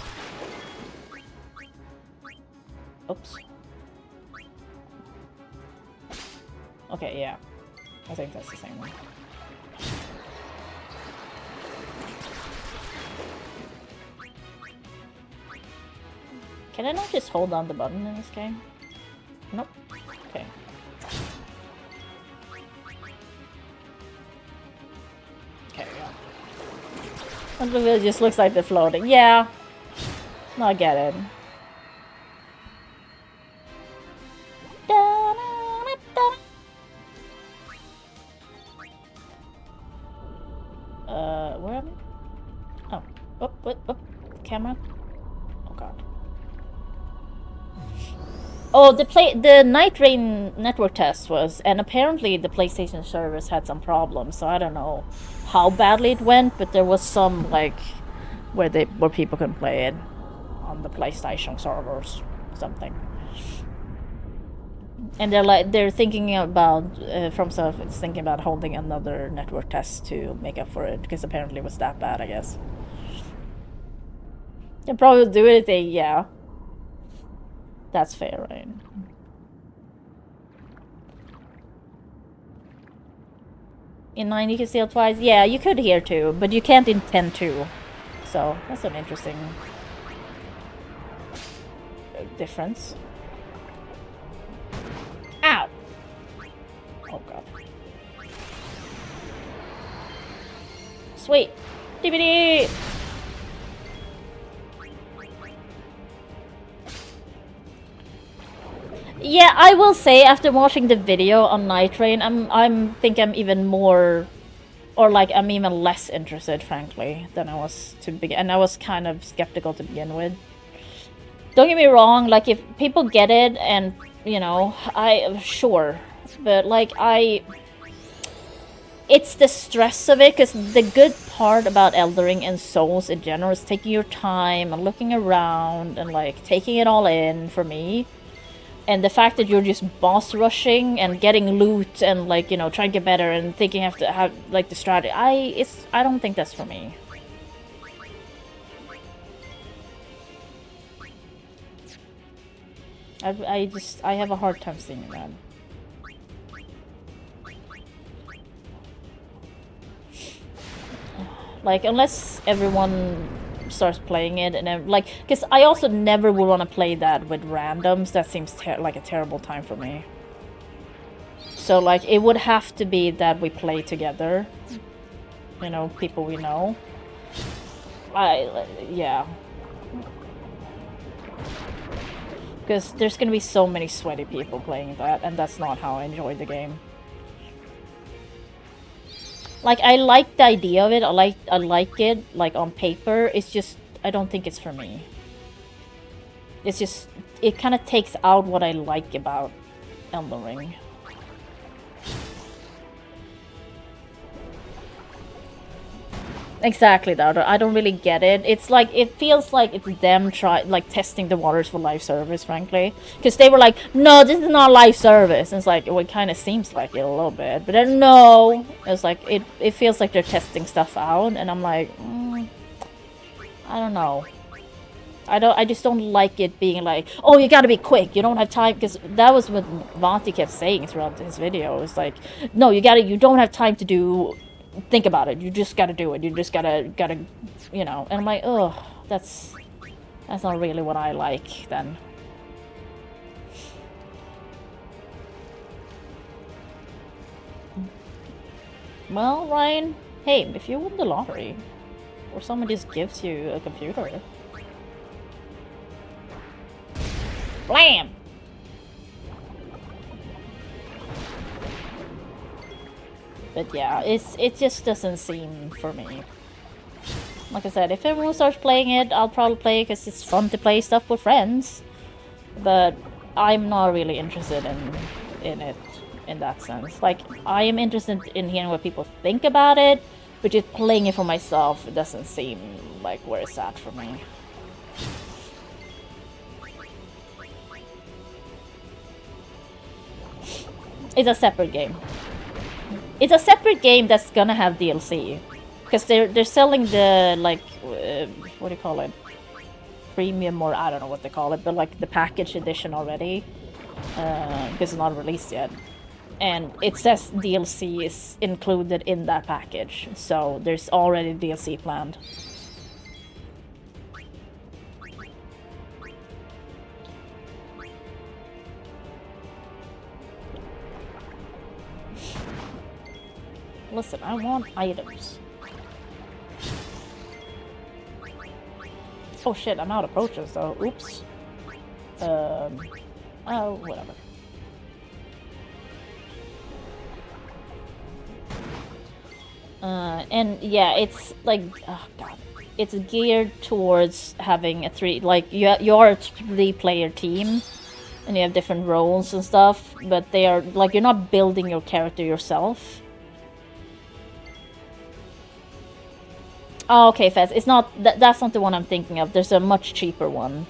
Oops. Okay, yeah. I think that's the same one. Can I not just hold down the button in this game? Nope. Okay. Okay, yeah. It just looks like they're floating. Yeah. No, I get it. Where am I? Oh. Oh, what? Camera? Oh god. Oh, the Night Rain network test was, and apparently the PlayStation servers had some problems, so I don't know how badly it went, but there was some, like, where people couldn't play it on the PlayStation servers, something. And they're thinking about, FromSoft is thinking about holding another network test to make up for it, because apparently it was that bad, I guess. They'll probably do anything, yeah. That's fair, right? In 9 you can steal twice? Yeah, you could here too, but you can't in 10 too. So, that's an interesting difference. Ow! Oh god. Sweet! DVD! Yeah, I will say after watching the video on Night Train, I'm even more, or like I'm even less interested, frankly, than I was to begin. And I was kind of skeptical to begin with. Don't get me wrong, like if people get it, and you know, sure, but like it's the stress of it, because the good part about Elden Ring and Souls in general is taking your time and looking around and like taking it all in for me. And the fact that you're just boss rushing and getting loot and like, you know, trying to get better and thinking have to have like the strategy, I don't think that's for me. I have a hard time seeing that. Like, unless everyone starts playing it, and then, like, because I also never would want to play that with randoms. That seems like a terrible time for me. So, like, it would have to be that we play together. You know, people we know. Yeah. Because there's gonna be so many sweaty people playing that, and that's not how I enjoy the game. Like, I like the idea of it, I like it, like, on paper, it's just, I don't think it's for me. It's just, it kind of takes out what I like about Elden Ring. Exactly, Daughter. I don't really get it. It's like, it feels like it's them testing the waters for live service, frankly. Because they were like, no, this is not live service. And it's like, well, it kind of seems like it a little bit. But then, no. It's like, it feels like they're testing stuff out. And I'm like, I don't know. I just don't like it being like, oh, you gotta be quick. You don't have time. Because that was what Monty kept saying throughout his video. It's like, no, you don't have time to do... Think about it. You just gotta do it. You just gotta, you know. And I'm like, ugh, that's not really what I like, then. Well, Ryan, hey, if you win the lottery, or someone just gives you a computer. Blam! But yeah, it just doesn't seem for me. Like I said, if everyone starts playing it, I'll probably play it because it's fun to play stuff with friends. But I'm not really interested in it in that sense. Like, I am interested in hearing what people think about it, but just playing it for myself, it doesn't seem like where it's at for me. It's a separate game. It's a separate game that's gonna have DLC. Because they're selling the, like, what do you call it? Premium, or I don't know what they call it, but like the package edition already. Because it's not released yet. And it says DLC is included in that package. So there's already DLC planned. Listen, I want items. Oh shit, I'm out of potions though. Oops. Oh, whatever. And yeah, it's like, oh god, it's geared towards having a you're a 3-player team, and you have different roles and stuff, but they are like, you're not building your character yourself. Oh, okay, Fez. It's not that's not the one I'm thinking of. There's a much cheaper one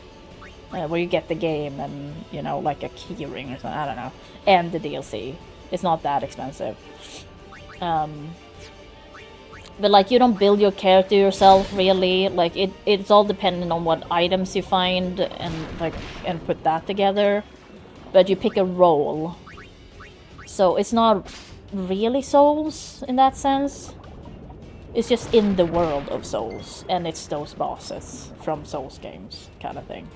where you get the game and, you know, like a keyring or something. I don't know, and the DLC. It's not that expensive. But like, you don't build your character yourself really. Like, it's all dependent on what items you find and put that together. But you pick a role, so it's not really Souls in that sense. It's just in the world of Souls, and it's those bosses from Souls games, kind of thing.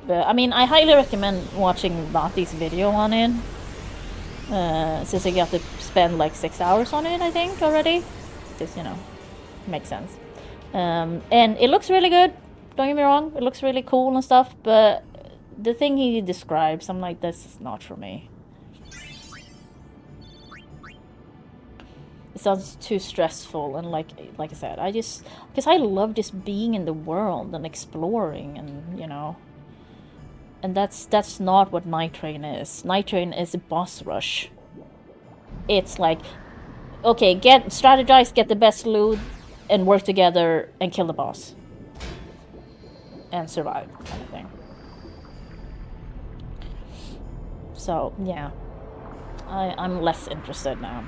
But, I mean, I highly recommend watching Vati's video on it. Since I got to spend like 6 hours on it, I think, already. Just, you know, makes sense. And it looks really good, don't get me wrong. It looks really cool and stuff, but the thing he describes, I'm like, this is not for me. It sounds too stressful, and like I said, because I love just being in the world and exploring, and, you know, and that's not what Night Train is. Night Train is a boss rush. It's like, okay, strategize, get the best loot, and work together and kill the boss and survive, kind of thing. So yeah, I'm less interested now.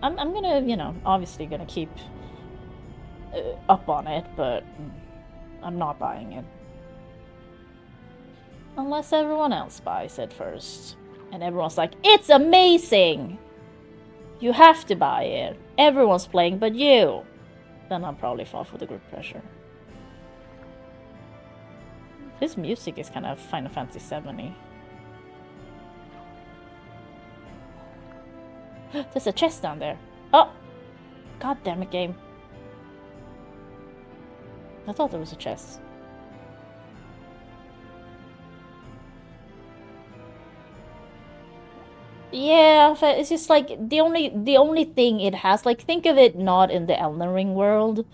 I'm gonna, you know, obviously gonna keep up on it, but I'm not buying it. Unless everyone else buys it first. And everyone's like, it's amazing! You have to buy it. Everyone's playing but you. Then I'll probably fall for the group pressure. This music is kind of Final Fantasy 7-y. There's a chest down there. Oh! God damn it, game. I thought there was a chest. Yeah, it's just like the only thing it has, like, think of it not in the Elden Ring world,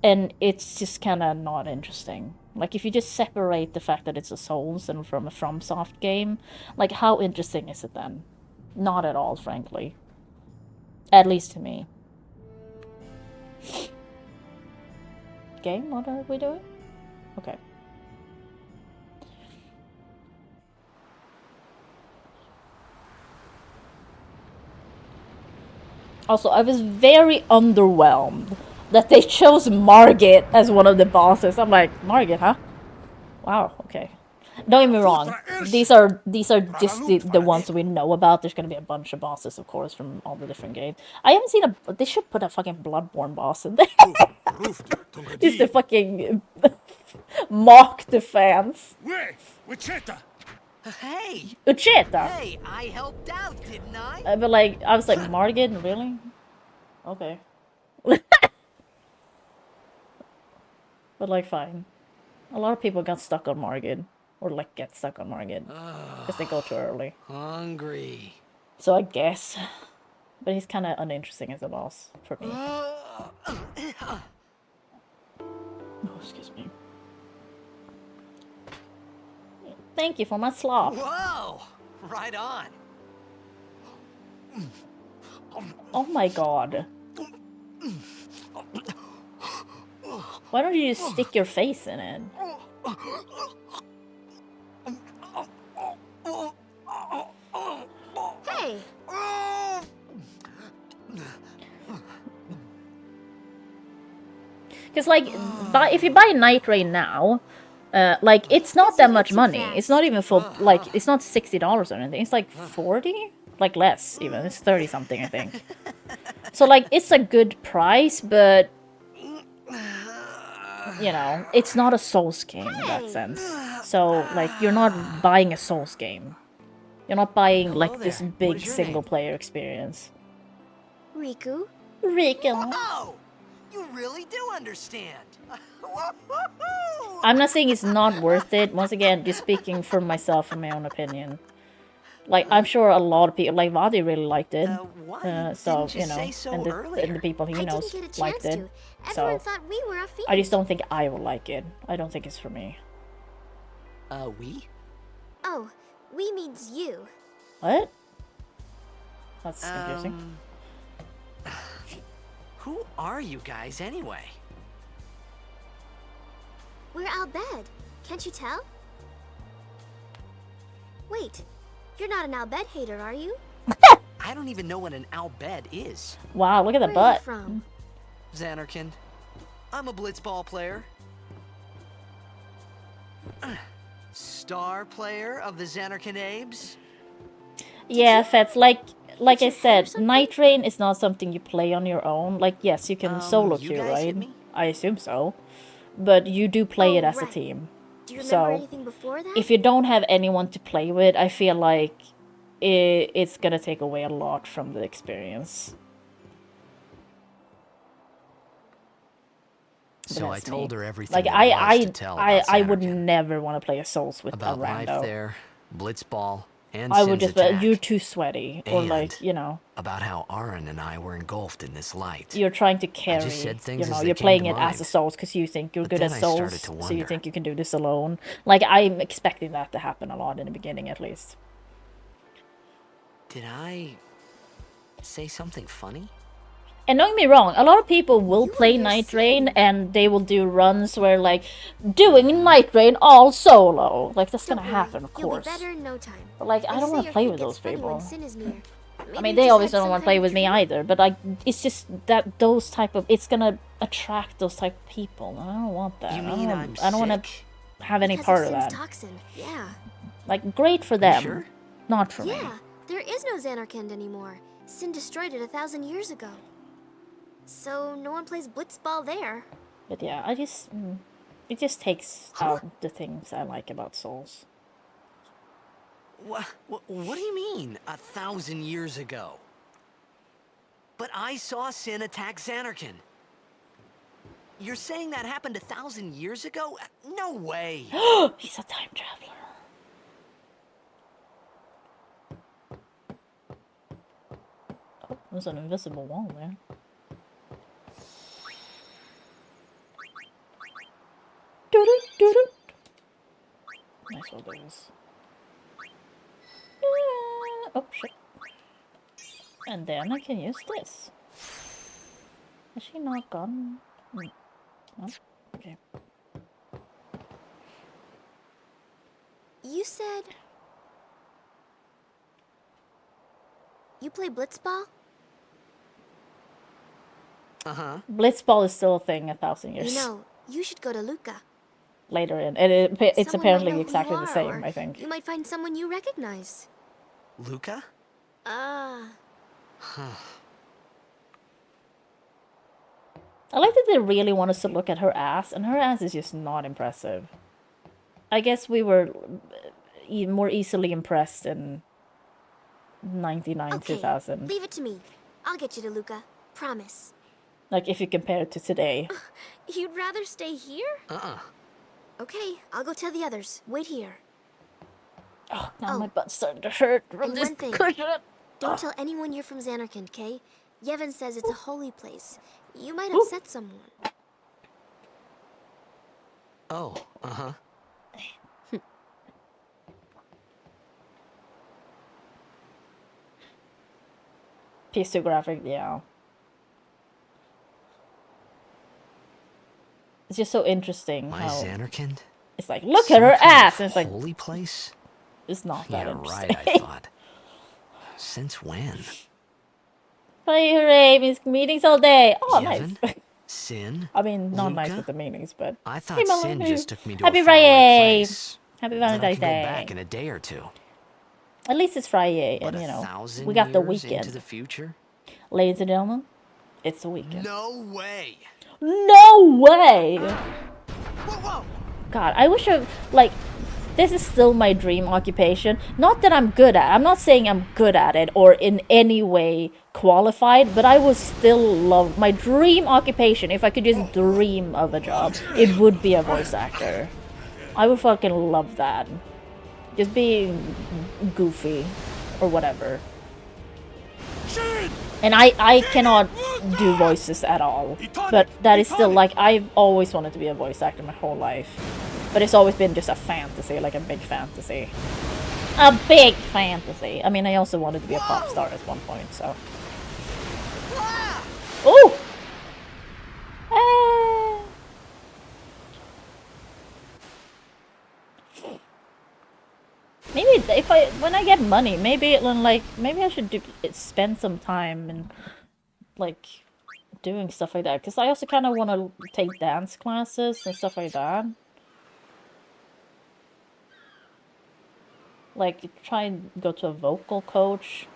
and it's just kind of not interesting. Like, if you just separate the fact that it's a Souls and from a FromSoft game, like, how interesting is it then? Not at all, frankly. At least to me. Game, what are we doing? Okay. Also, I was very underwhelmed that they chose Margit as one of the bosses. I'm like, Margit, huh? Wow, okay. Don't get me wrong. These are just the ones we know about. There's gonna be a bunch of bosses, of course, from all the different games. I haven't seen they should put a fucking Bloodborne boss in there. Just to fucking mock the fans. Hey! Ucheta! Hey, I helped out, didn't I? But like, I was like, Margit? Really? Okay. But like, fine. A lot of people got stuck on Margit. Or like, get stuck on Margit. Because they go too early. Hungry. So I guess. But he's kind of uninteresting as a boss for me. Oh, excuse me. Thank you for my slop. Whoa! Right on. Oh my god. Why don't you just stick your face in it? Hey! Because, like, if you buy Night Rain now, like, it's not that much money. It's not even full, like, it's not $60 or anything. It's like 40? Like, less, even. It's 30-something, I think. So, like, it's a good price, but, you know, it's not a Souls game in that sense. So, like, you're not buying a Souls game. You're not buying, like, this big single-player experience. Riku? Riku. Whoa! You really do understand. I'm not saying it's not worth it. Once again, just speaking for myself and my own opinion. Like, I'm sure a lot of people, like, Vadi really liked it. So, you know, and the people he knows liked it. So, I just don't think I will like it. I don't think it's for me. We? Oh, we means you. What? That's confusing. Who are you guys anyway? We're Al Bhed. Can't you tell? Wait, you're not an Al Bhed hater, are you? I don't even know what an Al Bhed is. Wow, look at the Where butt. Are you from? Xanarkand. I'm a blitzball player. Star player of the Xanarkand Abes. Yeah, Fets, like I said, Night Rain is not something you play on your own. Like, yes, you can solo queue, right? I assume so. But you do play it as a team. Do you remember anything before that? If you don't have anyone to play with, I feel like it's gonna take away a lot from the experience. So I told her everything. Like, I would never want to play a Souls with about a rando. life there, blitzball, and I would Sin's just attack. you're too sweaty, or like, you know. About how Aaron and I were engulfed in this light. You're trying to carry, just said things you know, as they you're came playing to it as mind. a Souls because you think you're But good then at I Souls, started to so you wonder. think you can do this alone. Like, I'm expecting that to happen a lot in the beginning, at least. Did I say something funny? And don't get me wrong, a lot of people will play Night Rain and they will do runs where, like, doing Night Rain all solo. Like, that's gonna happen, of You'll be course. better in no time. But, like, I They don't say want to your play hate with gets those funny when people. Sin is near. I Maybe mean, you they just obviously had don't some want to play kind of with me treat. either, but, like, it's just that those type of, it's gonna attract those type of people. I don't want that. You mean I don't want to have any Because part of of Sin's that. toxin, yeah. Like, great for them, sure? not for me. Yeah, there is no Xanarkand anymore. Sin destroyed it 1,000 years ago. So no one plays blitzball there. But yeah, it just takes out the things I like about Souls. What do you mean, 1,000 years ago? But I saw Sin attack Xanarkand. You're saying that happened 1,000 years ago? No way. He's a time traveler. Oh, there's an invisible wall there. Nice little things. Oh, shit. And then I can use this. Is she not gone? No? Okay. You said... You play blitzball? Uh-huh. Blitzball is still a thing 1,000 years You know, you should go to Luca. later in. And it's Someone might apparently know who exactly you the are, same, or I think. You might find someone you recognize. Luca? Ah. I like that they really want us to look at her ass, and her ass is just not impressive. I guess we were, more easily impressed in 99, Okay, 2000. leave it to me. I'll get you to Luca. Promise. Like, if you compare it to today. You'd rather stay here? Okay, I'll go tell the others. Wait here. Oh, now my butt's starting to hurt from And this one thing. cushion. Don't tell anyone you're from Xanarkand, okay? Yevon says it's a holy place. You might upset someone. Oh, uh-huh. PS2 graphic, yeah. It's just so interesting My how Xanarkand? it's like, look at her ass, and it's like, holy place? it's not that Yeah, interesting. right, I thought. Since when? friYAY, meetings all day. Oh, Yevon? nice. Sin? I mean, not nice Luca? with the meetings, but I thought hey, Sin Melanie. just took me to Happy a faraway friYAY. place. Happy Then I Valentine's could go Day. back in a day or two. At least it's friYAY, But and you know, 1,000 we got the years weekend. into the future? Ladies and gentlemen, it's the weekend. No way! No way! God, I wish like, this is still my dream occupation. Not that I'm good at it. I'm not saying I'm good at it or in any way qualified, but I would still love my dream occupation. If I could just dream of a job, it would be a voice actor. I would fucking love that. Just being goofy or whatever. And I cannot do voices at all. But that is still like, I've always wanted to be a voice actor my whole life. But it's always been just a fantasy, like a big fantasy. A big fantasy! I mean, I also wanted to be a pop star at one point, so... Ooh! Maybe if when I get money, maybe maybe I should spend some time and like doing stuff like that. Because I also kind of want to take dance classes and stuff like that. Like, try and go to a vocal coach.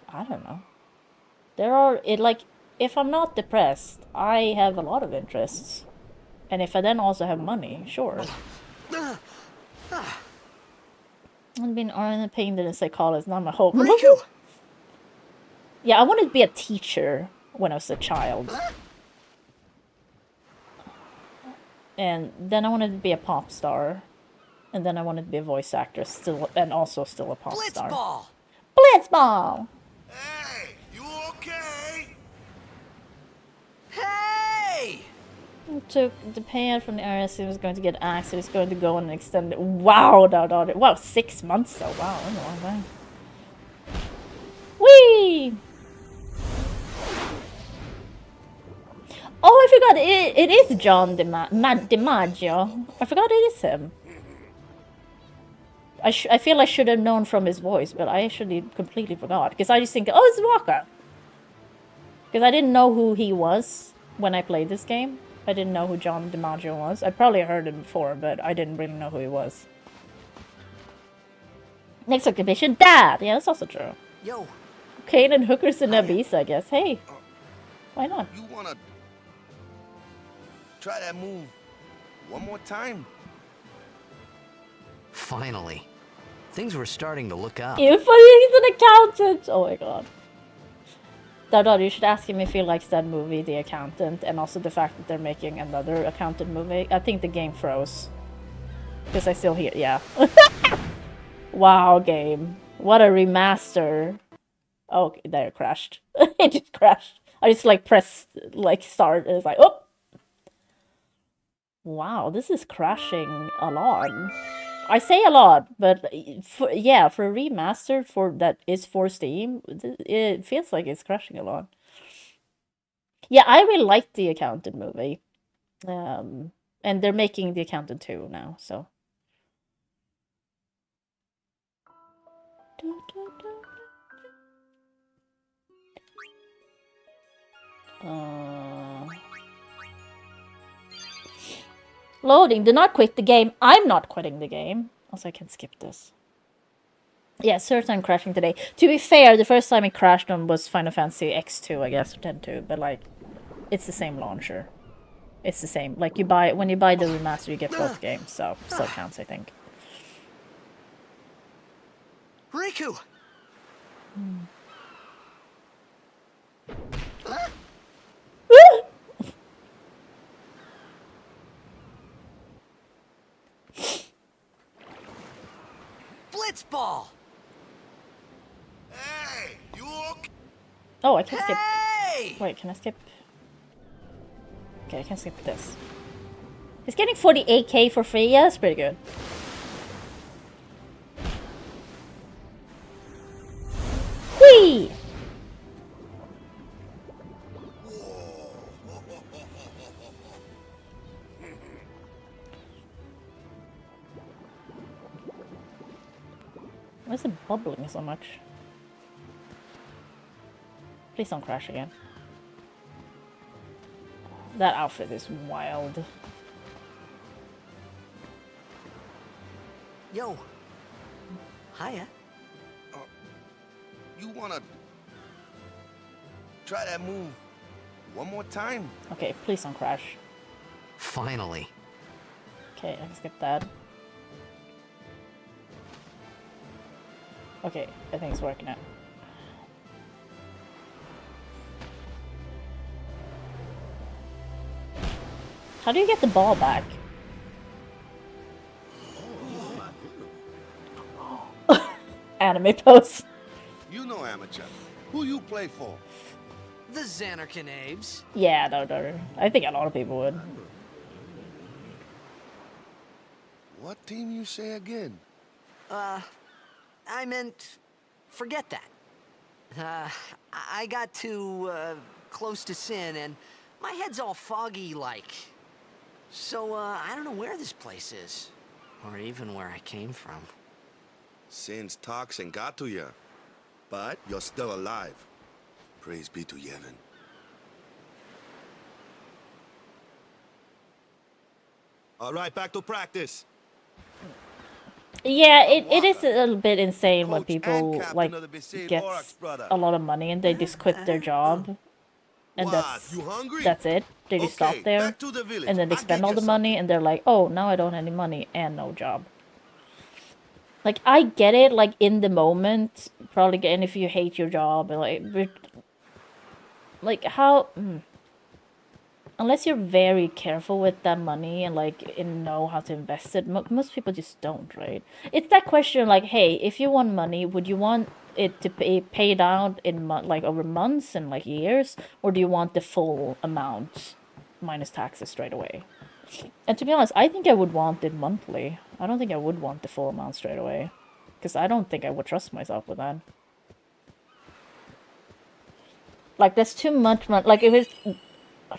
I don't know. If I'm not depressed, I have a lot of interests. And if I then also have money, sure. I've been pained in a psychologist, not my hope. Yeah, I wanted to be a teacher when I was a child. And then I wanted to be a pop star. And then I wanted to be a voice actor, and also still a pop star. Blitzball! Blitzball! Hey, you okay? Hey! Took the payout from the RS. He was going to get axed. He was going to go on an extended. Wow, wow, 6 months though. Wow, that's a long time. Whee! Oh, I forgot. It is John DiMaggio. I forgot it is him. I feel I should have known from his voice, but I actually completely forgot. Because I just think, oh, it's Walker. Because I didn't know who he was when I played this game. I didn't know who John DiMaggio was. I probably heard him before, but I didn't really know who he was. Next occupation, dad! Yeah, that's also true. Yo. Kane and hookers in Abyss, I guess. Hey. Why not? You wanna try that move one more time? Finally. Things were starting to look up. He's an accountant! Oh my god. Dad, you should ask him if he likes that movie, The Accountant, and also the fact that they're making another accountant movie. I think the game froze. Because I still hear, yeah. Wow, game. What a remaster. Oh, there it crashed. It just crashed. I just like pressed like start and it's like, oh! Wow, this is crashing a lot. I say a lot, but for a remaster that is for Steam, it feels like it's crashing a lot. Yeah, I really liked The Accountant movie. And they're making The Accountant 2 now, so. Loading, do not quit the game. I'm not quitting the game. Also, I can skip this. Yeah, certain crashing today. To be fair, the first time it crashed on was Final Fantasy X2, I guess, or 10.2, but like, it's the same launcher. It's the same. Like, when you buy the remaster, you get both games, so still counts, I think. Riku! Blitzball! Hey, you okay? Oh, I can skip. Hey! Wait, can I skip? Okay, I can skip this. He's getting 48k for free. Yeah, that's pretty good. Whee! Why is it bubbling so much? Please don't crash again. That outfit is wild. Yo. Hiya. You wanna try that move one more time? Okay, please don't crash. Finally. Okay, I can skip that. Okay, I think it's working out. How do you get the ball back? Anime pose. You know amateur. Who you play for? The Xanarkin Abes. Yeah, no. I think a lot of people would. What team you say again? I meant, forget that. I got too, close to Sin, and my head's all foggy like. So, I don't know where this place is. Or even where I came from. Sin's toxin got to you. But you're still alive. Praise be to Yevon. All right, back to practice. Yeah, it is a little bit insane when Coach people and captain like of the Besaid get Aurochs, brother. a lot of money and they just quit their job, and What, you hungry? that's it. They just stop Okay, there, back to the village. and then they I'll spend get all you the money, and they're like, oh, now I don't have any money and no job. Like, I get it, like, in the moment, probably get, and if you hate your job, and like how, unless you're very careful with that money and like know how to invest it, most people just don't, right? It's that question, like, hey, if you want money, would you want it to be paid out in like over months and like years, or do you want the full amount minus taxes straight away? And to be honest, I think I would want it monthly. I don't think I would want the full amount straight away, because I don't think I would trust myself with that. Like, that's too much money. Like, if it's,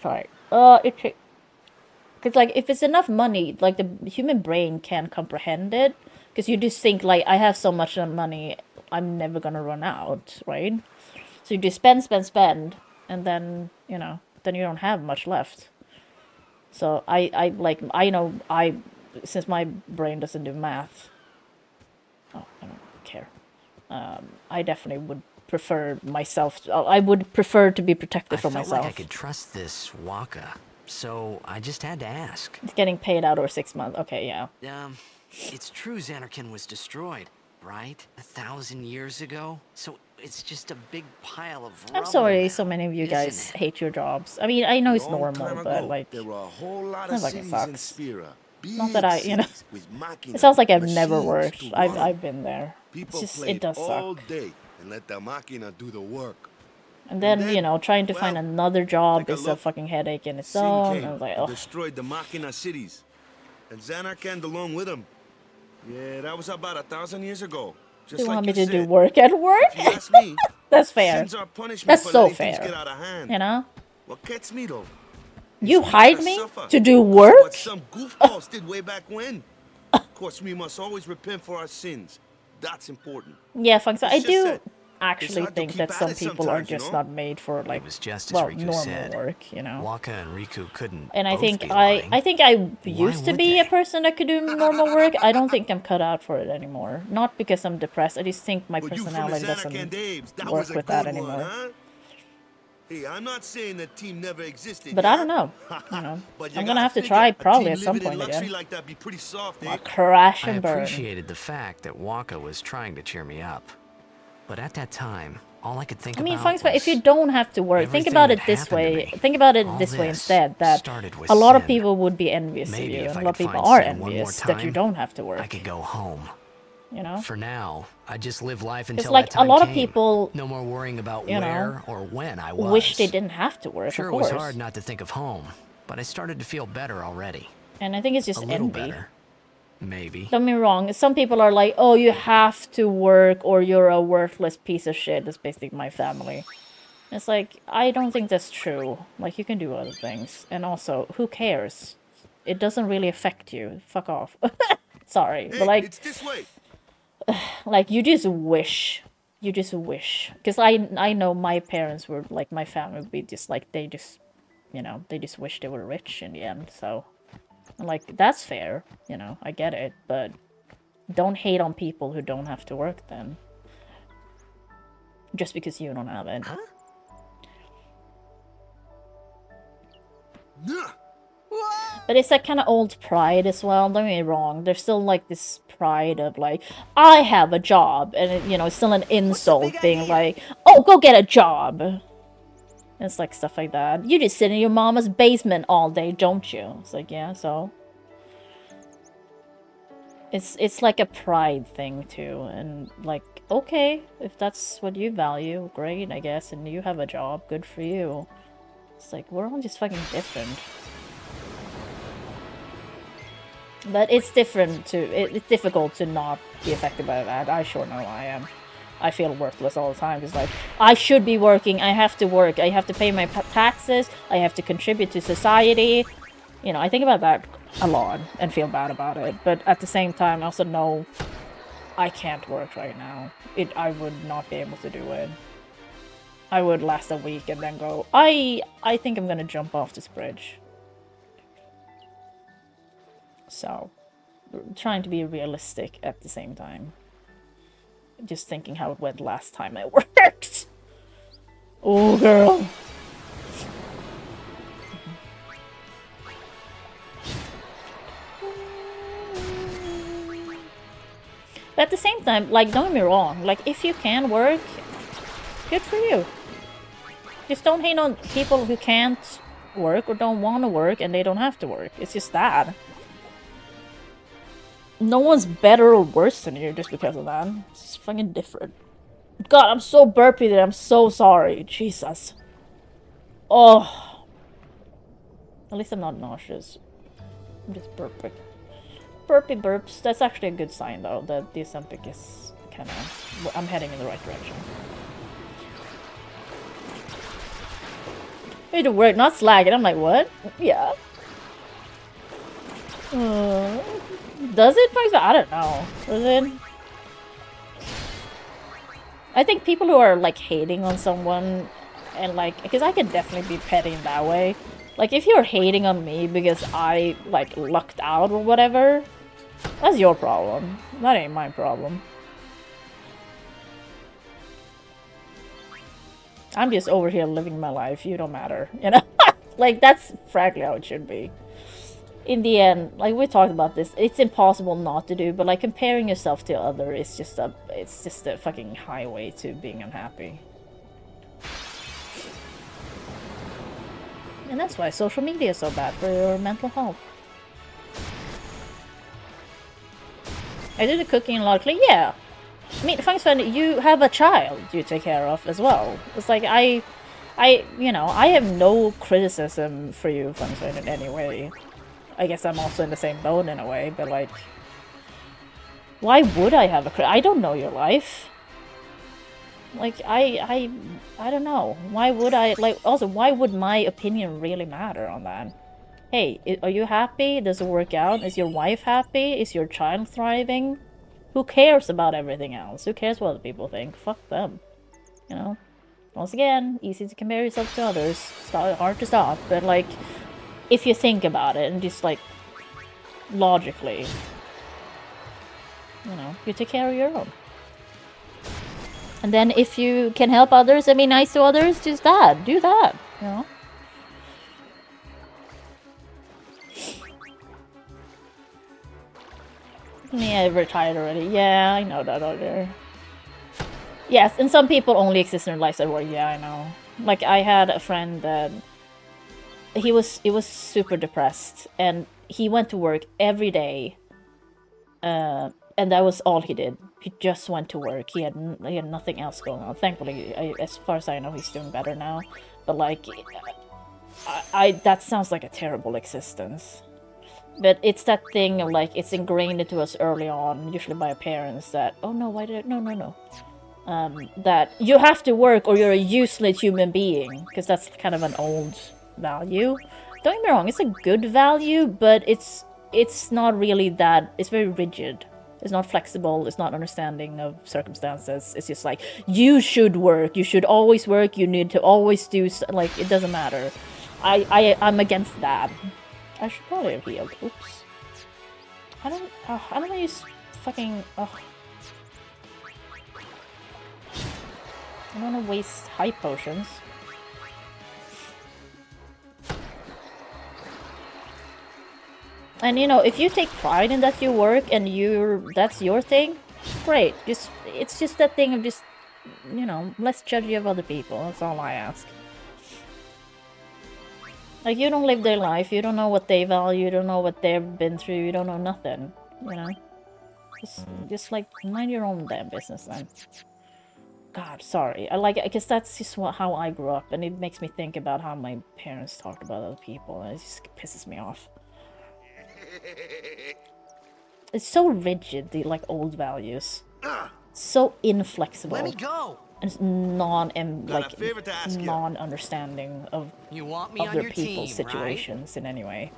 sorry, because like if it's enough money, like the human brain can't comprehend it, because you just think like, I have so much money, I'm never gonna run out, right? So you just spend, and then then you don't have much left. So I since my brain doesn't do math, I don't care. I definitely would prefer myself. I would prefer to be protected from myself. I felt like I could trust this Waka, so I just had to ask. It's getting paid out over 6 months. Okay, yeah. It's true Xanarkin was destroyed, right? 1,000 years ago? So it's just a big pile of rubble. I'm sorry now, so many of you isn't guys it? hate your jobs. I mean, I know it's Long normal, time but ago, like, there were a whole lot that of fucking cities in sucks. Spira. Not that I, Cities with machina, it sounds like I've never machines worked. to I've run. been there. People It's just, played it does all suck. day and let the machina do the work. And then, trying to find another job take a is a look. fucking headache in its Sin own. came I was like, and oh. destroyed the machina cities. And Xanarkand along with him. Yeah, that was about 1,000 years ago. Do Just you want like me you to do said. work at work? If you ask me, That's fair. Sin's our punishment That's for so letting things fair. get out of hand. You know? What gets me though? You we hired gotta me suffer to do because of work? What some goofballs did way back when. Of course, we must always repent for our sins. That's important. Yeah, Funks, I It's just do that actually hard to think keep that at some it people are sometimes, you just know? not made for like, It was just as well, Riku normal said. work, you know? Waka and Riku couldn't And I both think be lying. I think I used to would be a they? person that could do normal work. I don't think I'm cut out for it anymore. Not because I'm depressed. I just think my But you from the personality Xanarkand doesn't Abes, that work was a with that good one, anymore. huh? Hey, I'm not saying that team never existed. But I don't know. You know, But I'm gonna have to try probably at some point again. Like that be pretty soft, eh? Crash I and burn. appreciated the fact that Waka was trying to cheer me up. But at that time, all I could think about thanks, was but if you don't have to work, think everything about it that this happened to way. me. Think about it All this way this instead. That started with a lot of sin. people would be envious Maybe of you, if and I a lot of could people find are sin one more envious that you time, don't have to work. I could go home. You know. For now, I just live life until It's like that time a lot came. of people, no more worrying about you where know, or when I was. wish they didn't have to work. Sure, of it was course. hard not to think of home, but I started to feel better already. And I think it's just a little envy. better, maybe. Don't get me wrong. Some people are like, "Oh, you have to work, or you're a worthless piece of shit." That's basically my family. It's like, I don't think that's true. Like, you can do other things. And also, who cares? It doesn't really affect you. Fuck off. Sorry. Hey, but like, it's this way. like, you just wish. You just wish. Because I know my parents were, like, my family would be just, like, they just, you know, they just wish they were rich in the end. So, like, that's fair. You know, I get it. But don't hate on people who don't have to work then. Just because you don't have it. Huh? But it's that kind of old pride as well, don't get me wrong. There's still like this pride of like, I have a job. And it, you know, it's still an insult being like, oh, go get a job. And it's like stuff like that. You just sit in your mama's basement all day, don't you? It's like, yeah, so. It's like a pride thing too. And like, okay, if that's what you value, great, I guess. And you have a job, good for you. It's like, we're all just fucking different. But it's different to, it's difficult to not be affected by that. I sure know I am. I feel worthless all the time. It's like, I should be working, I have to work, I have to pay my taxes, I have to contribute to society. You know, I think about that a lot and feel bad about it. But at the same time, I also know I can't work right now. I would not be able to do it. I would last a week and then go, I think I'm gonna jump off this bridge. So, trying to be realistic at the same time. Just thinking how it went last time I worked. Oh, girl. But at the same time, like, don't get me wrong. Like, if you can work, good for you. Just don't hate on people who can't work or don't want to work and they don't have to work. It's just that. No one's better or worse than you just because of that. It's just fucking different. God, I'm so burpy that I'm so sorry. Jesus. Oh. At least I'm not nauseous. I'm just burping. Burpy burps. That's actually a good sign though, that the Ozempic is kind of... I'm heading in the right direction. Way to work, not slag it. I'm like, what? Yeah. Does it? I don't know. Does it? I think people who are like hating on someone and like, because I could definitely be petty in that way. Like if you're hating on me because I like lucked out or whatever, that's your problem. That ain't my problem. I'm just over here living my life. You don't matter, you know? Like that's frankly how it should be. In the end, like we talked about this, it's impossible not to do, but like comparing yourself to other is just it's just a fucking highway to being unhappy. And that's why social media is so bad for your mental health. I do the cooking a lot of cleaning, yeah. I mean, thanks for you have a child you take care of as well. It's like you know, I have no criticism for you, Funson, in any way. I guess I'm also in the same boat in a way, but like, why would I have I don't know your life. Like, I don't know. Why would I, like, also, why would my opinion really matter on that? Hey, are you happy? Does it work out? Is your wife happy? Is your child thriving? Who cares about everything else? Who cares what other people think? Fuck them. You know? Once again, easy to compare yourself to others. Hard to stop, but like, if you think about it and just like logically, you know, you take care of your own. And then if you can help others and be nice to others, just that. Do that, you know? Yeah, retired already. Yeah, I know that other. Yes, and some people only exist in their lives at work. Yeah, I know. Like, I had a friend that he was super depressed, and he went to work every day, and that was all he did. He just went to work. He had nothing else going on. Thankfully, as far as I know, he's doing better now. But like, that sounds like a terrible existence. But it's that thing of like, it's ingrained into us early on, usually by our parents, that, oh no, why did no. That you have to work or you're a useless human being, because that's kind of an old value. Don't get me wrong, it's a good value, but it's not really that, it's very rigid. It's not flexible, it's not understanding of circumstances. It's just like, you should work, you should always work, you need to always do, like, it doesn't matter. I'm against that. I should probably have healed. Oops. I don't use fucking... I don't want to waste high potions. And you know, if you take pride in that you work and that's your thing, great. It's just that thing of just, you know, less judgy of other people. That's all I ask. Like, you don't live their life, you don't know what they value, you don't know what they've been through, you don't know nothing, you know? Just like, mind your own damn business then. God, sorry. I guess that's just how I grew up, and it makes me think about how my parents talked about other people, and it just pisses me off. It's so rigid, the like old values. So inflexible. Let me go. And it's non-understanding of other people's situations in any way.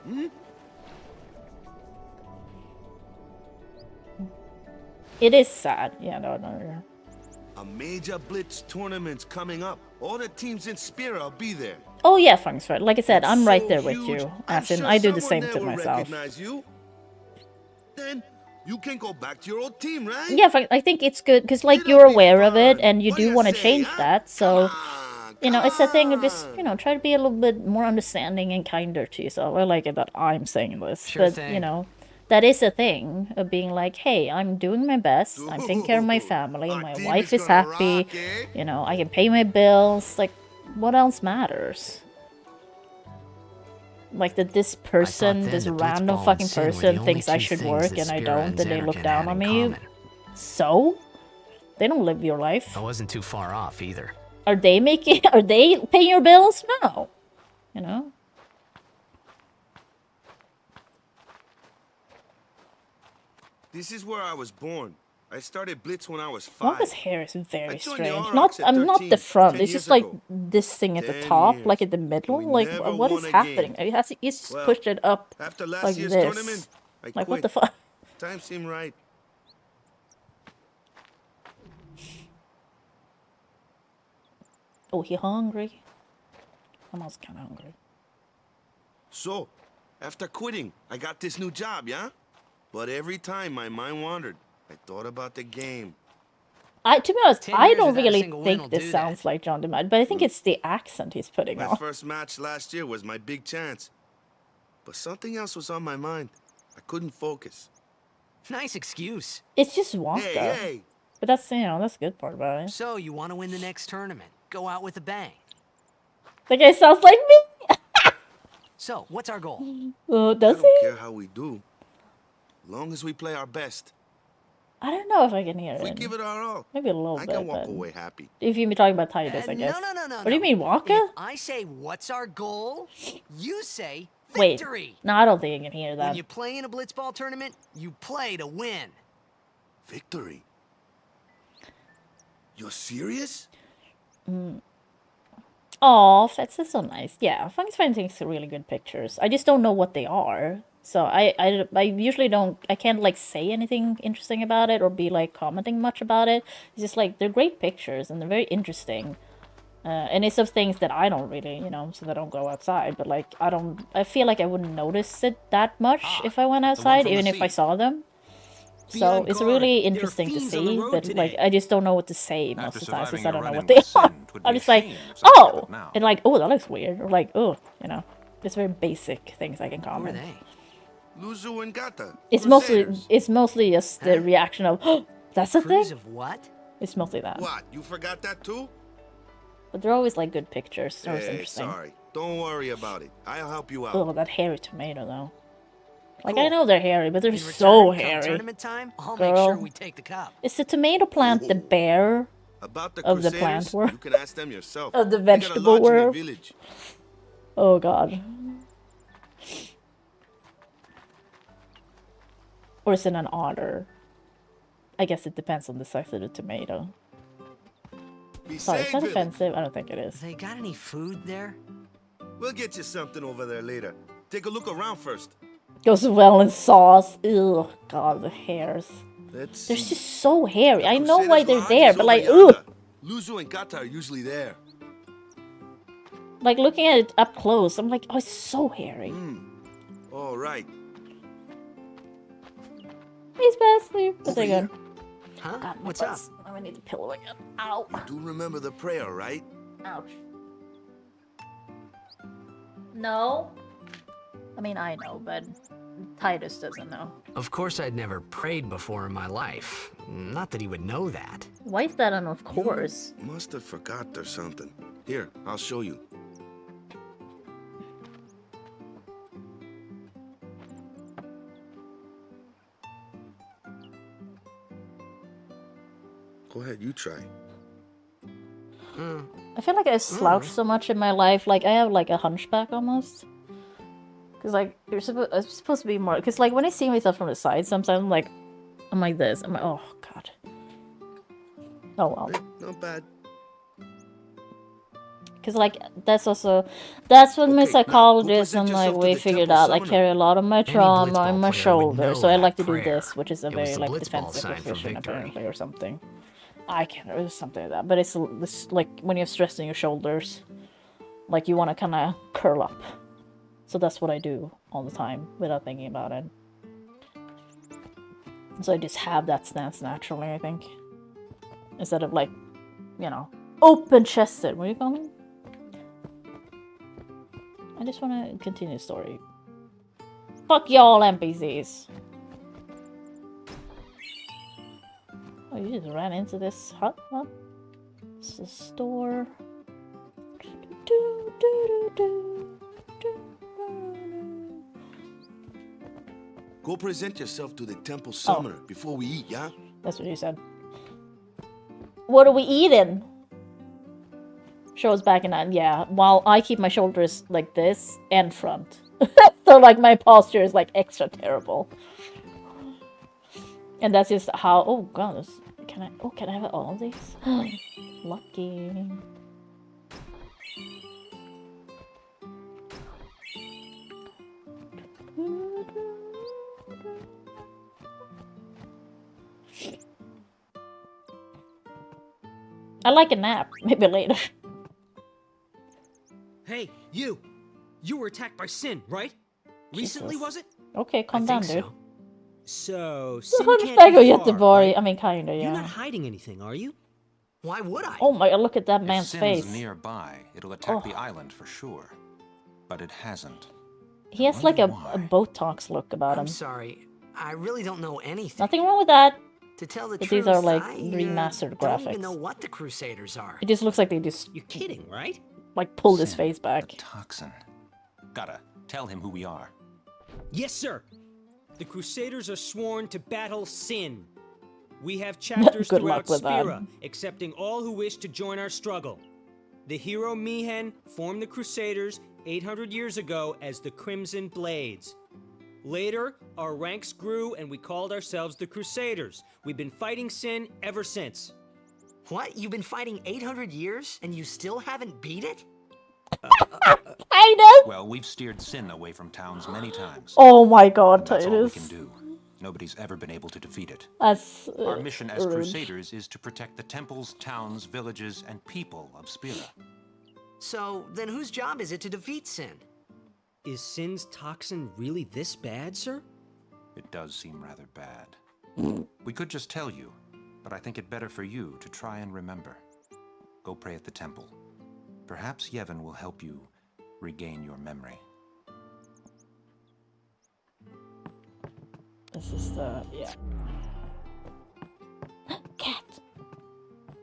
Hmm? It is sad. Yeah, no. A major blitz tournament's coming up. All the teams in Spear will be there. Oh yeah, thanks for it. Like I said, I'm right there with you. As in, I do the same to myself. Then you can go back to your old team, right? Yeah, I think it's good because like you're aware of it and you do want to change that. So, you know, it's a thing of just, you know, try to be a little bit more understanding and kinder to yourself. I like it that I'm saying this, but you know, that is a thing of being like, hey, I'm doing my best. I'm taking care of my family. My wife is happy. You know, I can pay my bills. Like, what else matters? Like that this person, this random fucking person thinks I should work and I don't, and they look down on me. So? They don't live your life. I wasn't too far off either. Are they paying your bills? No. You know? This is where I was born. I started Blitz when I was 5. Wonka's hair is very strange. I'm not the front. It's just like this thing at the top, like in the middle. Like, what is happening? He's just pushed it up like this. Like, what the fuck? Time seemed right. Oh, he hungry? I'm also kind of hungry. So, after quitting, I got this new job, yeah? But every time my mind wandered, I thought about the game. To be honest, I don't really think this sounds like John DeMad, but I think it's the accent he's putting on. My first match last year was my big chance. But something else was on my mind. I couldn't focus. Nice excuse. It's just Wonka. Hey. But that's, you know, that's the good part about it. So, you want to win the next tournament. Go out with a bang. That guy sounds like me! So, what's our goal? Does he? I don't care how we do. As long as we play our best. I don't know if I can hear it. We give it our all. Maybe a little bit. I can walk away happy. If you be talking about Titus, I guess. No. What do you mean, Wonka? If I say, what's our goal? You say, victory. Wait. No, I don't think I can hear that. When you play in a blitzball tournament, you play to win. Victory? You're serious? Oh, that's so nice. Yeah, Fungus takes really good pictures. I just don't know what they are. So I usually don't, I can't like say anything interesting about it or be like commenting much about it. It's just like, they're great pictures and they're very interesting. And it's of things that I don't really, you know, so that I don't go outside. But like, I feel like I wouldn't notice it that much if I went outside, even if I saw them. So it's really interesting to see, but like I just don't know what to say most of the time since I don't know what they are. I'm just like, oh, and like, oh, that looks weird, or like, oh, you know, it's very basic things I can comment. Luzu and Gata. It's mostly just the reaction of, oh, that's a thing. Of what? It's mostly that. What? You forgot that too? But they're always like good pictures. So it's Hey, interesting. sorry. Don't worry about it. I'll help you out. Oh, that hairy tomato though. Like Cool. I know they're hairy, but they're so hairy. Tournament time, I'll Girl. make sure we take the cup. Is the tomato plant the bear About the of the Crusaders, plant world? you can ask them yourself. Of the They got a vegetable lodge in their world? village. Oh god. Or is it an otter? I guess it depends on the size of the tomato. Sorry, it's not offensive. I don't think it is. They got any food there? We'll get you something over there later. Take a look around first. Goes well in sauce. Ew, god, the hairs. Let's They're see. just so hairy. I know Crusaders' why they're lodge there, is but over like, yonder. ugh. Luzu and Gata are usually there. Like looking at it up close, I'm like, oh, it's so hairy. All right. He's fast asleep, but Over they're here. good. Huh? God, my What's up? butt's- I need the pillow again. Ow. You do remember the prayer, right? Ouch. No. I mean, I know, but Titus doesn't know. Of course, I'd never prayed before in my life. Not that he would know that. Why is that an of course? Must have forgot or something. Here, I'll show you. Go ahead, you try. I feel like I slouch so much in my life. Like I have like a hunchback almost. Cause like I'm supposed to be more. Cause like when I see myself from the side, sometimes I'm like this. I'm like, oh god. Oh well. Not bad. Cause like that's what my Okay, psychologist now, and go like present we yourself to the figured temple out I summoner. carry a lot of my Any trauma blitzball in my player would shoulder, know so I that like to do prayer. this, which is a It was very the like blitzball defensive sign for position victory. apparently or something. I can't. It was something like that, but it's this like when you have stress in your shoulders, like you want to kind of curl up. So that's what I do all the time without thinking about it. So I just have that stance naturally, I think, instead of like, you know, open chested. What do you call me? I just want to continue the story. Fuck y'all NPCs. Oh, you just ran into this hut? Huh? It's a store. Go present yourself to the temple summoner before we eat, yeah? That's what you said. What are we eating? Shows back in that, yeah. While I keep my shoulders like this and front. So like my posture is like extra terrible. And that's just how, oh god, can I have all of these? Lucky. I like a nap, maybe later. Hey, you! You were attacked by Sin, right? Recently, Jesus. was it? Okay, calm down, dude. So, The Sin can't hunchback be of far, Göteborg. right? I mean, kinda, You're yeah. not hiding anything, are you? Why would I? Oh my god, look at that If man's Sin's face. nearby, it'll attack Oh. the island for sure. But it hasn't. He has like a Botox look about him. I'm sorry. I really don't know anything. Nothing wrong with that. To tell the But truth, these are like I remastered don't even graphics. know what the Crusaders are. It just looks like they just You're kidding, right? like pulled his Sin, face back. The toxin. Gotta tell him who we are. Yes, sir. The Crusaders are sworn to battle Sin. We have chapters Good throughout luck with that. Spira, accepting all who wish to join our struggle. The hero Mihen formed the Crusaders 800 years ago as the Crimson Blades. Later, our ranks grew and we called ourselves the Crusaders. We've been fighting Sin ever since. What? You've been fighting 800 years and you still haven't beat it? Titus! Well, we've steered Sin away from towns many times. Oh my god, That's all we Titus. can do. Nobody's ever been able to defeat it. That's Our mission as rude. Crusaders is to protect the temples, towns, villages, and people of Spira. So, then whose job is it to defeat Sin? Is Sin's toxin really this bad, sir? It does seem rather bad. We could just tell you, but I think it better for you to try and remember. Go pray at the temple. Perhaps Yevon will help you regain your memory. This is the... yeah. Cat!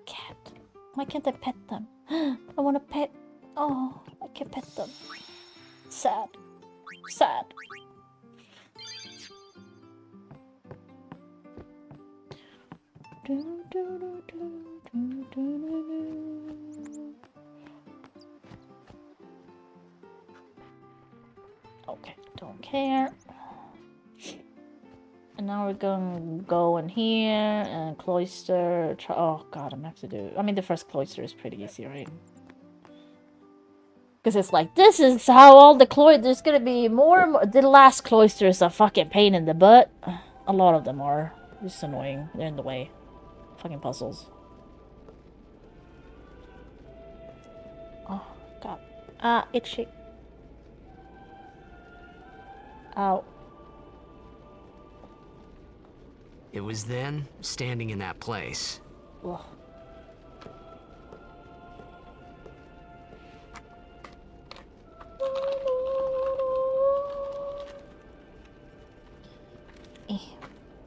Cat. Why can't I pet them? I want to pet... Oh, I can't pet them. Sad. Sad. Okay, don't care. And now we're going to go in here and cloister. Oh god, I'm have to do. I mean, the first cloister is pretty easy, right? Because it's like, this is how all the cloisters. There's gonna be more and more. The last cloister is a fucking pain in the butt. A lot of them are. Just annoying. They're in the way. Fucking puzzles. Oh god. Ah, itchy. Ow. It was then, standing in that place. Ugh.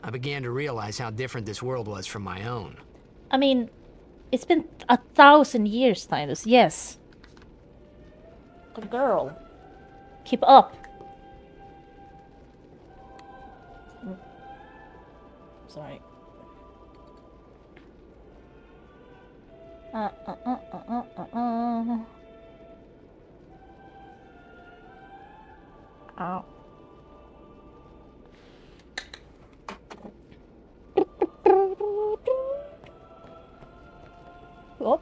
I began to realize how different this world was from my own. I mean, it's been 1,000 years, Titus. Yes. Good girl. Keep up. Sorry. Ow. Oh.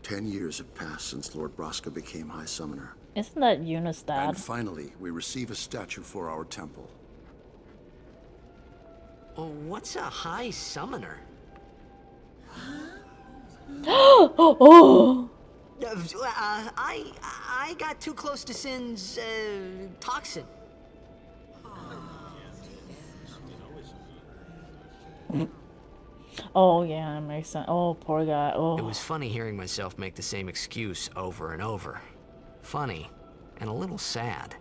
10 years have passed since Lord Braska became High Summoner. Isn't that Yuna's dad? And finally, we receive a statue for our temple. Oh, what's a High Summoner? Oh! I got too close to Sin's toxin. Oh yeah, that makes sense. Oh, poor guy. Oh. It was funny hearing myself make the same excuse over and over. Funny, and a little sad.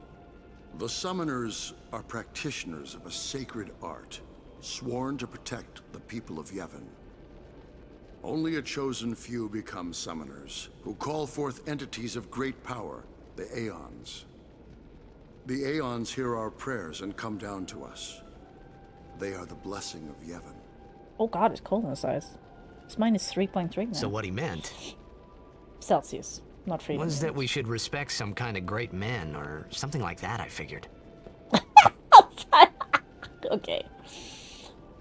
The summoners are practitioners of a sacred art, sworn to protect the people of Yevon. Only a chosen few become summoners, who call forth entities of great power, the Aeons. The Aeons hear our prayers and come down to us. They are the blessing of Yevon. Oh god, it's cold in his eyes. It's minus 3.3 now. So what he meant... Celsius, not freedom. Was that we should respect some kind of great men, or something like that, I figured. Okay.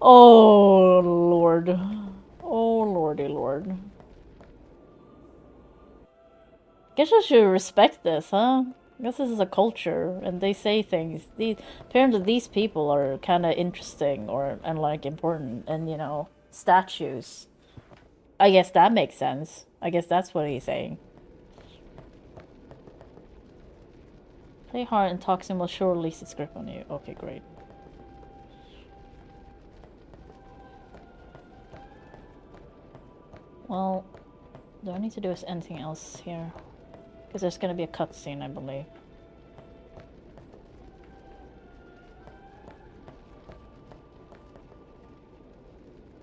Oh, Lord. Oh, lordy lord. Guess I should respect this, huh? I guess this is a culture, and they say things. Apparently these people are kind of interesting, and like important, and you know, statues. I guess that makes sense. I guess that's what he's saying. Play hard and Toxin will sure release its grip on you. Okay, great. Well, do I need to do anything else here? Because there's gonna be a cutscene, I believe.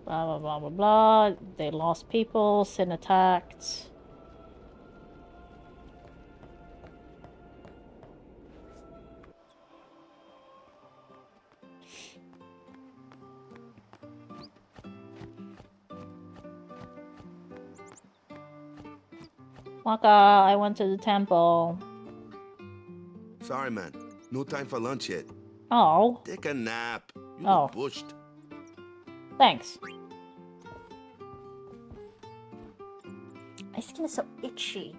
Blah blah blah blah blah. They lost people. Sin attacked. Waka, I went to the temple. Sorry, man. No time for lunch yet. Oh. Take a nap. You Oh. look bushed. Thanks. My skin is so itchy.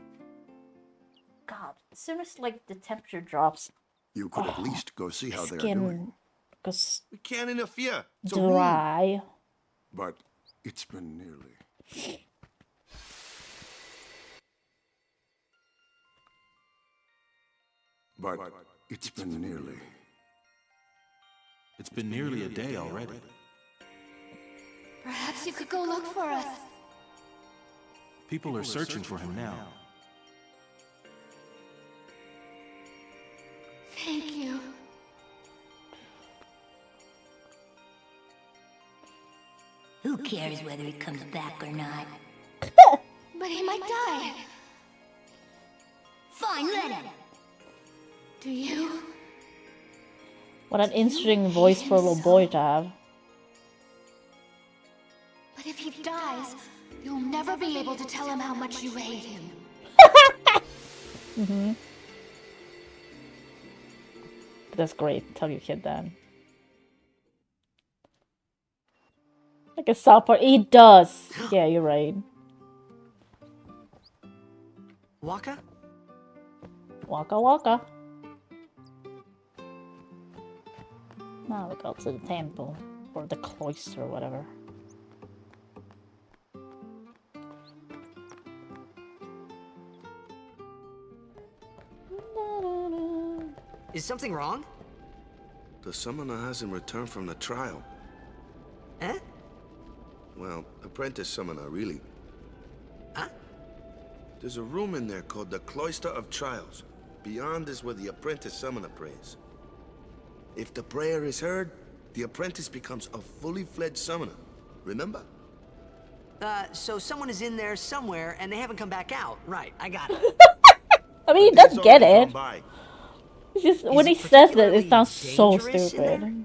God, as soon as like the temperature drops, You could at least go see how they're skin doing. goes We can't interfere. It's a rule. dry. But it's been nearly. But it's been nearly. It's been nearly a day already. Perhaps you could go look for us. People are searching for him now. Thank you. Who cares whether he comes back or not? But he might die. Fine, let him. Do you? What an interesting voice for a little boy to have. But if he dies, you'll never be able to tell him how much you hate him. Mm-hmm. That's great. Tell your kid that. Like a supper. He does. Yeah, you're right. Waka? Waka waka. Now we go to the temple. Or the cloister, or whatever. Is something wrong? The summoner hasn't returned from the trial. Eh? Well, apprentice summoner, really. Huh? There's a room in there called the Cloister of Trials. Beyond is where the apprentice summoner prays. If the prayer is heard, the apprentice becomes a fully fledged summoner. Remember? So someone is in there somewhere and they haven't come back out. Right, I got it. I mean, he does get it. It's just, when he says that, it sounds so stupid.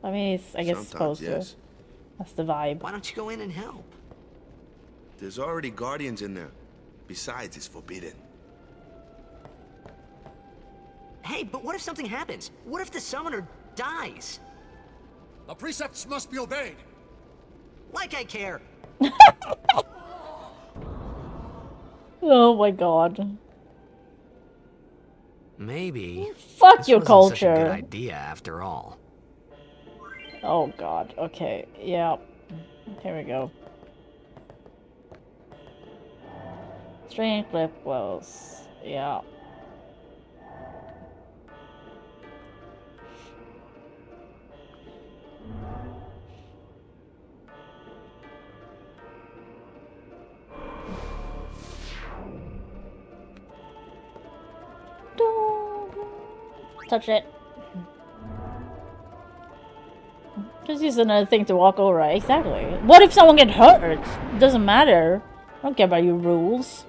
I mean, it's, I guess it's supposed to. That's the vibe. Why don't you go in and help? There's already guardians in there. Besides, it's forbidden. Hey, but what if something happens? What if the summoner dies? The precepts must be obeyed. Like I care. Oh my god. Maybe. Fuck this your wasn't culture. Such a good idea after all. Oh god. Okay. Yeah. Here we go. Strange clip wells. Yeah. Touch it. Just use another thing to walk over. Exactly. What if someone gets hurt? It doesn't matter. I don't care about your rules.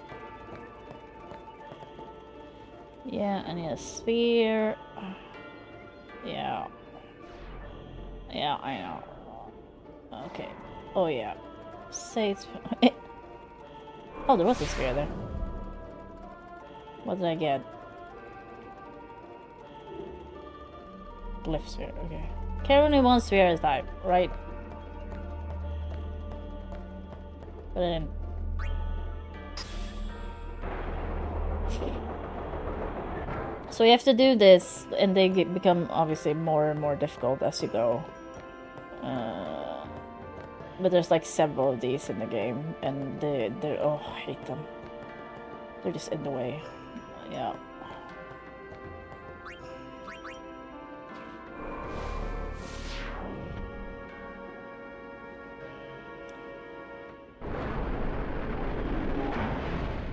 Yeah, I need a sphere. Yeah. Yeah, I know. Okay. Oh yeah. Say it's... Oh, there was a sphere there. What did I get? Glyph sphere, okay. Carry only one sphere at a time, right? Put it in. So you have to do this, and they become obviously more and more difficult as you go. But there's like several of these in the game, and they're oh, I hate them. They're just in the way. Yeah.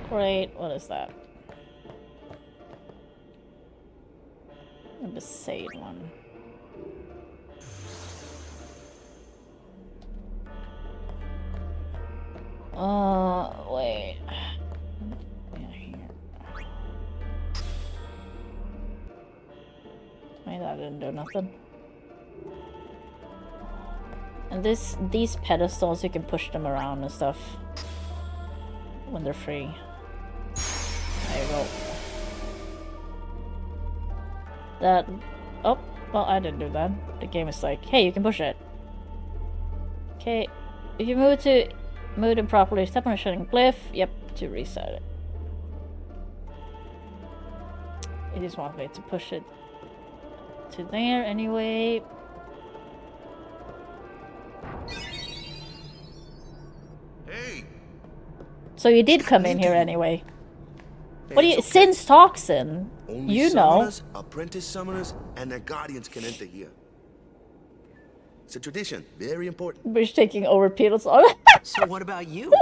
Great, what is that? A Besaid one. Wait. Yeah, here. Maybe that didn't do nothing. And these pedestals, you can push them around and stuff when they're free. There you go. That... Oh, well, I didn't do that. The game is like, hey, you can push it. Okay, if you move it properly, step on a shining glyph. Yep, to reset it. It just wants me to push it to there anyway. Hey. So you did come in here anyway. What do you... Sin's toxin. Only You know. summoners, apprentice summoners, and their guardians can enter here. It's a tradition, very important. British taking over Peter's arm. So what about you?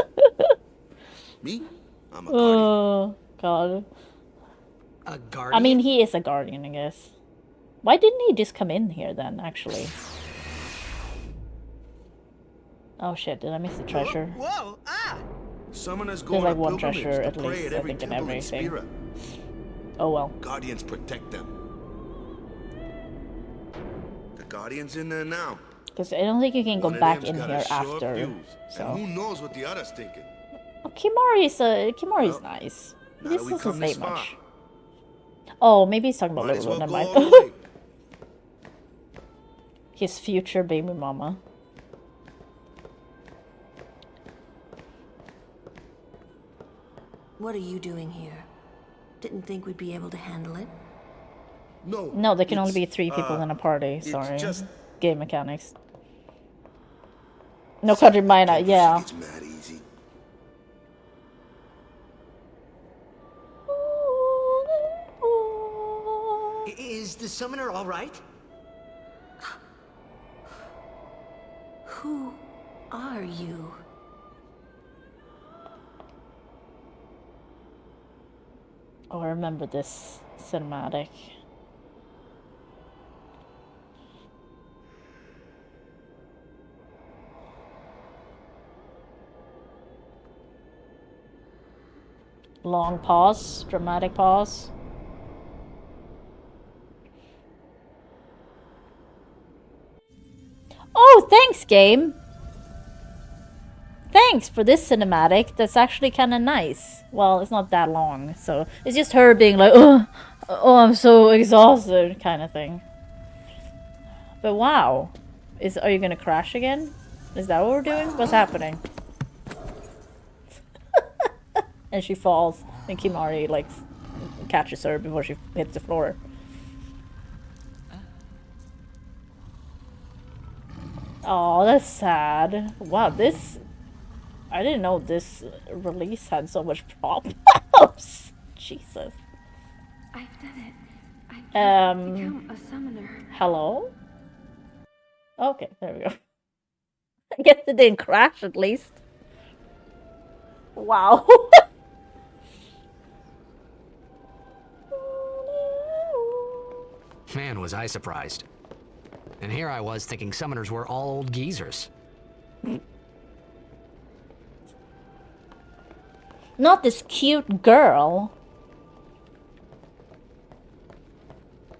Me? I'm a guardian. Oh, God. A guardian? I mean, he is a guardian, I guess. Why didn't he just come in here then, actually? Oh shit, did I miss the treasure? Whoa! Ah! Summoners go There's like on one pilgrimage treasure to at pray least, at I every think, in temple in everything. Spira. Oh well. Guardians protect them. The guardian's in there now. Because I don't think you can go One of back them's in got here a short after. fuse, So. And who knows what the other's thinking? Oh, Kimari's nice. He now just that we doesn't come say this far, much. Oh, maybe he's talking about might as Lulu. well Never go mind. all the way. His future baby mama. What are you doing here? Didn't think we'd be able to handle it. No, there can only be 3 people in a party. Sorry. just- Game mechanics. No country minor, yeah. It's mad easy. Is the summoner all right? Who are you? Oh, I remember this cinematic. Long pause, dramatic pause. Oh, thanks, game. Thanks for this cinematic. That's actually kind of nice. Well, it's not that long, so it's just her being like, oh, I'm so exhausted, kind of thing. But wow, are you gonna crash again? Is that what we're doing? What's happening? And she falls, and Kimari like catches her before she hits the floor. Oh, that's sad. Wow, this... I didn't know this release had so much problems. Jesus. I've done it. I've become a summoner. Hello? Okay, there we go. I guess it didn't crash at least. Wow. Man, was I surprised. And here I was thinking summoners were all old geezers. Not this cute girl.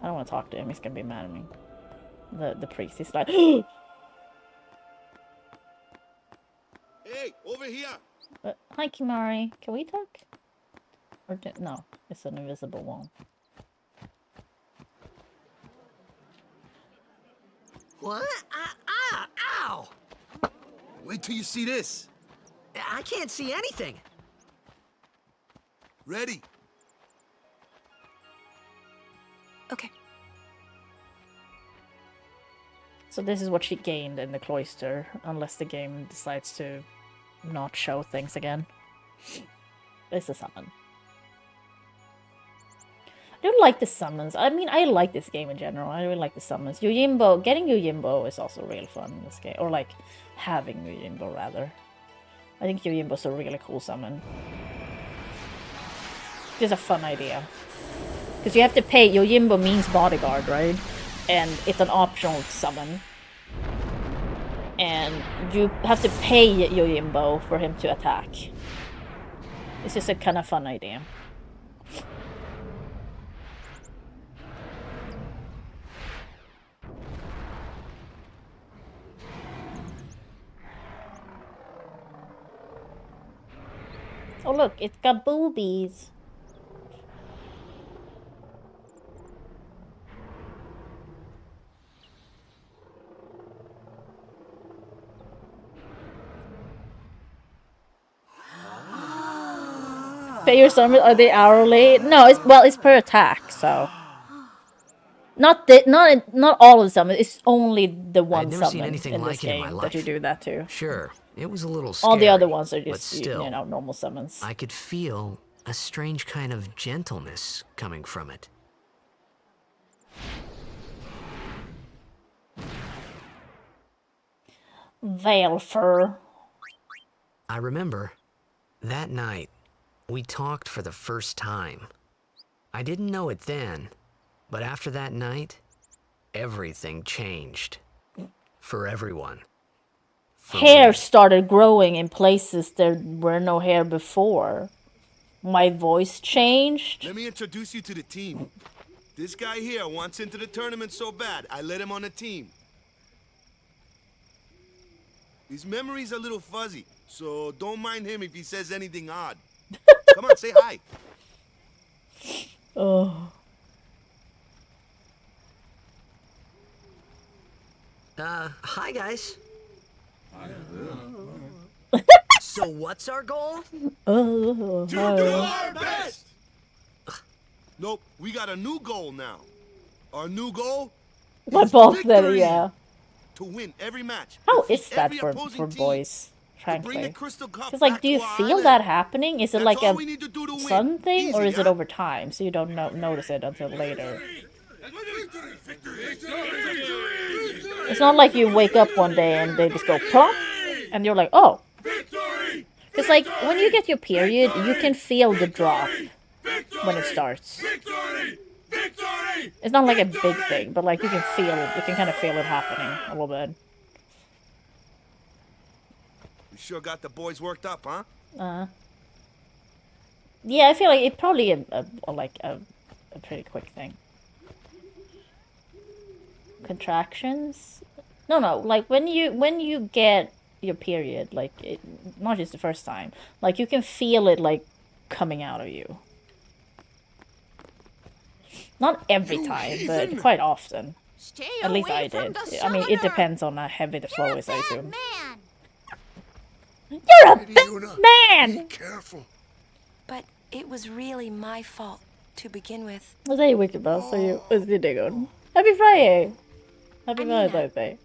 I don't want to talk to him. He's gonna be mad at me. The priest is like, hey, over here. hi Kimari. Can we talk? Or no, it's an invisible wall. What? Ow! Wait till you see this. I can't see anything. Ready? Okay. So this is what she gained in the cloister, unless the game decides to not show things again. It's a summon. I don't like the summons. I mean, I like this game in general. I really like the summons. Yojimbo, getting Yojimbo is also real fun in this game. Or like, having Yojimbo, rather. I think Yojimbo's a really cool summon. Just a fun idea. Because you have to pay. Yojimbo means bodyguard, right? And it's an optional summon. And you have to pay Yojimbo for him to attack. It's just a kind of fun idea. Oh look, it's got boobies. Pay your summons, are they hourly? No, it's per attack, so not all of the summons. It's only the one I'd never seen summon anything in like this it in game my that you life. do that to. Sure, it was a little scary. All the other ones are but just still, normal summons. I could feel a strange kind of gentleness coming from it. Valfer. I remember that night we talked for the first time. I didn't know it then, but after that night, everything changed. For everyone. For Hair me. started growing in places there were no hair before. My voice changed. Let me introduce you to the team. This guy here wants into the tournament so bad, I let him on the team. His memory's a little fuzzy, so don't mind him if he says anything odd. Come on, say hi. Oh. Hi guys. So what's our goal? Oh, To do our best! Nope, we got a new goal now. Our new goal my is boss said, victory! yeah. To win every match. How defeat is that every for opposing team, boys, to bring the frankly? Crystal Cup Because, like, back do you to our feel island. that happening? Is it That's like all a we need to do to win. sun thing, or Easy, is it huh? over time, so you don't notice it until later? It's not like you wake up one day and they just go plop, and you're like, oh. Because, like, when you get your period, you can feel the drop when it starts. It's not like a big thing, but, like, you can kind of feel it happening a little bit. You sure got the boys worked up, huh? Yeah, I feel like it's probably a pretty quick thing. Contractions? No, like when you get your period, like not just the first time, like you can feel it like coming out of you. Not every time, but quite often. At least I did. I mean, it depends on how heavy the flow is, I assume. You're a bad man! Be careful. But it was really my fault to begin with. Vad säger Wickedboss? Hur det går? Happy friYAY! Happy Valentine's Day.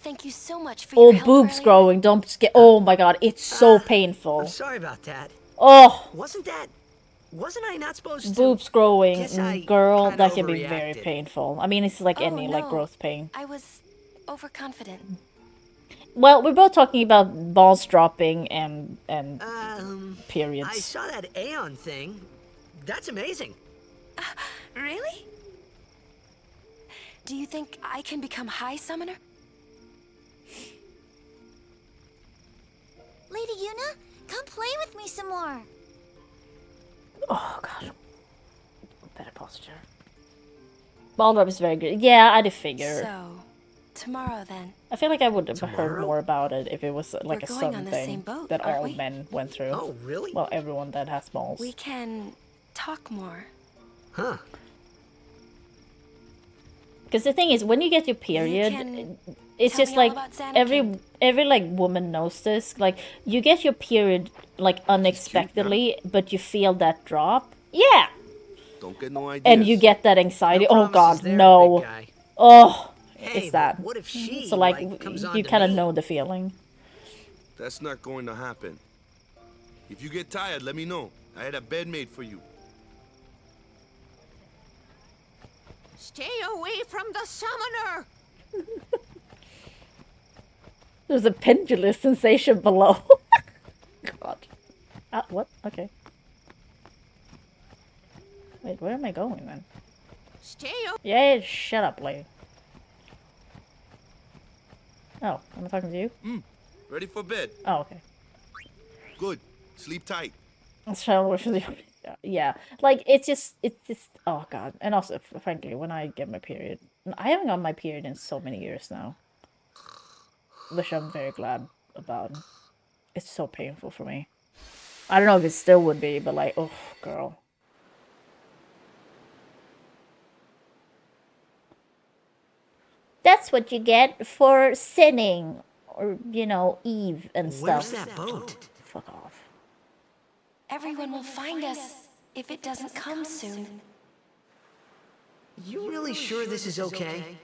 Thank you so much for your help boobs earlier. growing, don't get. Oh my god, it's so painful. I'm sorry about that. Oh! Wasn't I not supposed to? Boobs growing, Guess I girl, kinda that can be very overreacted. painful. I mean, it's like any like no. growth pain. I was overconfident. Well, we're both talking about balls dropping and periods. I saw that Aeon thing. That's amazing. Really? Do you think I can become High Summoner? Lady Yuna, come play with me some more. Oh god. Better posture. Ball drop is very good. Yeah, I did figure. So, tomorrow then. I feel like I would have heard more about it if it was like We're a going sun on the thing same boat, that aren't all we? men went through. Oh, really? Well, everyone that has balls. We can talk more. Huh. Because the thing is, when you get your period, can it's tell just me all like about Xanarkand. every like woman knows this. Like you get your period like unexpectedly, but you feel that drop. Yeah. Don't get no ideas. And you get that anxiety. No Oh god, promises there, no. big guy. Oh, Hey, it's that. but what if she, So like, comes on you to kind of me? know the feeling. That's not going to happen. If you get tired, let me know. I had a bed made for you. Stay away from the summoner! There's a pendulous sensation below. God. What? Okay. Wait, where am I going then? Stay Yeah, shut up, lady. Oh, am I talking to you? Ready for bed? Oh, okay. Good. Sleep tight. Let's try to watch the. Yeah, like it's just. Oh god, and also, frankly, when I get my period, I haven't got my period in so many years now, which I'm very glad about. It's so painful for me. I don't know if it still would be, but like, oh, girl. That's what you get for sinning, or you know, Eve and stuff. Where's that boat? Fuck off. Everyone will find us if it doesn't come soon. You really sure this is okay?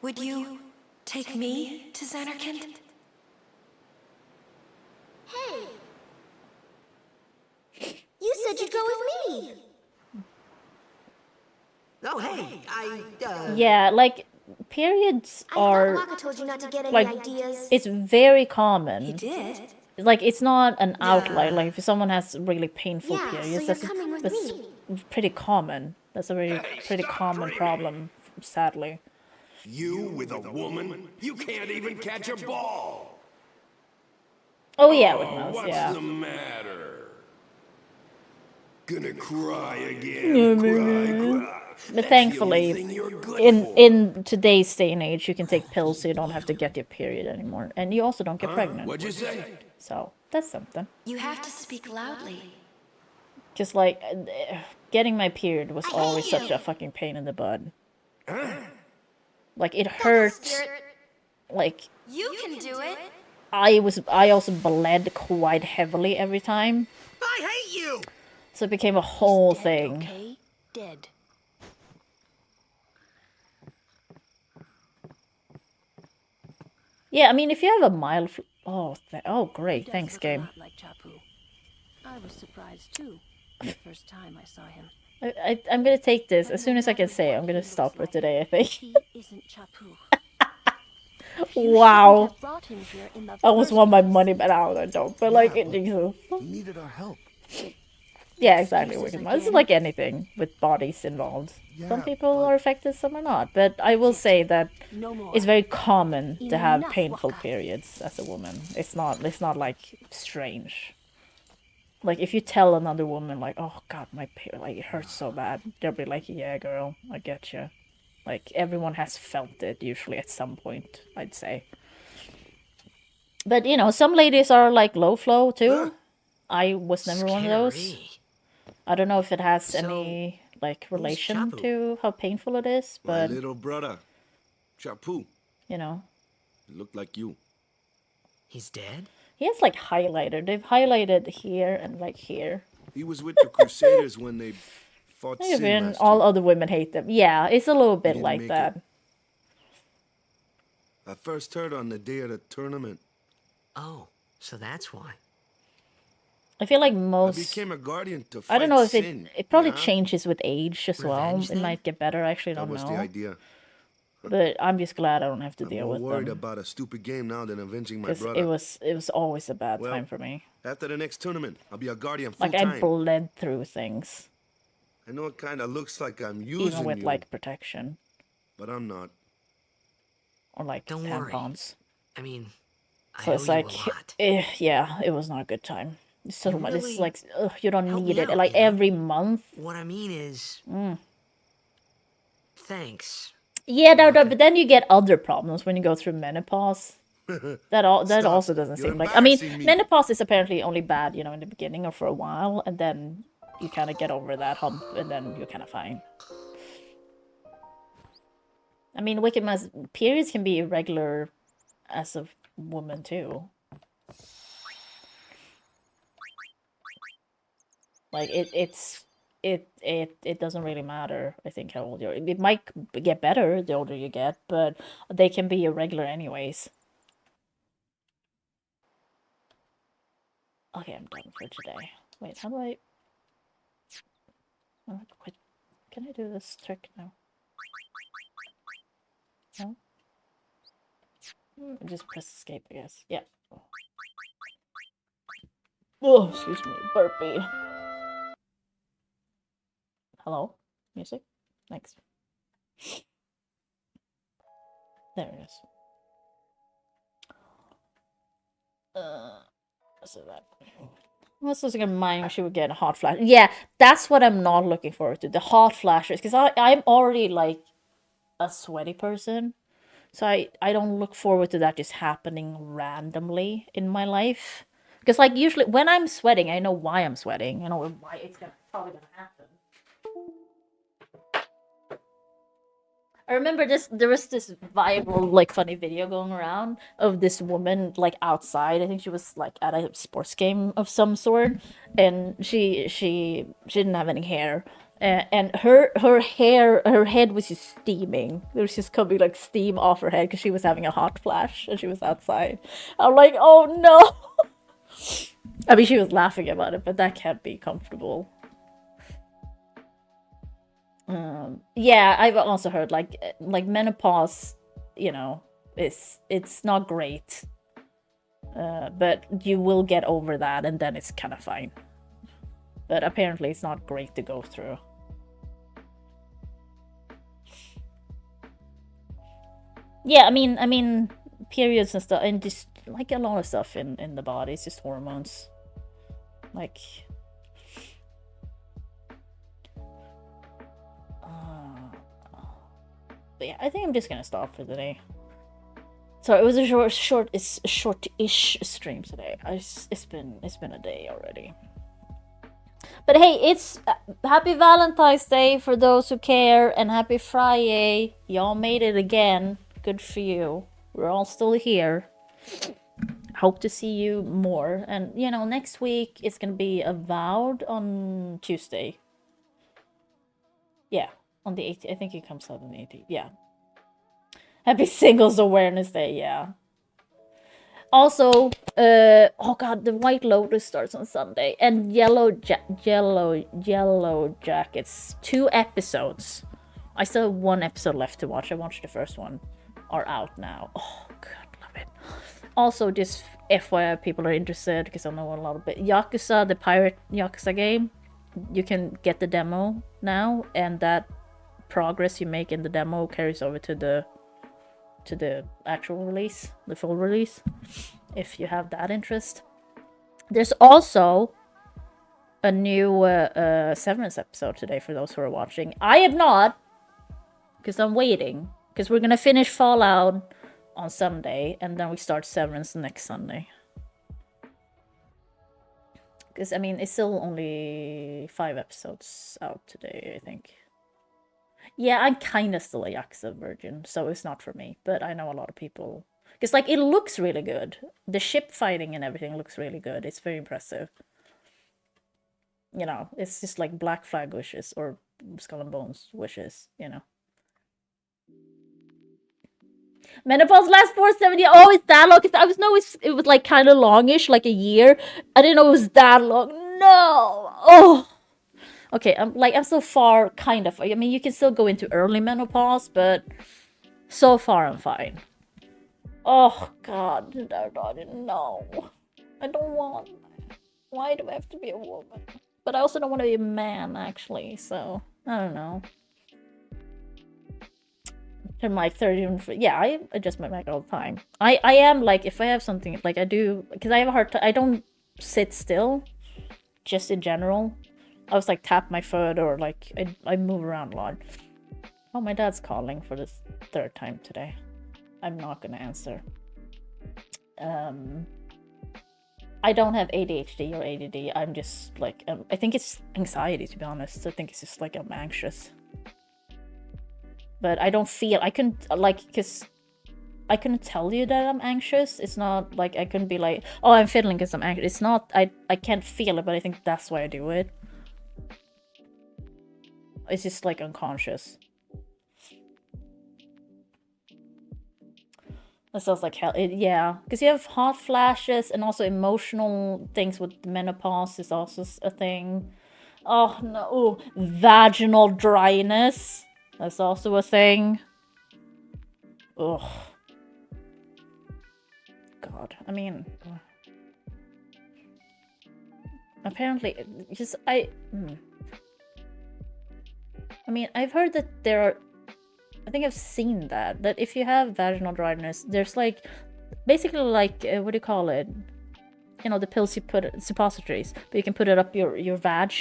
Would you take me to Xanarkand? Hey! You said you'd go with me! Oh, hey, Yeah, like periods I thought are Maka told you not to get any like ideas. it's very common. He did? Like it's not an outlier. Like if someone has really painful Yeah, so periods, you're coming with that's me. pretty common. That's a pretty common problem, sadly. You with a woman? You can't even catch a ball! Oh yeah, with mouse, What's yeah. the matter? Gonna cry again? Cry. But thankfully, in today's day and age, you can take pills so you don't have to get your period anymore, and you also don't get pregnant. What'd you say? So that's something. You have to speak loudly. Just like getting my period was always such a fucking pain in the butt. Like it hurt. Like You can do it. I also bled quite heavily every time. I hate you! So it became a whole thing. Okay, dead. Yeah, I mean, if you have a mild... oh, great. Thanks, game. Like Chapu. I was surprised, too, the first time I saw him. I'm gonna take this. As soon as I can say, I'm gonna stop for today, I think. He isn't Chapu. Wow. Brought him here in the I almost want my money back out, I don't. But, like, Jesus. He needed our help. Yeah, exactly. This is like anything with bodies involved. Some people are affected, some are not. But I will say that it's very common to have painful periods as a woman. It's not like strange. Like if you tell another woman like, "Oh God, my period, like it hurts so bad," they'll be like, "Yeah, girl, I get you." Like everyone has felt it usually at some point, I'd say. But you know, some ladies are like low flow too. I was never one of those. I don't know if it has any like relation to how painful it is, but My little brother, Chapu. You know, It looked like you. He's dead? He has like highlighted. They've highlighted here and like here. He was with the Crusaders when they fought Maybe Sin last all year. other women hate them. Yeah, it's a little bit didn't like make that. it. I first heard on the day of the tournament. Oh, so that's why. I feel like I most. became a guardian to I don't fight know if Sin. it probably yeah? changes with age as well. Revenge, It then? might get better. I actually don't That was know. the idea. But I'm just glad I don't have to I'm deal more with worried them. about a stupid game now than avenging my Because brother. it was always a bad Well, time for me. After the next tournament, I'll be a guardian full Like I time. bled through things, I know it kind of looks like I'm using even with you, like protection but I'm not. or like Don't worry. tampons. I mean, So I it's owe you like, a lot. yeah, it was not a good time. It's so You much. It's really like you don't helped need me it. out, Like you know? every month. What I mean is, thanks. Yeah, no, but then you get other problems when you go through menopause. That also doesn't You're seem like. I mean, embarrassing me. menopause is apparently only bad, you know, in the beginning or for a while, and then you kind of get over that hump, and then you're kind of fine. I mean, wicked mess periods can be irregular as a woman too. Like it doesn't really matter, I think, how old you're. It might get better the older you get, but they can be irregular anyways. Okay, I'm done for today. Wait, how do I... Oh, wait. Can I do this trick now? No? Just press escape, I guess. Yeah. Oh, excuse me. Burpee. Hello? Music? Thanks. There it is. So that. I was just gonna mind when she would get a hot flash. Yeah, that's what I'm not looking forward to. The hot flashes. Because I'm already like a sweaty person. So I don't look forward to that just happening randomly in my life. Because like usually when I'm sweating, I know why I'm sweating. I know why it's probably gonna happen. I remember there was this viral like funny video going around of this woman like outside. I think she was like at a sports game of some sort, and she didn't have any hair. And her head was just steaming. There was just coming like steam off her head because she was having a hot flash and she was outside. I'm like, oh no. I mean, she was laughing about it, but that can't be comfortable. Yeah, I've also heard like menopause, you know, it's not great. But you will get over that and then it's kind of fine. But apparently it's not great to go through. Yeah, I mean periods and stuff, and just like a lot of stuff in the body, it's just hormones. Like but yeah, I think I'm just gonna stop for today. So it was a short-ish stream today. It's been a day already. But hey, it's happy Valentine's Day for those who care, and happy friYAY. Y'all made it again. Good for you. We're all still here. Hope to see you more. And you know, next week it's gonna be Avowed on Tuesday. Yeah, on the 18th. I think it comes out on the 18th. Yeah. Happy Singles Awareness Day, yeah. Also, oh god, the White Lotus starts on Sunday, and Yellow Jackets, 2 episodes. I still have 1 episode left to watch. I watched the first one, are out now. Oh god, love it. Also, just FYI, people are interested because I know a lot of it. Yakuza, the pirate Yakuza game, you can get the demo now, and that progress you make in the demo carries over to the actual release, the full release, if you have that interest. There's also a new Severance episode today for those who are watching. I am not, because I'm waiting, because we're gonna finish Fallout on Sunday, and then we start Severance next Sunday. Because, I mean, it's still only 5 episodes out today, I think. Yeah, I'm kind of still a Yakuza virgin, so it's not for me. But I know a lot of people. Because, like, it looks really good. The ship fighting and everything looks really good. It's very impressive. You know, it's just like Black Flag wishes or Skull and Bones wishes, you know. Menopause lasts 470. Oh, it's that long? Because I was know it was like kind of longish, like a year. I didn't know it was that long. No. Oh. Okay, I'm so far, kind of. I mean, you can still go into early menopause, but so far I'm fine. Oh god, no. I don't want. Why do I have to be a woman? But I also don't want to be a man, actually, so I don't know. In my 30, yeah, I adjust my mic all the time. I am like, if I have something, like I do, because I have a hard time, I don't sit still, just in general. I was like tap my foot or like I move around a lot. Oh, my dad's calling for the 3rd time today. I'm not gonna answer. I don't have ADHD or ADD. I'm just like I think it's anxiety, to be honest. I think it's just like I'm anxious. But I don't feel I couldn't like because I couldn't tell you that I'm anxious. It's not like I couldn't be like, oh, I'm feeling because I'm anxious. It's not. I can't feel it, but I think that's why I do it. It's just like unconscious. That sounds like hell. Yeah, because you have hot flashes and also emotional things with menopause is also a thing. Oh no, ooh, vaginal dryness. That's also a thing. Ugh. God, I mean, apparently, just I mean, I've heard that there are. I think I've seen that if you have vaginal dryness, there's like basically like what do you call it? You know, the pills you put suppositories, but you can put it up your vag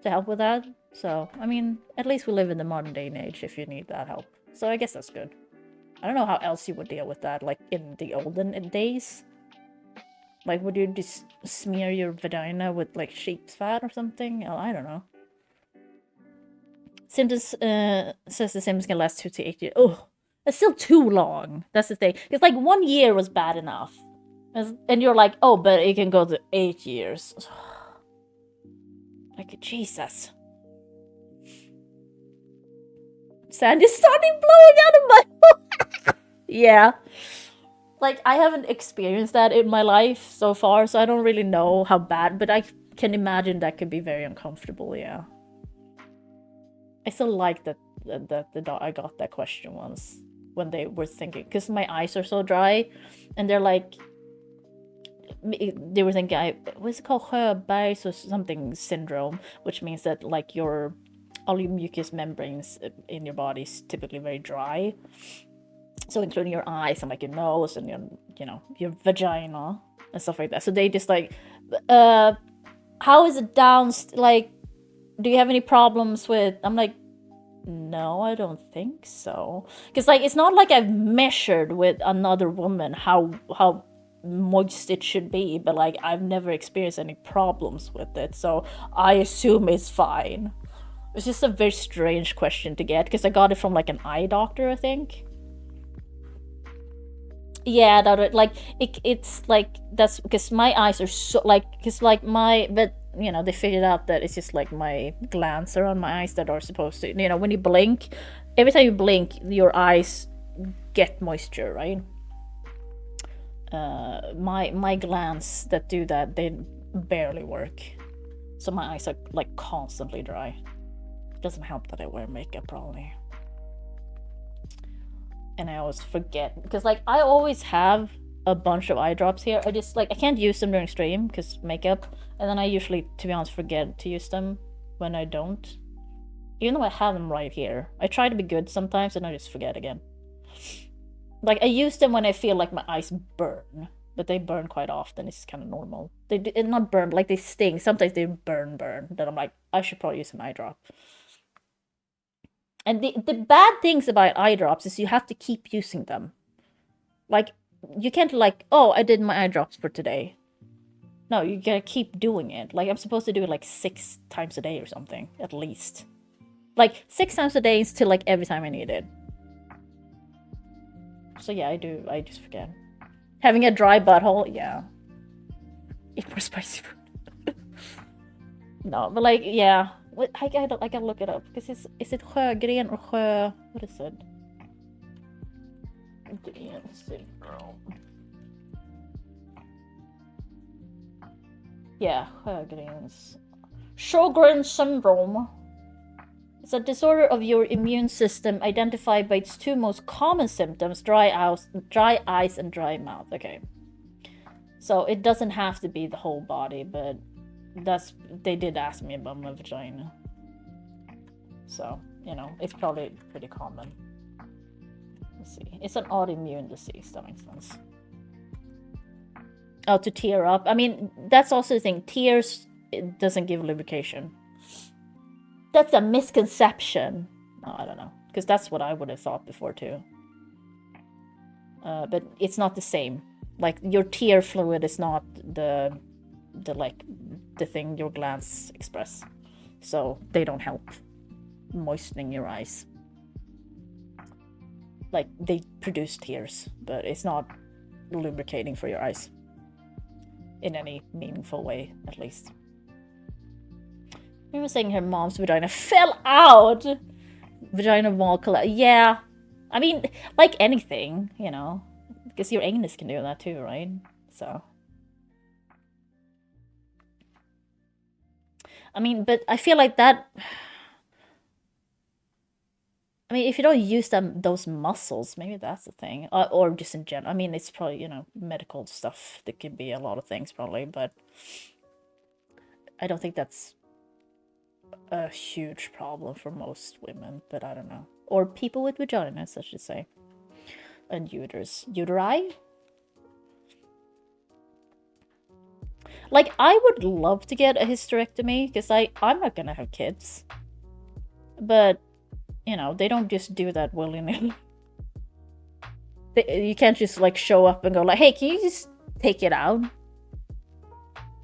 to help with that. So I mean, at least we live in the modern day and age if you need that help. So I guess that's good. I don't know how else you would deal with that, like in the olden days. Like, would you just smear your vagina with like sheep's fat or something? Oh, I don't know. Symptoms says the symptoms can last 2 to 8 years. Oh, that's still too long. That's the thing. It's like 1 year was bad enough, and you're like, oh, but it can go to 8 years. Like Jesus. Sand is starting blowing out of my. Yeah. Like, I haven't experienced that in my life so far, so I don't really know how bad, but I can imagine that could be very uncomfortable, yeah. I still like that I got that question once when they were thinking, because my eyes are so dry, and they're like, they were thinking, what's it called, Sjöberg's or something syndrome, which means that like all your mucous membranes in your body is typically very dry, so including your eyes and like your nose and your vagina and stuff like that. So they just like, how is it down? Like, do you have any problems with? I'm like, no, I don't think so. Because like, it's not like I've measured with another woman how moist it should be, but like I've never experienced any problems with it, so I assume it's fine. It's just a very strange question to get, because I got it from like an eye doctor, I think. Yeah, that like it's like, that's because my eyes are so like, because like but they figured out that it's just like my glands around my eyes that are supposed to, when you blink, every time you blink your eyes get moisture, right? My glands that do that, they barely work, so my eyes are like constantly dry. It doesn't help that I wear makeup probably, and I always forget, because like I always have a bunch of eye drops here. I just like, I can't use them during stream because makeup, and then I usually, to be honest, forget to use them when I don't, even though I have them right here. I try to be good sometimes and I just forget again. Like, I use them when I feel like my eyes burn, but they burn quite often. It's kind of normal. They not burn, like they sting. Sometimes they burn. Then I'm like, I should probably use an eye drop. And the bad things about eye drops is you have to keep using them. Like, you can't like, oh, I did my eye drops for today. No, you gotta keep doing it. Like, I'm supposed to do it like 6 times a day or something, at least. Like, 6 times a day until like every time I need it. So yeah, I just forget. Having a dry butthole, yeah. Eat more spicy food. No, but like, yeah. I gotta look it up, because is it Sjögren or what is it? Gren syndrome. Yeah, Sjögren syndrome. It's a disorder of your immune system identified by its 2 most common symptoms, dry eyes and dry mouth. Okay. So it doesn't have to be the whole body, but they did ask me about my vagina. So, it's probably pretty common. Let's see. It's an autoimmune disease, that makes sense. Oh, to tear up. I mean, that's also the thing. Tears, it doesn't give lubrication. That's a misconception. Oh, I don't know. Because that's what I would have thought before too. But it's not the same. Like, your tear fluid is not the thing your glands express. So they don't help moistening your eyes. Like, they produce tears, but it's not lubricating for your eyes. In any meaningful way, at least. I was saying her mom's vagina fell out. Vagina wall collapse. Yeah. I mean, like anything, because your anus can do that too, right? So. I mean, but I feel like that. I mean, if you don't use those muscles, maybe that's the thing. Or just in general. I mean, it's probably, medical stuff. There could be a lot of things probably, but I don't think that's a huge problem for most women, but I don't know. Or people with vaginas, I should say. And uteri? Like, I would love to get a hysterectomy, because I'm not gonna have kids. But, they don't just do that willy-nilly. You can't just, like, show up and go like, hey, can you just take it out?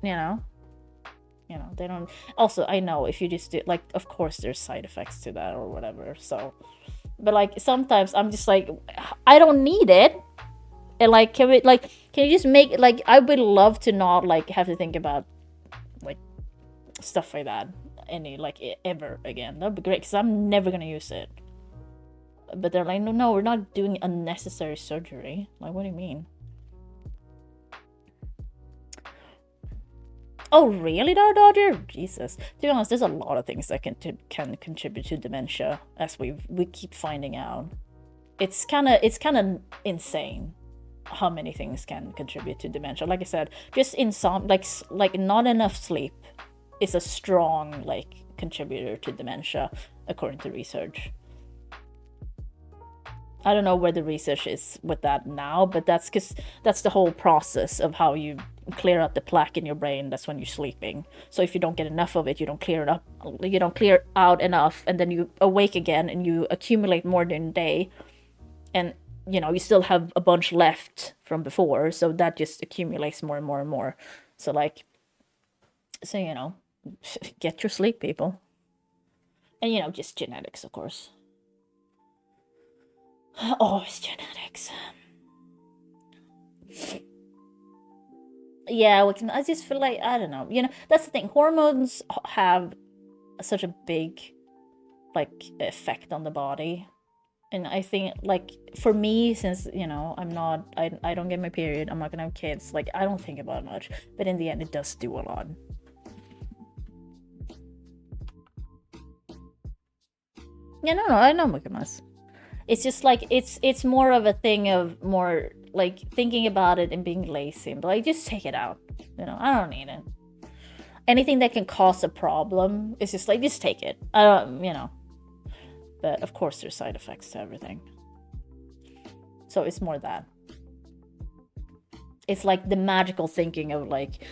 They don't. Also, I know if you just do, like, of course there's side effects to that or whatever, so. But, like, sometimes I'm just like, I don't need it. And, like, can you just make, like, I would love to not, like, have to think about, like, stuff like that ever again. That'd be great, because I'm never gonna use it. But they're like, no, we're not doing unnecessary surgery. Like, what do you mean? Oh, really, Dodger? Jesus. To be honest, there's a lot of things that can contribute to dementia, as we keep finding out. It's kind of insane how many things can contribute to dementia. Like I said, just like not enough sleep is a strong like contributor to dementia, according to research. I don't know where the research is with that now, but that's because that's the whole process of how you clear out the plaque in your brain. That's when you're sleeping. So if you don't get enough of it, you don't clear it up. You don't clear out enough, and then you awake again and you accumulate more during the day, and you know you still have a bunch left from before. So that just accumulates more and more and more. So you know, get your sleep, people, and you know, just genetics, of course. Always genetics. Yeah, I just feel like, I don't know, you know, that's the thing. Hormones have such a big, like, effect on the body. And I think, like, for me, since, you know, I don't get my period, I'm not gonna have kids, like, I don't think about it much. But in the end, it does do a lot. Yeah, no, I know, Mukamas. It's just like it's more of a thing of more like thinking about it and being lazy, but like just take it out. You know, I don't need it. Anything that can cause a problem is just like just take it. I don't, you know. But of course there's side effects to everything. So it's more that. It's like the magical thinking of like,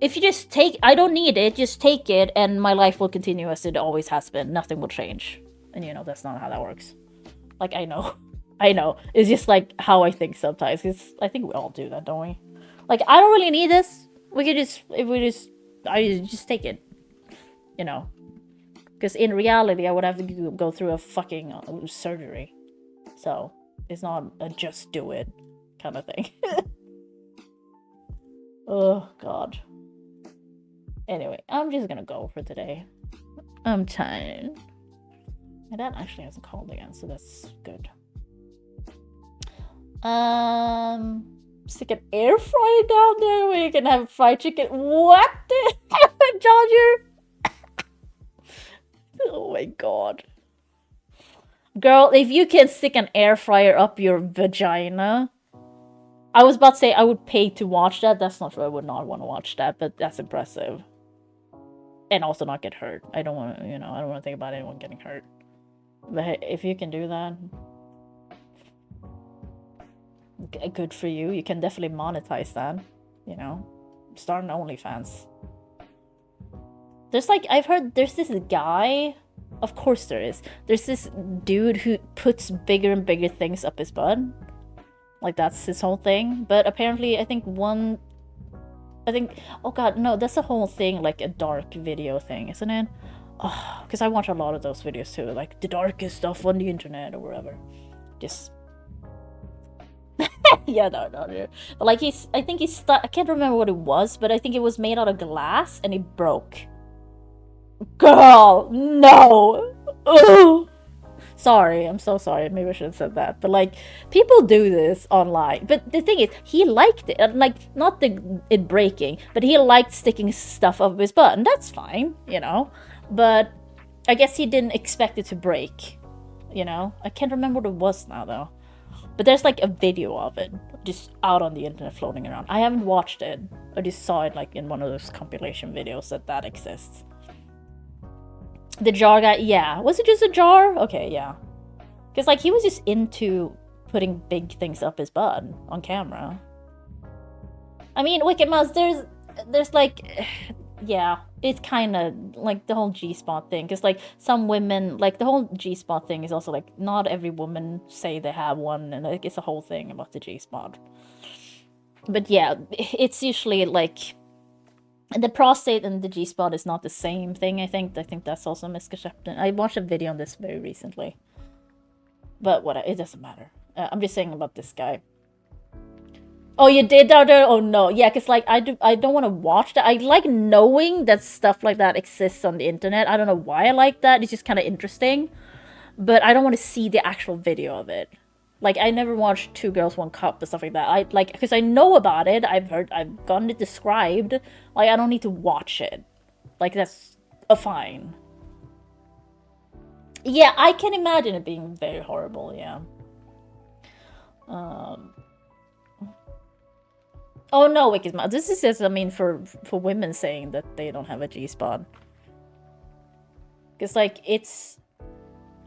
if you just take, I don't need it, just take it and my life will continue as it always has been. Nothing will change. And you know, that's not how that works. Like, I know. It's just like how I think sometimes. I think we all do that, don't we? Like, I don't really need this. I just take it. You know? Because in reality, I would have to go through a fucking surgery. So, it's not a just do it kind of thing. Oh, God. Anyway, I'm just gonna go for today. I'm tired. My dad actually hasn't called again, so that's good. Stick an air fryer down there where you can have fried chicken. What the hell, Dodger? Oh my god. Girl, if you can stick an air fryer up your vagina. I was about to say I would pay to watch that. That's not true. I would not want to watch that, but that's impressive. And also not get hurt. I don't want to, you know, I don't want to think about anyone getting hurt. But if you can do that, good for you. You can definitely monetize that, you know. Start an OnlyFans. There's like, I've heard there's this guy, of course there is. There's this dude who puts bigger and bigger things up his butt. Like that's his whole thing. But apparently oh god, no, that's a whole thing, like a dark video thing, isn't it? Oh, because I watch a lot of those videos too, like the darkest stuff on the internet or whatever. Just yeah, no. But like I can't remember what it was, but I think it was made out of glass and it broke. Girl, no. Ugh. Sorry, I'm so sorry. Maybe I should have said that. But like, people do this online. But the thing is, he liked it. Like, not it breaking, but he liked sticking stuff up his butt, and that's fine, you know. But I guess he didn't expect it to break, you know. I can't remember what it was now though. But there's like a video of it just out on the internet floating around. I haven't watched it. I just saw it like in one of those compilation videos that exists. The jar guy, yeah. Was it just a jar? Okay, yeah. Because, like, he was just into putting big things up his butt on camera. I mean, Wicked Mouse, there's like, yeah, it's kind of like the whole G-spot thing. Because, like, some women, like, the whole G-spot thing is also, like, not every woman say they have one. And, like, it's a whole thing about the G-spot. But, yeah, it's usually, like... The prostate and the G-spot is not the same thing, I think. I think that's also a misconception. I watched a video on this very recently. But what? It doesn't matter. I'm just saying about this guy. Oh, you did, Dada? Oh, no. Yeah, because, like, I don't want to watch that. I like knowing that stuff like that exists on the internet. I don't know why I like that. It's just kind of interesting. But I don't want to see the actual video of it. Like, I never watched Two Girls, One Cup and stuff like that. I, like, because I know about it, I've gotten it described. Like, I don't need to watch it. Like, that's a fine. Yeah, I can imagine it being very horrible, yeah. Oh no, Wicked Mouse. This is just, I mean, for women saying that they don't have a G-spot. Because, like, it's,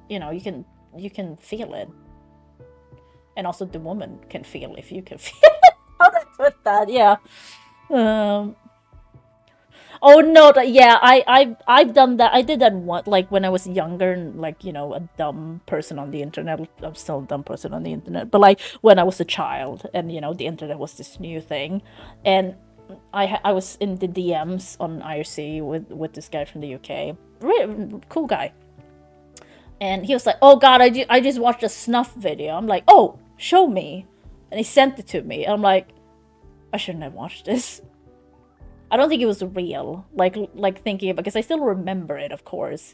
you know, you can feel it. And also the woman can feel if you can feel it. How do I put that? Yeah. Oh no, yeah, I've done that. I did that one, like when I was younger and like, you know, a dumb person on the internet. I'm still a dumb person on the internet, but like when I was a child and, you know, the internet was this new thing, and I was in the DMs on IRC with this guy from the UK, really cool guy, and he was like, "Oh God, I just watched a snuff video." I'm like, "Oh, show me," and he sent it to me. I'm like, I shouldn't have watched this. I don't think it was real, like thinking about, because I still remember it, of course,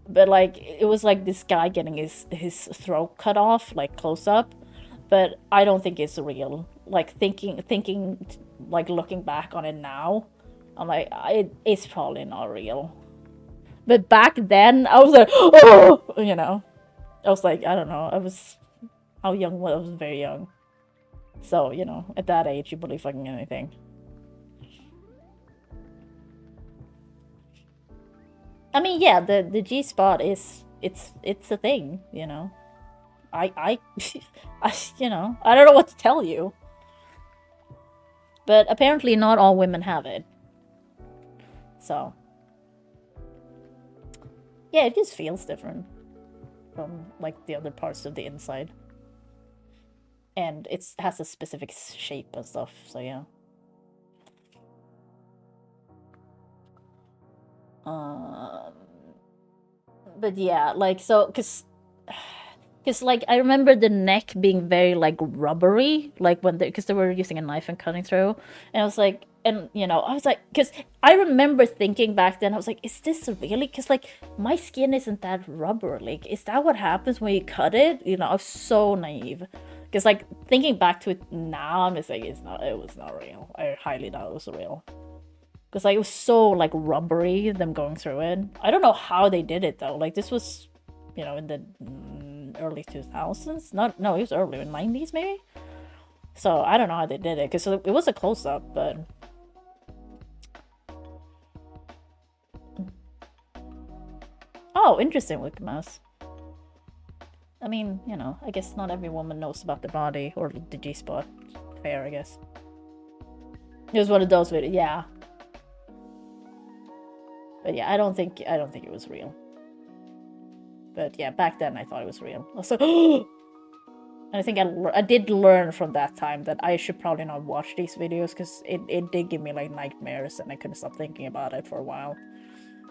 but like it was like this guy getting his throat cut off, like close up, but I don't think it's real. Like thinking, like looking back on it now, I'm like, it's probably not real. But back then, I was like, oh, you know, I was like, I don't know, how young was I? I was very young, so you know, at that age, you believe fucking anything. I mean, yeah, the G-spot is, it's a thing, you know. I you know, I don't know what to tell you. But apparently not all women have it. So. Yeah, it just feels different from, like, the other parts of the inside. And it has a specific shape and stuff, so yeah. But yeah, like, so, cause like I remember the neck being very like rubbery, like when because they were using a knife and cutting through, and I was like, and you know, I was like, because I remember thinking back then, I was like, is this really? Because like my skin isn't that rubbery. Like, is that what happens when you cut it? You know, I was so naive. Because like thinking back to it now, I'm just like, it was not real. I highly doubt it was real. Because like it was so like rubbery, them going through it. I don't know how they did it though. Like this was, you know, in the early 2000s. No, it was early, in 90s maybe. So I don't know how they did it because it was a close up, but oh, interesting, Wicked Mouse. I mean, you know, I guess not every woman knows about the body or the G-spot. Fair, I guess. It was one of those videos, yeah. But yeah, I don't think it was real. But yeah, back then I thought it was real. I was like, oh! And I think I did learn from that time that I should probably not watch these videos because it did give me like nightmares and I couldn't stop thinking about it for a while.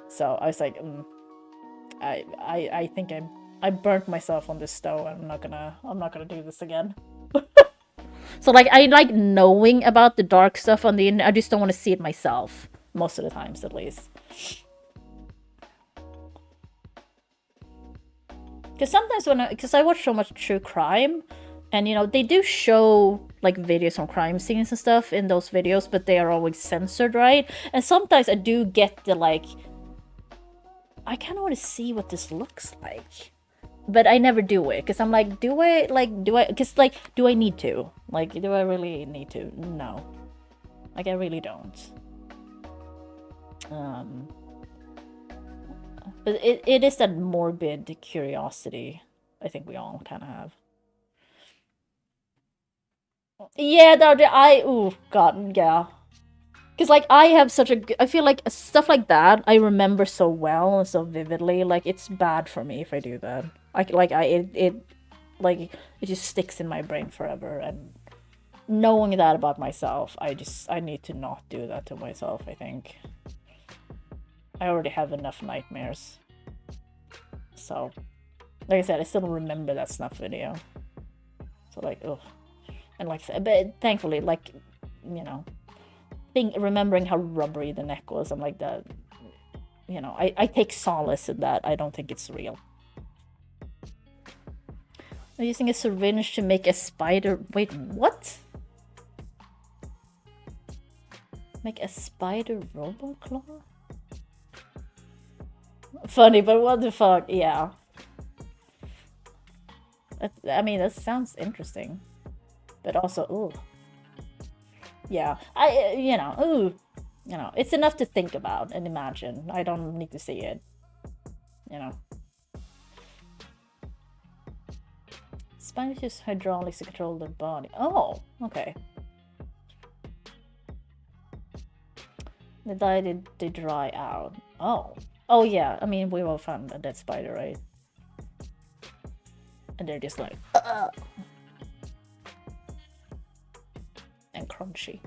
So I was like, I think I burnt myself on this stove. I'm not gonna do this again. So like I like knowing about the dark stuff on the internet. I just don't want to see it myself most of the times, at least. Because sometimes because I watch so much true crime, and you know they do show like videos from crime scenes and stuff in those videos, but they are always censored, right? And sometimes I do get the like, I kind of want to see what this looks like, but I never do it because I'm like, do I? Because like, do I need to? Like, do I really need to? No, like I really don't. But it is that morbid curiosity I think we all kind of have. Yeah, oh god, yeah. Because like I have such a, I feel like stuff like that I remember so well and so vividly. Like it's bad for me if I do that. It just sticks in my brain forever. And knowing that about myself, I need to not do that to myself, I think. I already have enough nightmares. So, like I said, I still remember that snuff video. So like, ugh. And like, but thankfully, like, you know, remembering how rubbery the neck was, I'm like that, you know, I take solace in that. I don't think it's real. I'm using a syringe to make a spider. Wait, what? Make a spider roboclaw? Funny, but what the fuck? Yeah. I mean, that sounds interesting. But also, ooh. Yeah. Ooh. It's enough to think about and imagine. I don't need to see it. Spiders use hydraulics to control their body. Oh, okay. They die, they dry out. Oh. Oh yeah, I mean, we all found a dead spider, right? And they're just like, ugh! And crunchy.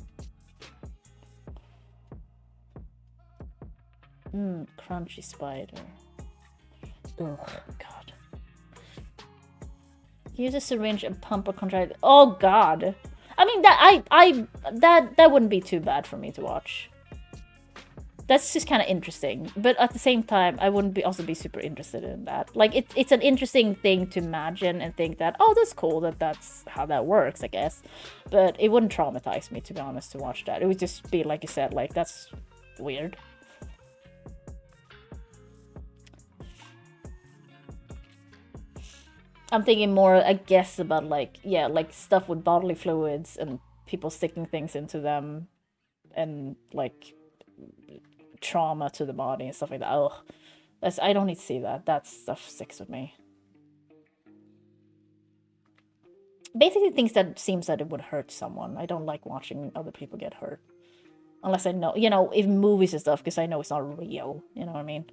Crunchy spider. Oh god. Use a syringe and pump or contract. Oh god. I mean that wouldn't be too bad for me to watch. That's just kind of interesting, but at the same time, I wouldn't also be super interested in that. Like, it's an interesting thing to imagine and think that, oh, that's cool, that's how that works, I guess. But it wouldn't traumatize me, to be honest, to watch that. It would just be, like you said, like, that's weird. I'm thinking more, I guess, about, like, yeah, like, stuff with bodily fluids and people sticking things into them and, like, trauma to the body and stuff like that. Ugh. I don't need to see that. That stuff sticks with me. Basically things that seems that it would hurt someone. I don't like watching other people get hurt. Unless I know, if movies and stuff, because I know it's not real. You know what I mean?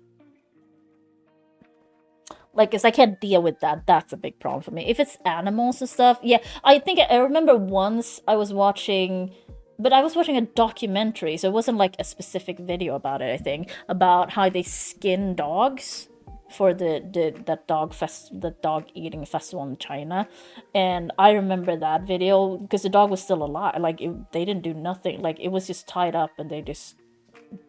Like, because I can't deal with that. That's a big problem for me. If it's animals and stuff, yeah. I think I remember once I was watching... But I was watching a documentary, so it wasn't like a specific video about it, I think, about how they skin dogs for that dog eating festival in China. And I remember that video because the dog was still alive. Like, they didn't do nothing. Like, it was just tied up and they just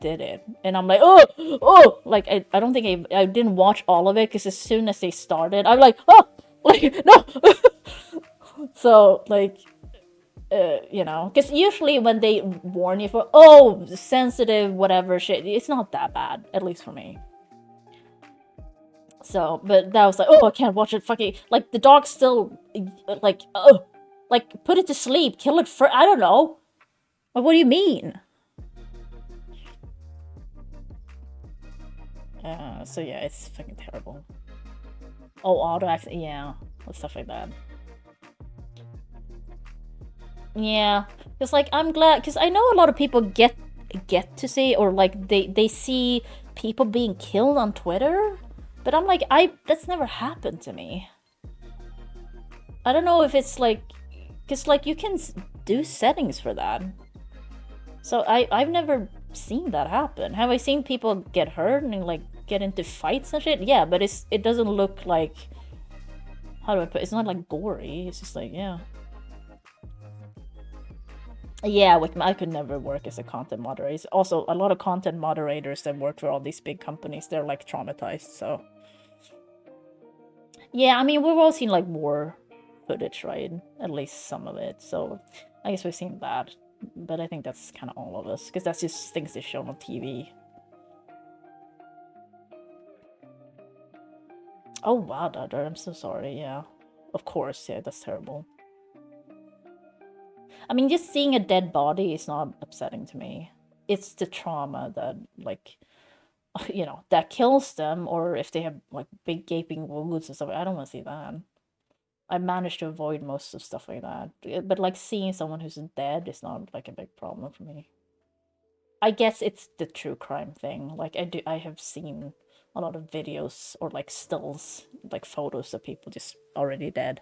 did it. And I'm like, oh! Like, I don't think I didn't watch all of it because as soon as they started, I'm like, oh! Like, no! So, like... because usually when they warn you for, oh, sensitive, whatever shit, it's not that bad, at least for me. So, but that was like, oh, I can't watch it, fucking, like, the dog's still, like, oh, like, put it to sleep, kill it for, I don't know. Like, what do you mean? So yeah, it's fucking terrible. Oh, auto, yeah, stuff like that. Yeah, because like I'm glad because I know a lot of people get to see or like they see people being killed on Twitter, but I'm like that's never happened to me. I don't know if it's like because like you can do settings for that, so I've never seen that happen. Have I seen people get hurt and like get into fights and shit? Yeah, but it doesn't look like, how do I put it? It's not like gory. It's just like, yeah. Yeah, I could never work as a content moderator. Also, a lot of content moderators that work for all these big companies, they're like traumatized, so... Yeah, I mean, we've all seen like war footage, right? At least some of it, so I guess we've seen that. But I think that's kind of all of us, because that's just things they show on TV. Oh wow, Dada, I'm so sorry, yeah. Of course, yeah, that's terrible. I mean, just seeing a dead body is not upsetting to me. It's the trauma that, like, that kills them, or if they have, like, big gaping wounds and stuff. I don't want to see that. I managed to avoid most of stuff like that. But, like, seeing someone who's dead is not, like, a big problem for me. I guess it's the true crime thing. Like, I have seen a lot of videos or, like, stills, like, photos of people just already dead.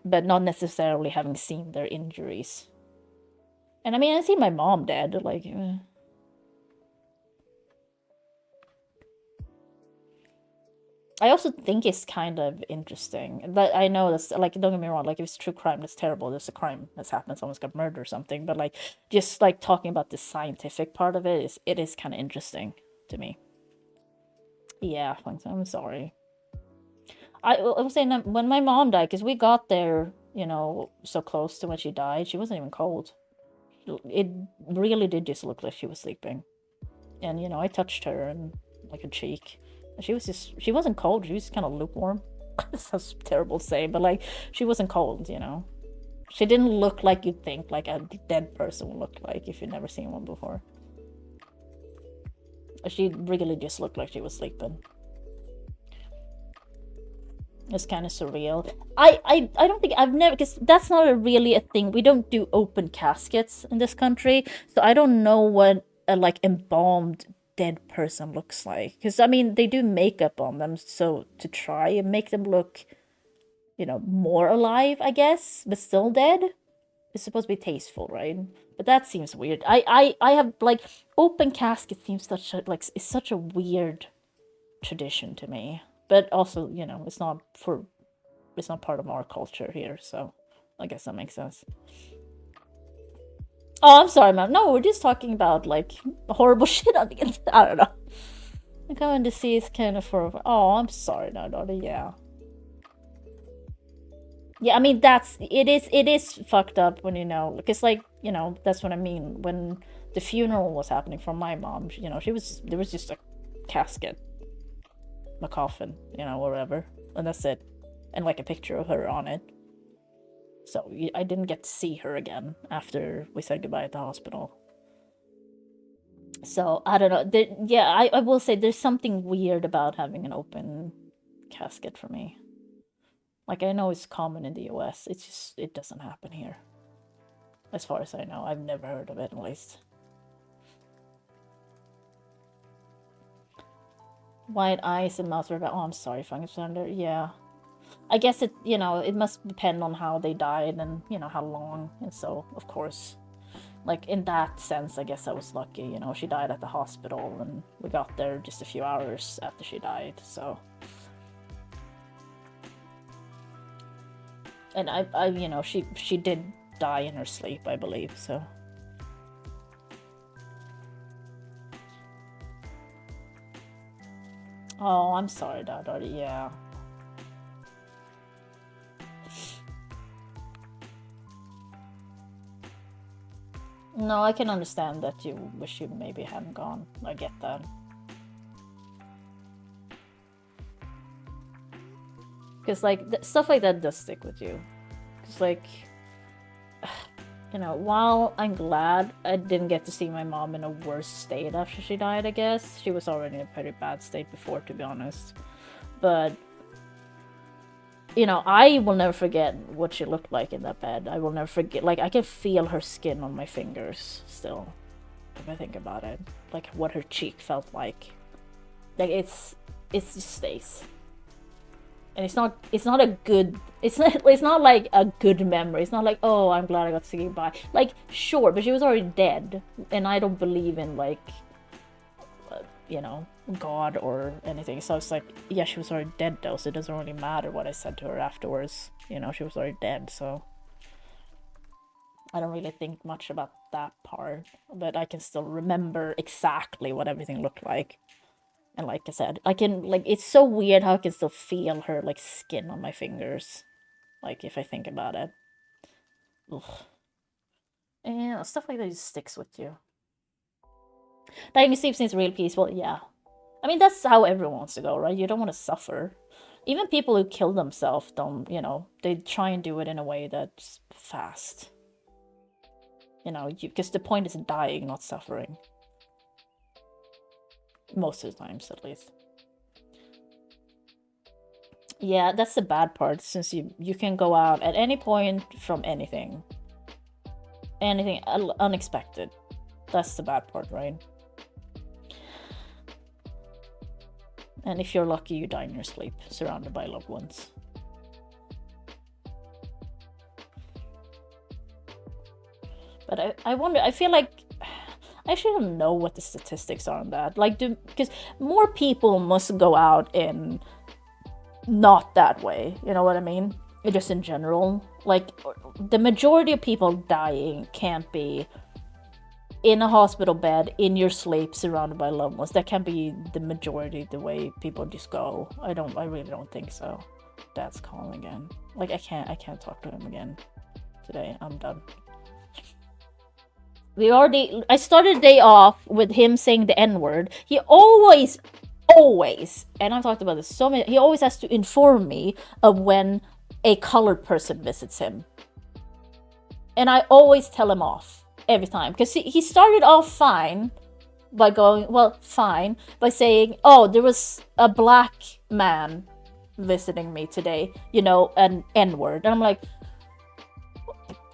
But not necessarily having seen their injuries. And I mean, I see my mom dead, like... I also think it's kind of interesting. But I know that's, like, don't get me wrong, like, if it's true crime, that's terrible. There's a crime that's happened, someone's got murdered or something. But, like, just, like, talking about the scientific part of it is kind of interesting to me. Yeah, I'm sorry. I was saying that when my mom died, because we got there, you know, so close to when she died, she wasn't even cold. It really did just look like she was sleeping. And, you know, I touched her and like her cheek. She wasn't cold, she was kind of lukewarm. Sounds terrible to say, but like, she wasn't cold, you know. She didn't look like you'd think like a dead person would look like if you'd never seen one before. She really just looked like she was sleeping. It's kind of surreal. I don't think I've never, because that's not really a thing. We don't do open caskets in this country, so I don't know what a like embalmed dead person looks like. Because I mean, they do makeup on them, so to try and make them look, you know, more alive, I guess, but still dead. It's supposed to be tasteful, right? But that seems weird. I have like open casket seems such a like it's such a weird tradition to me. But also, you know, it's not part of our culture here, so I guess that makes sense. Oh, I'm sorry, ma'am. No, we're just talking about like horrible shit on the internet. I don't know. The common disease kind of for. Oh, I'm sorry, no, daughter. Yeah. Yeah, I mean it is fucked up when, you know, because like, you know, that's what I mean. When the funeral was happening for my mom, you know, there was just a casket, a coffin, you know, or whatever, and that's it, and like a picture of her on it. So I didn't get to see her again after we said goodbye at the hospital. So I don't know. Yeah, I will say there's something weird about having an open casket for me. Like, I know it's common in the US, it's just, it doesn't happen here. As far as I know, I've never heard of it, at least. White eyes and mouth red. Oh, I'm sorry, Fungus Thunder. Yeah. I guess it, you know, it must depend on how they died and, you know, how long. And so, of course, like, in that sense, I guess I was lucky. You know, she died at the hospital and we got there just a few hours after she died, so. And I you know, she did die in her sleep, I believe, so. Oh, I'm sorry, Dad. Yeah. No, I can understand that you wish you maybe hadn't gone. I get that. Because, like, stuff like that does stick with you. Because, like, you know, while I'm glad I didn't get to see my mom in a worse state after she died, I guess. She was already in a pretty bad state before, to be honest. But, you know, I will never forget what she looked like in that bed. I will never forget. Like, I can feel her skin on my fingers still, if I think about it. Like, what her cheek felt like. Like, it just stays. And it's not a good, it's not like a good memory. It's not like, oh, I'm glad I got to say goodbye. Like, sure, but she was already dead, and I don't believe in, like, you know, God or anything. So it's like, yeah, she was already dead though, so it doesn't really matter what I said to her afterwards. You know, she was already dead, so I don't really think much about that part. But I can still remember exactly what everything looked like. And like I said, I can, like, it's so weird how I can still feel her, like, skin on my fingers. Like, if I think about it. Ugh. And stuff like that just sticks with you. Dying in sleep seems real peaceful, yeah. I mean, that's how everyone wants to go, right? You don't want to suffer. Even people who kill themselves don't, you know, they try and do it in a way that's fast. You know, because the point is dying, not suffering. Most of the times, at least. Yeah, that's the bad part, since you can go out at any point from anything. Anything unexpected. That's the bad part, right? And if you're lucky, you die in your sleep, surrounded by loved ones. But I wonder, I feel like, I actually don't know what the statistics are on that. Like, because more people must go out in not that way, you know what I mean? Just in general. Like, the majority of people dying can't be in a hospital bed, in your sleep, surrounded by loved ones. That can't be the majority of the way people just go. I really don't think so. Dad's calling again. Like, I can't talk to him again today. I'm done. I started the day off with him saying the N-word. He always, and I've talked about this so many, he always has to inform me of when a colored person visits him. And I always tell him off every time. Because he started off fine by going, well, fine, by saying, oh, there was a black man visiting me today, you know, an N-word. And I'm like,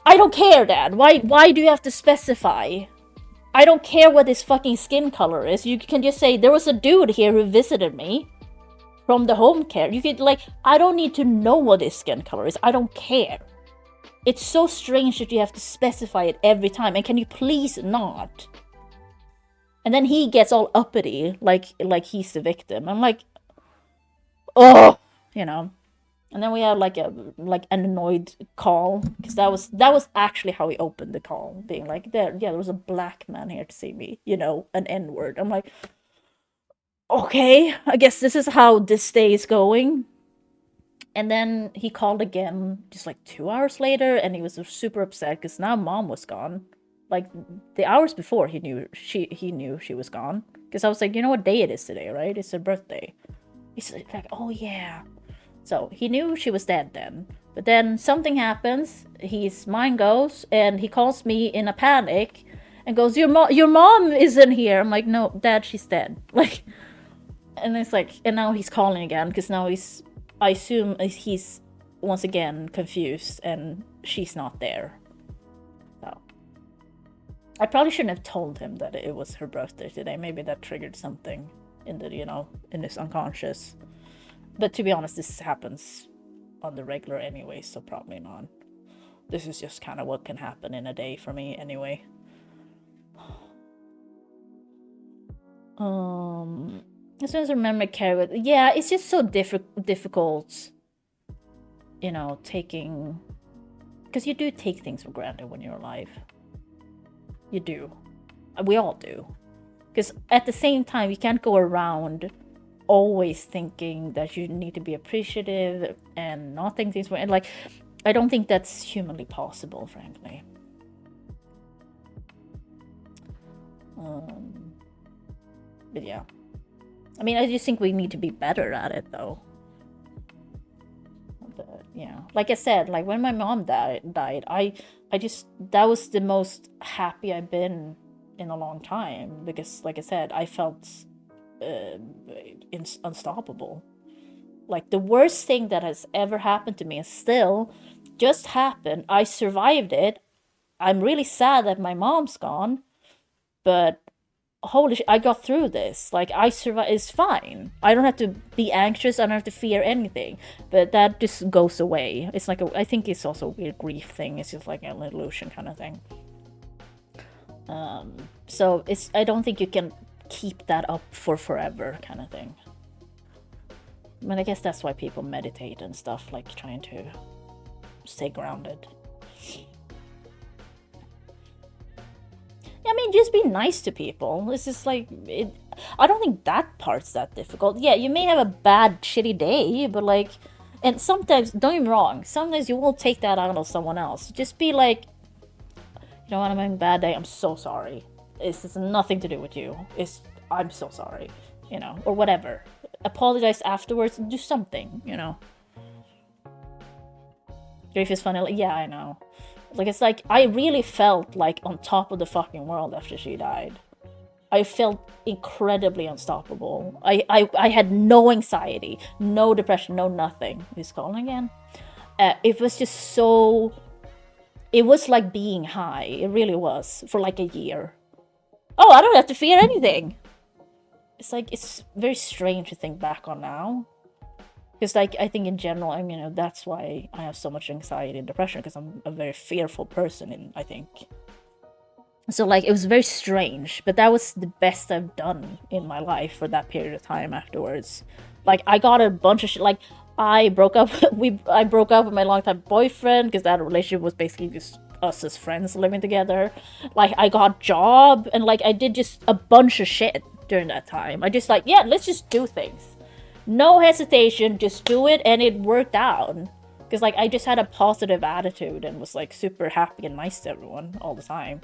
I don't care, Dad. Why do you have to specify? I don't care what his fucking skin color is. You can just say, there was a dude here who visited me from the home care. You could, like, I don't need to know what his skin color is. I don't care. It's so strange that you have to specify it every time. And can you please not? And then he gets all uppity, like he's the victim. I'm like, oh, you know. And then we had like an annoyed call, because that was actually how he opened the call, being like, there was a black man here to see me, you know, an N-word. I'm like, okay, I guess this is how this day is going. And then he called again just like 2 hours later, and he was super upset because now Mom was gone. Like the hours before, he knew she was gone, because I was like, you know what day it is today, right? It's her birthday. He's like, oh yeah. So he knew she was dead then. But then something happens, his mind goes, and he calls me in a panic and goes, your mom isn't here. I'm like, no, Dad, she's dead. Like, and it's like, and now he's calling again, because now I assume he's once again confused and she's not there. So I probably shouldn't have told him that it was her birthday today. Maybe that triggered something in the, you know, in his unconscious. But to be honest, this happens on the regular anyway, so probably not. This is just kind of what can happen in a day for me anyway. As soon as I remember carry, yeah, it's just so difficult, you know, taking, because you do take things for granted when you're alive. You do. We all do. Because at the same time, you can't go around always thinking that you need to be appreciative and not think things were, like, I don't think that's humanly possible, frankly. But yeah, I mean, I just think we need to be better at it, though. But yeah, like I said, like when my mom died, I just, that was the most happy I've been in a long time, because like I said, I felt unstoppable. Like the worst thing that has ever happened to me is still just happened. I survived it. I'm really sad that my mom's gone, but holy shit, I got through this. Like, I survived. It's fine. I don't have to be anxious. I don't have to fear anything. But that just goes away. It's like I think it's also a weird grief thing. It's just like an illusion kind of thing. So I don't think you can keep that up for forever kind of thing. I mean, I guess that's why people meditate and stuff, like trying to stay grounded. I mean, just be nice to people. It's just like, I don't think that part's that difficult. Yeah, you may have a bad, shitty day, but like, and sometimes, don't get me wrong, sometimes you will take that out on someone else. Just be like, you know what, I'm having a bad day, I'm so sorry. It's nothing to do with you. I'm so sorry, you know, or whatever. Apologize afterwards, do something, you know. Grief is funny, like, yeah, I know. Like, it's like, I really felt like on top of the fucking world after she died. I felt incredibly unstoppable. I had no anxiety, no depression, no nothing. He's calling again. It was just so... It was like being high. It really was. For like a year. Oh, I don't have to fear anything. It's like, it's very strange to think back on now. Because, like, I think in general, I mean, you know, that's why I have so much anxiety and depression, because I'm a very fearful person, I think. So, like, it was very strange, but that was the best I've done in my life for that period of time afterwards. Like, I got a bunch of shit, like, I broke up with my longtime boyfriend, because that relationship was basically just us as friends living together. Like, I got a job, and, like, I did just a bunch of shit during that time. I just, like, yeah, let's just do things. No hesitation, just do it, and it worked out. Because, like, I just had a positive attitude and was, like, super happy and nice to everyone all the time.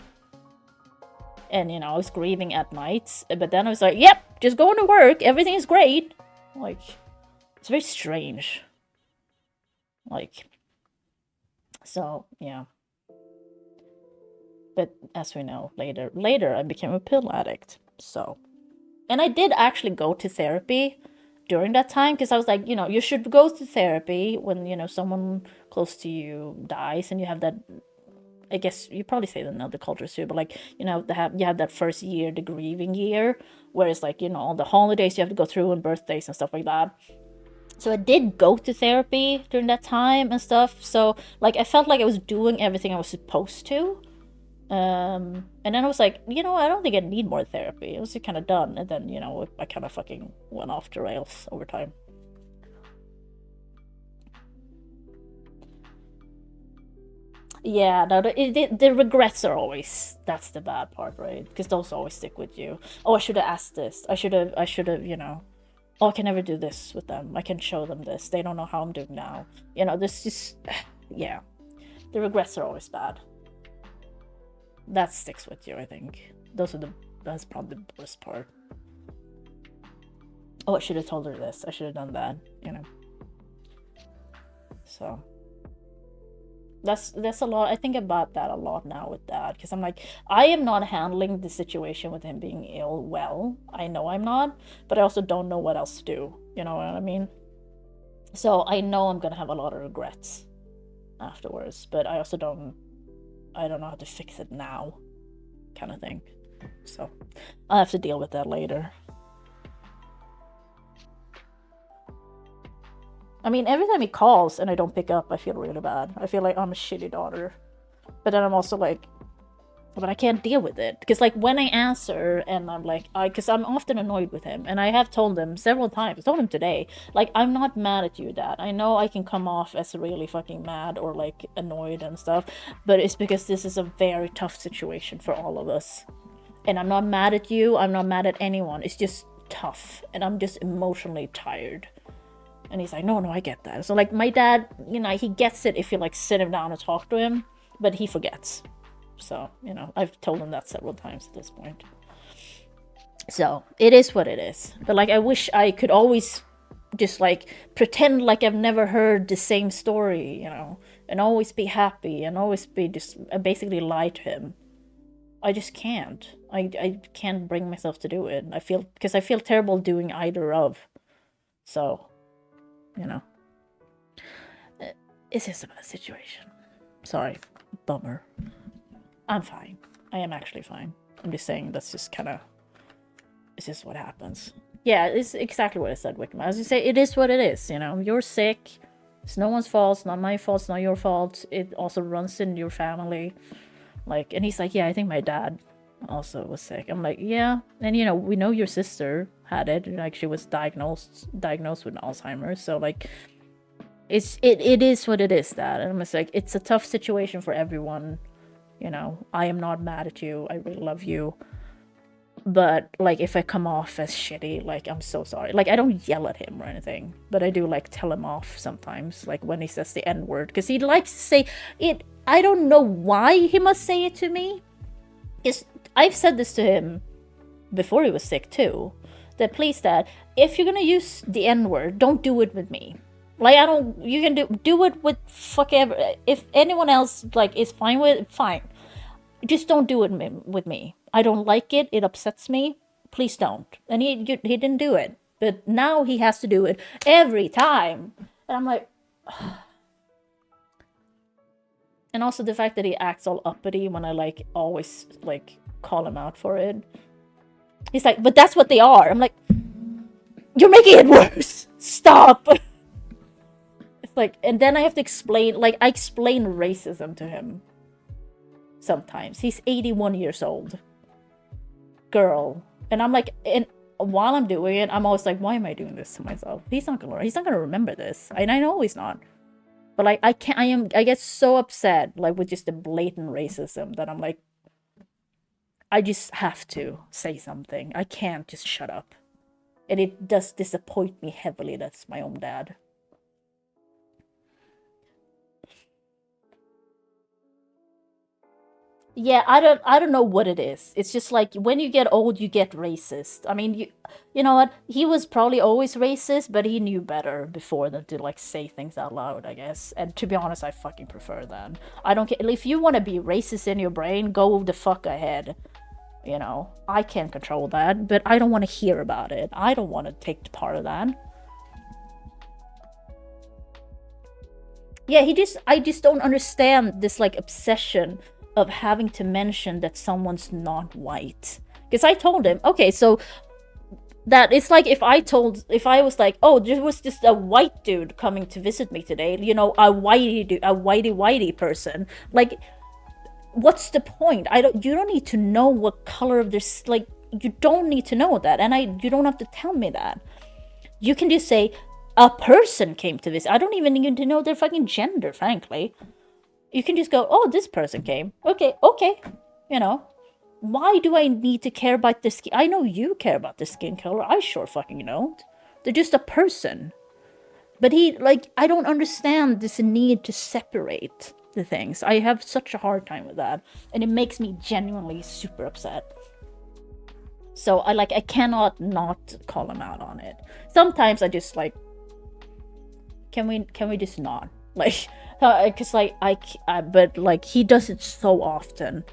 And, you know, I was grieving at nights, but then I was like, yep, just going to work, everything is great. Like, it's very strange. Like, so, yeah. But as we know, later I became a pill addict, so. And I did actually go to therapy during that time, because I was like, you know, you should go to therapy when, you know, someone close to you dies and you have that, I guess you probably say that in other cultures too, but like, you know, you have that first year, the grieving year, where it's like, you know, all the holidays you have to go through and birthdays and stuff like that. So I did go to therapy during that time and stuff. So like I felt like I was doing everything I was supposed to. And then I was like, you know, I don't think I need more therapy. It was kind of done. And then, you know, I kind of fucking went off the rails over time. Yeah, no, the regrets are always, that's the bad part, right? Because those always stick with you. Oh, I should have asked this. I should have, you know, oh, I can never do this with them. I can show them this. They don't know how I'm doing now. You know, this just, yeah. The regrets are always bad. That sticks with you, I think. That's probably the worst part. Oh, I should have told her this. I should have done that, you know. So that's a lot. I think about that a lot now with Dad, because I'm like, I am not handling the situation with him being ill well. I know I'm not, but I also don't know what else to do. You know what I mean? So I know I'm gonna have a lot of regrets afterwards, but I also don't know how to fix it now, kind of thing. So I'll have to deal with that later. I mean, every time he calls and I don't pick up, I feel really bad. I feel like I'm a shitty daughter. But then I'm also like, but I can't deal with it. Because, like, when I answer and I'm like, because I'm often annoyed with him. And I have told him several times, I told him today, like, I'm not mad at you, Dad. I know I can come off as really fucking mad or, like, annoyed and stuff. But it's because this is a very tough situation for all of us. And I'm not mad at you. I'm not mad at anyone. It's just tough. And I'm just emotionally tired. And he's like, no, I get that. So, like, my dad, you know, he gets it if you, like, sit him down and talk to him, but he forgets. So, you know, I've told him that several times at this point. So, it is what it is. But, like, I wish I could always just, like, pretend like I've never heard the same story, you know, and always be happy and always be just basically lie to him. I just can't. I can't bring myself to do it. I feel terrible doing either of. So, you know, it's just a bad situation. Sorry, bummer. I'm fine. I am actually fine. I'm just saying that's just kind of, it's just what happens. Yeah, it's exactly what I said, Wickman. As you say, it is what it is, you know. You're sick. It's no one's fault. It's not my fault. It's not your fault. It also runs in your family. Like, and he's like, yeah, I think my dad also was sick. I'm like, yeah. And, you know, we know your sister had it. Like, she was diagnosed with Alzheimer's. So, like, it is what it is, Dad. And I'm just like, it's a tough situation for everyone. You know, I am not mad at you. I really love you. But, like, if I come off as shitty, like, I'm so sorry. Like, I don't yell at him or anything. But I do, like, tell him off sometimes. Like, when he says the N-word. Because he likes to say it. I don't know why he must say it to me. Because I've said this to him before he was sick, too. That, please, Dad, if you're gonna use the N-word, don't do it with me. Like, you can do it with fuck ever. If anyone else, like, is fine with it, fine. Just don't do it with me. I don't like it. It upsets me. Please don't. And he didn't do it. But now he has to do it every time. And I'm like... And also the fact that he acts all uppity when I, like, always, like, call him out for it. He's like, but that's what they are. I'm like, you're making it worse. Stop. It's like, and then I have to explain, like, I explain racism to him. Sometimes. He's 81 years old. Girl. And I'm like, and while I'm doing it, I'm always like, why am I doing this to myself? He's not gonna remember this. And I know he's not. But, like, I get so upset, like, with just the blatant racism that I'm like, I just have to say something. I can't just shut up. And it does disappoint me heavily. That's my own dad. Yeah, I don't know what it is. It's just like when you get old, you get racist. I mean, you know what? He was probably always racist, but he knew better before than to like say things out loud, I guess. And to be honest, I fucking prefer that. I don't care if you want to be racist in your brain, go the fuck ahead. You know, I can't control that, but I don't want to hear about it. I don't want to take part of that. Yeah, I just don't understand this like obsession of having to mention that someone's not white. Because I told him, okay, so that it's like if I was like, oh, there was just a white dude coming to visit me today, you know, a whitey person. Like, what's the point? You don't need to know what color of this, like, you don't need to know that, and you don't have to tell me that. You can just say a person came to visit. I don't even need to know their fucking gender, frankly. You can just go, oh, this person came. Okay. You know, why do I need to care about the skin? I know you care about the skin color. I sure fucking don't. They're just a person. But I don't understand this need to separate the things. I have such a hard time with that. And it makes me genuinely super upset. So I cannot not call him out on it. Sometimes I just like, can we just not? Like, because but like he does it so often.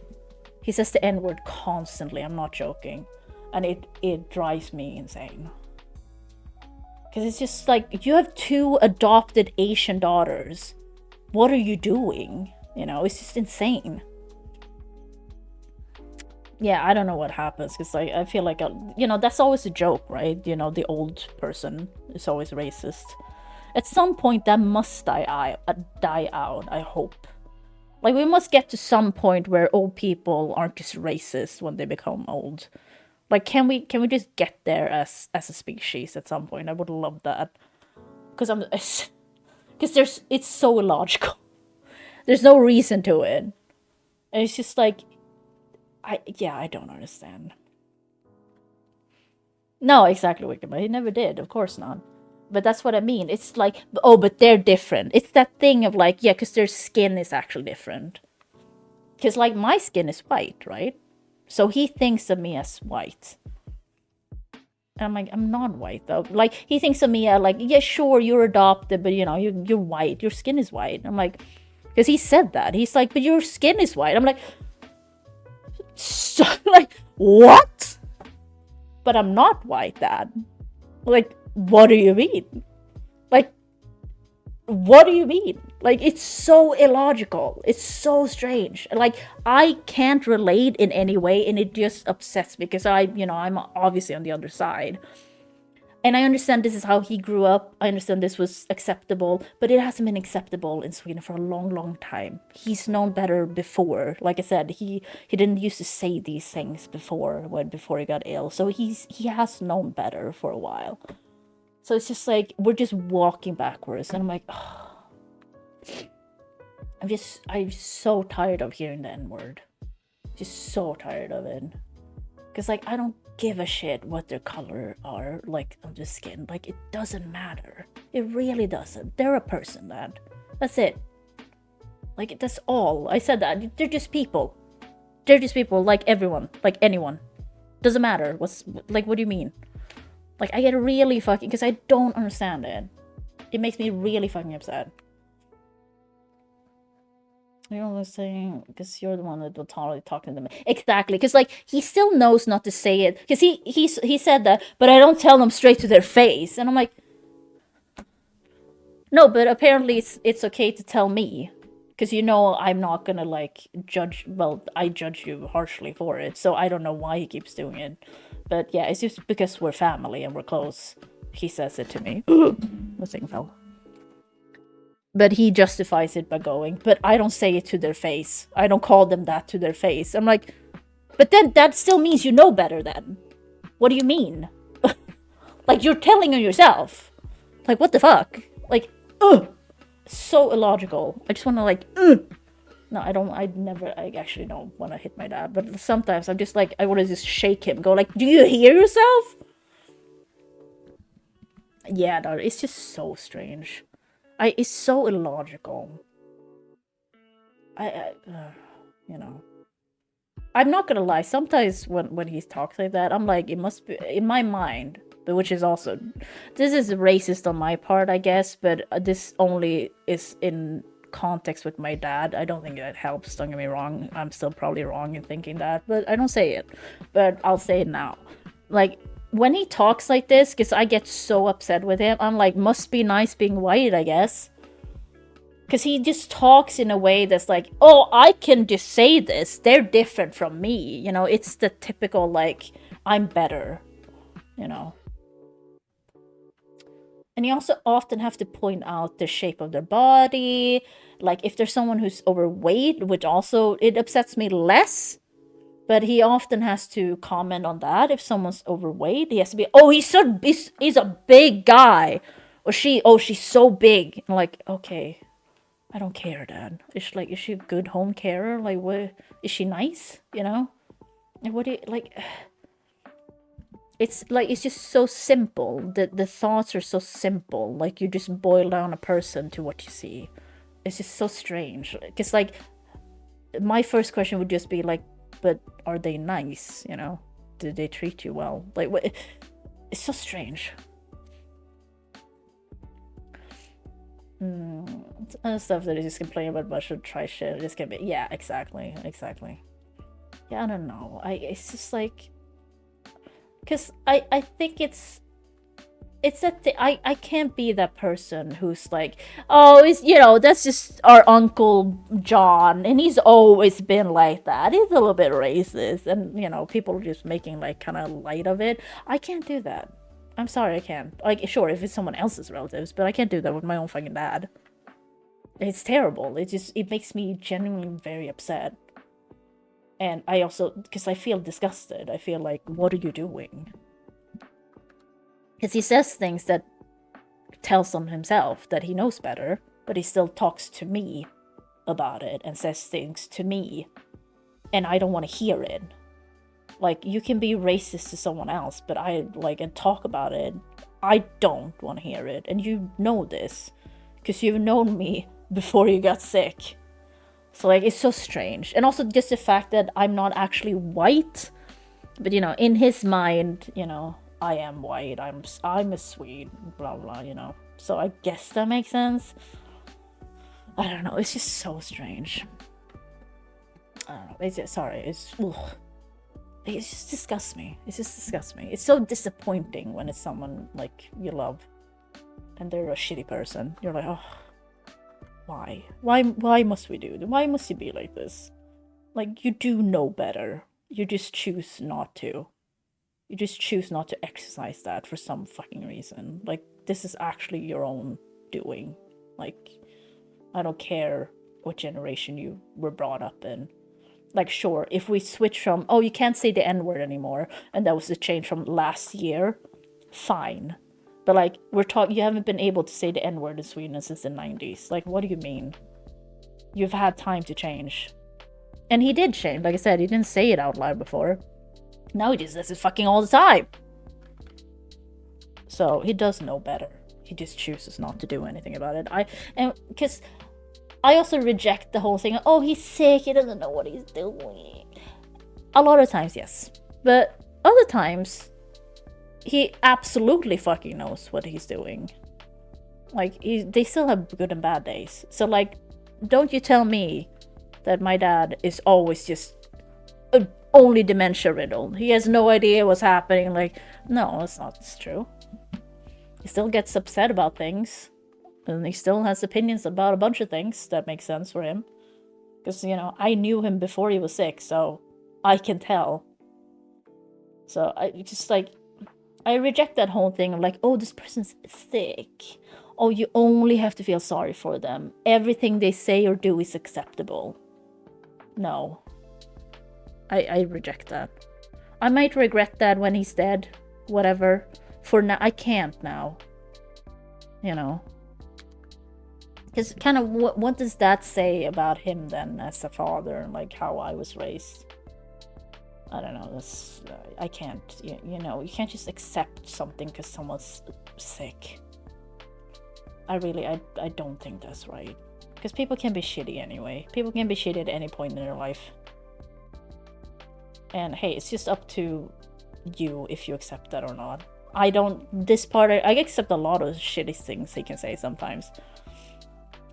He says the N-word constantly. I'm not joking, and it drives me insane. Because it's just like, you have 2 adopted Asian daughters. What are you doing? You know, it's just insane. Yeah, I don't know what happens, because I feel like you know, that's always a joke, right? You know, the old person is always racist. At some point, that must die out, I hope. Like, we must get to some point where old people aren't just racist when they become old. Like, can we just get there as a species at some point? I would love that. Because it's so illogical. There's no reason to it. And it's just like, I don't understand. No, exactly, Wicked, he never did, of course not. But that's what I mean. It's like, oh, but they're different. It's that thing of like, yeah, because their skin is actually different. Because like my skin is white, right? So he thinks of me as white. And I'm like, I'm not white though. Like, he thinks of me as like, yeah, sure, you're adopted, but you know, you're white. Your skin is white. I'm like, because he said that. He's like, but your skin is white. I'm like, so, like, what? But I'm not white, Dad. Like, what do you mean? Like, what do you mean? Like, it's so illogical. It's so strange. Like, I can't relate in any way, and it just upsets me because I'm obviously on the other side. And I understand this is how he grew up. I understand this was acceptable, but it hasn't been acceptable in Sweden for a long, long time. He's known better before. Like I said, he didn't used to say these things before he got ill. So he has known better for a while. So it's just like, we're just walking backwards. And I'm like, oh. I'm so tired of hearing the N-word. Just so tired of it. Because, like, I don't give a shit what their color are, like, of the skin. Like, it doesn't matter. It really doesn't. They're a person, Dad. That's it. Like, that's all. I said that. They're just people. They're just people, like everyone. Like anyone. Doesn't matter. What do you mean? Like, I get really fucking... Because I don't understand it. It makes me really fucking upset. You're always saying... Because you're the one that will totally talk to them. Exactly. Because, like, he still knows not to say it. Because he said that, but I don't tell them straight to their face. And I'm like... No, but apparently it's okay to tell me. Because you know I'm not gonna, like, judge... Well, I judge you harshly for it. So I don't know why he keeps doing it. But yeah, it's just because we're family and we're close. He says it to me. The thing fell. But he justifies it by going, but I don't say it to their face. I don't call them that to their face. I'm like, but then that still means you know better then. What do you mean? Like, you're telling on yourself. Like, what the fuck? Like, so illogical. I just want to, like, No, I actually don't want to hit my dad. But sometimes I'm just like, I want to just shake him. Go like, do you hear yourself? Yeah, no, it's just so strange. It's so illogical. You know. I'm not gonna lie, sometimes when he talks like that, I'm like, it must be, in my mind, but which is also, this is racist on my part, I guess, but this only is in context with my dad. I don't think that helps, don't get me wrong. I'm still probably wrong in thinking that, but I don't say it. But I'll say it now. Like, when he talks like this, because I get so upset with him, I'm like, must be nice being white, I guess. Because he just talks in a way that's like, oh, I can just say this. They're different from me. You know, it's the typical, like, I'm better. You know. And you also often have to point out the shape of their body. Like, if there's someone who's overweight, which also, it upsets me less. But he often has to comment on that. If someone's overweight, he has to be, oh, he's a big guy. Or she's so big. I'm like, okay. I don't care, Dad. Is she a good home carer? Like, what? Is she nice? You know? And what do you, like... It's like, it's just so simple. The thoughts are so simple. Like, you just boil down a person to what you see. It's just so strange. Because, like, my first question would just be, like, but are they nice? You know? Do they treat you well? Like, what? It's so strange. Stuff that I just complain about, but I should try shit. Just can be, yeah, exactly. Yeah, I don't know. It's just like, because I think it's that I can't be that person who's like, oh, it's, you know, that's just our Uncle John, and he's always been like that. He's a little bit racist, and you know, people are just making like kind of light of it. I can't do that. I'm sorry, I can't. Like, sure, if it's someone else's relatives, but I can't do that with my own fucking dad. It's terrible. It makes me genuinely very upset. And I also, because I feel disgusted. I feel like, what are you doing? Because he says things that tells on himself that he knows better, but he still talks to me about it and says things to me. And I don't want to hear it. Like, you can be racist to someone else, but and talk about it. I don't want to hear it. And you know this. Because you've known me before you got sick. So, like, it's so strange. And also just the fact that I'm not actually white. But, you know, in his mind, you know, I am white. I'm a Swede, blah, blah, you know. So I guess that makes sense. I don't know. It's just so strange. I don't know. It's just, sorry. It just disgusts me. It just disgusts me. It's so disappointing when it's someone, like, you love. And they're a shitty person. You're like, oh, why? Why must we do this? Why must you be like this? Like, you do know better. You just choose not to. You just choose not to exercise that for some fucking reason. Like, this is actually your own doing. Like, I don't care what generation you were brought up in. Like, sure, if we switch from, oh, you can't say the N-word anymore, and that was the change from last year, fine. But, like, you haven't been able to say the N-word in Sweden since the 90s. Like, what do you mean? You've had time to change. And he did change. Like I said, he didn't say it out loud before. Now he just does it fucking all the time. So, he does know better. He just chooses not to do anything about it. Because I also reject the whole thing. Oh, he's sick. He doesn't know what he's doing. A lot of times, yes. But other times, he absolutely fucking knows what he's doing. Like, they still have good and bad days. So, like, don't you tell me that my dad is always just only dementia riddled. He has no idea what's happening. Like, no, it's not true. He still gets upset about things. And he still has opinions about a bunch of things that make sense for him. Because, you know, I knew him before he was sick, so I can tell. So I reject that whole thing of like, oh, this person's sick. Oh, you only have to feel sorry for them. Everything they say or do is acceptable. No. I reject that. I might regret that when he's dead. Whatever. For now, I can't now. You know. Because kind of what does that say about him then as a father and like how I was raised? I don't know. This I can't. You know, you can't just accept something because someone's sick. I don't think that's right. Because people can be shitty anyway. People can be shitty at any point in their life. And hey, it's just up to you if you accept that or not. I accept a lot of shitty things he can say sometimes.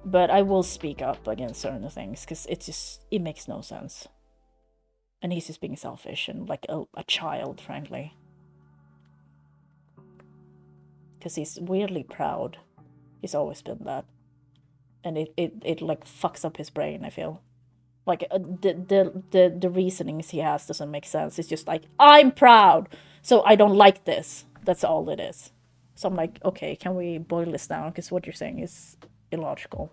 But I will speak up against certain things because it makes no sense. And he's just being selfish and like a child, frankly. Because he's weirdly proud. He's always been that. And it like fucks up his brain, I feel. Like the reasonings he has doesn't make sense. It's just like, I'm proud, so I don't like this. That's all it is. So I'm like, okay, can we boil this down? Because what you're saying is illogical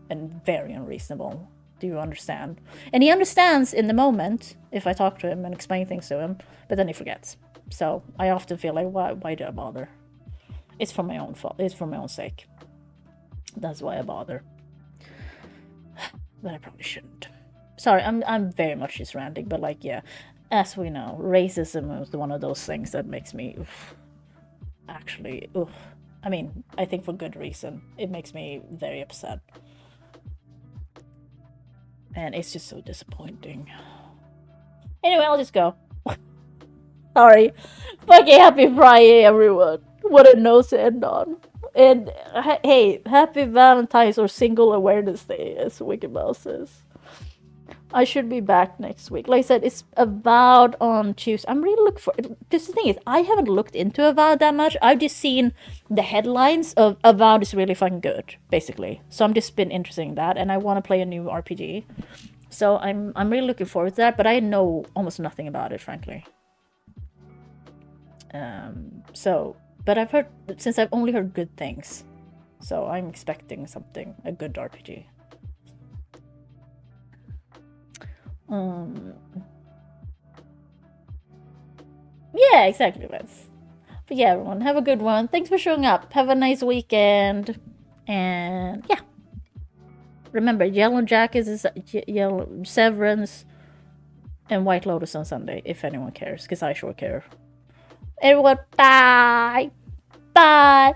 and very unreasonable. Do you understand? And he understands in the moment if I talk to him and explain things to him, but then he forgets. So I often feel like, why do I bother? It's for my own fault. It's for my own sake. That's why I bother. But I probably shouldn't. Sorry, I'm very much just ranting, but like, yeah, as we know, racism is one of those things that makes me actually, I mean, I think for good reason. It makes me very upset. And it's just so disappointing. Anyway, I'll just go. Sorry. Fucking happy Friday, everyone. What a nose to end on. And hey, happy Valentine's or Single Awareness Day, as Wicked Mouse says. I should be back next week. Like I said, it's Avowed on Tuesday. I'm really looking for it. Just the thing is, I haven't looked into Avowed that much. I've just seen the headlines of Avowed is really fucking good, basically. So I'm just been interested in that, and I want to play a new RPG. So I'm really looking forward to that, but I know almost nothing about it, frankly. But I've heard, since I've only heard good things, so I'm expecting something, a good RPG. Yeah, exactly, Vince. But yeah, everyone, have a good one. Thanks for showing up. Have a nice weekend. And yeah. Remember, Yellow Jackets is Yellow Severance and White Lotus on Sunday, if anyone cares, because I sure care. Everyone, bye! Bye!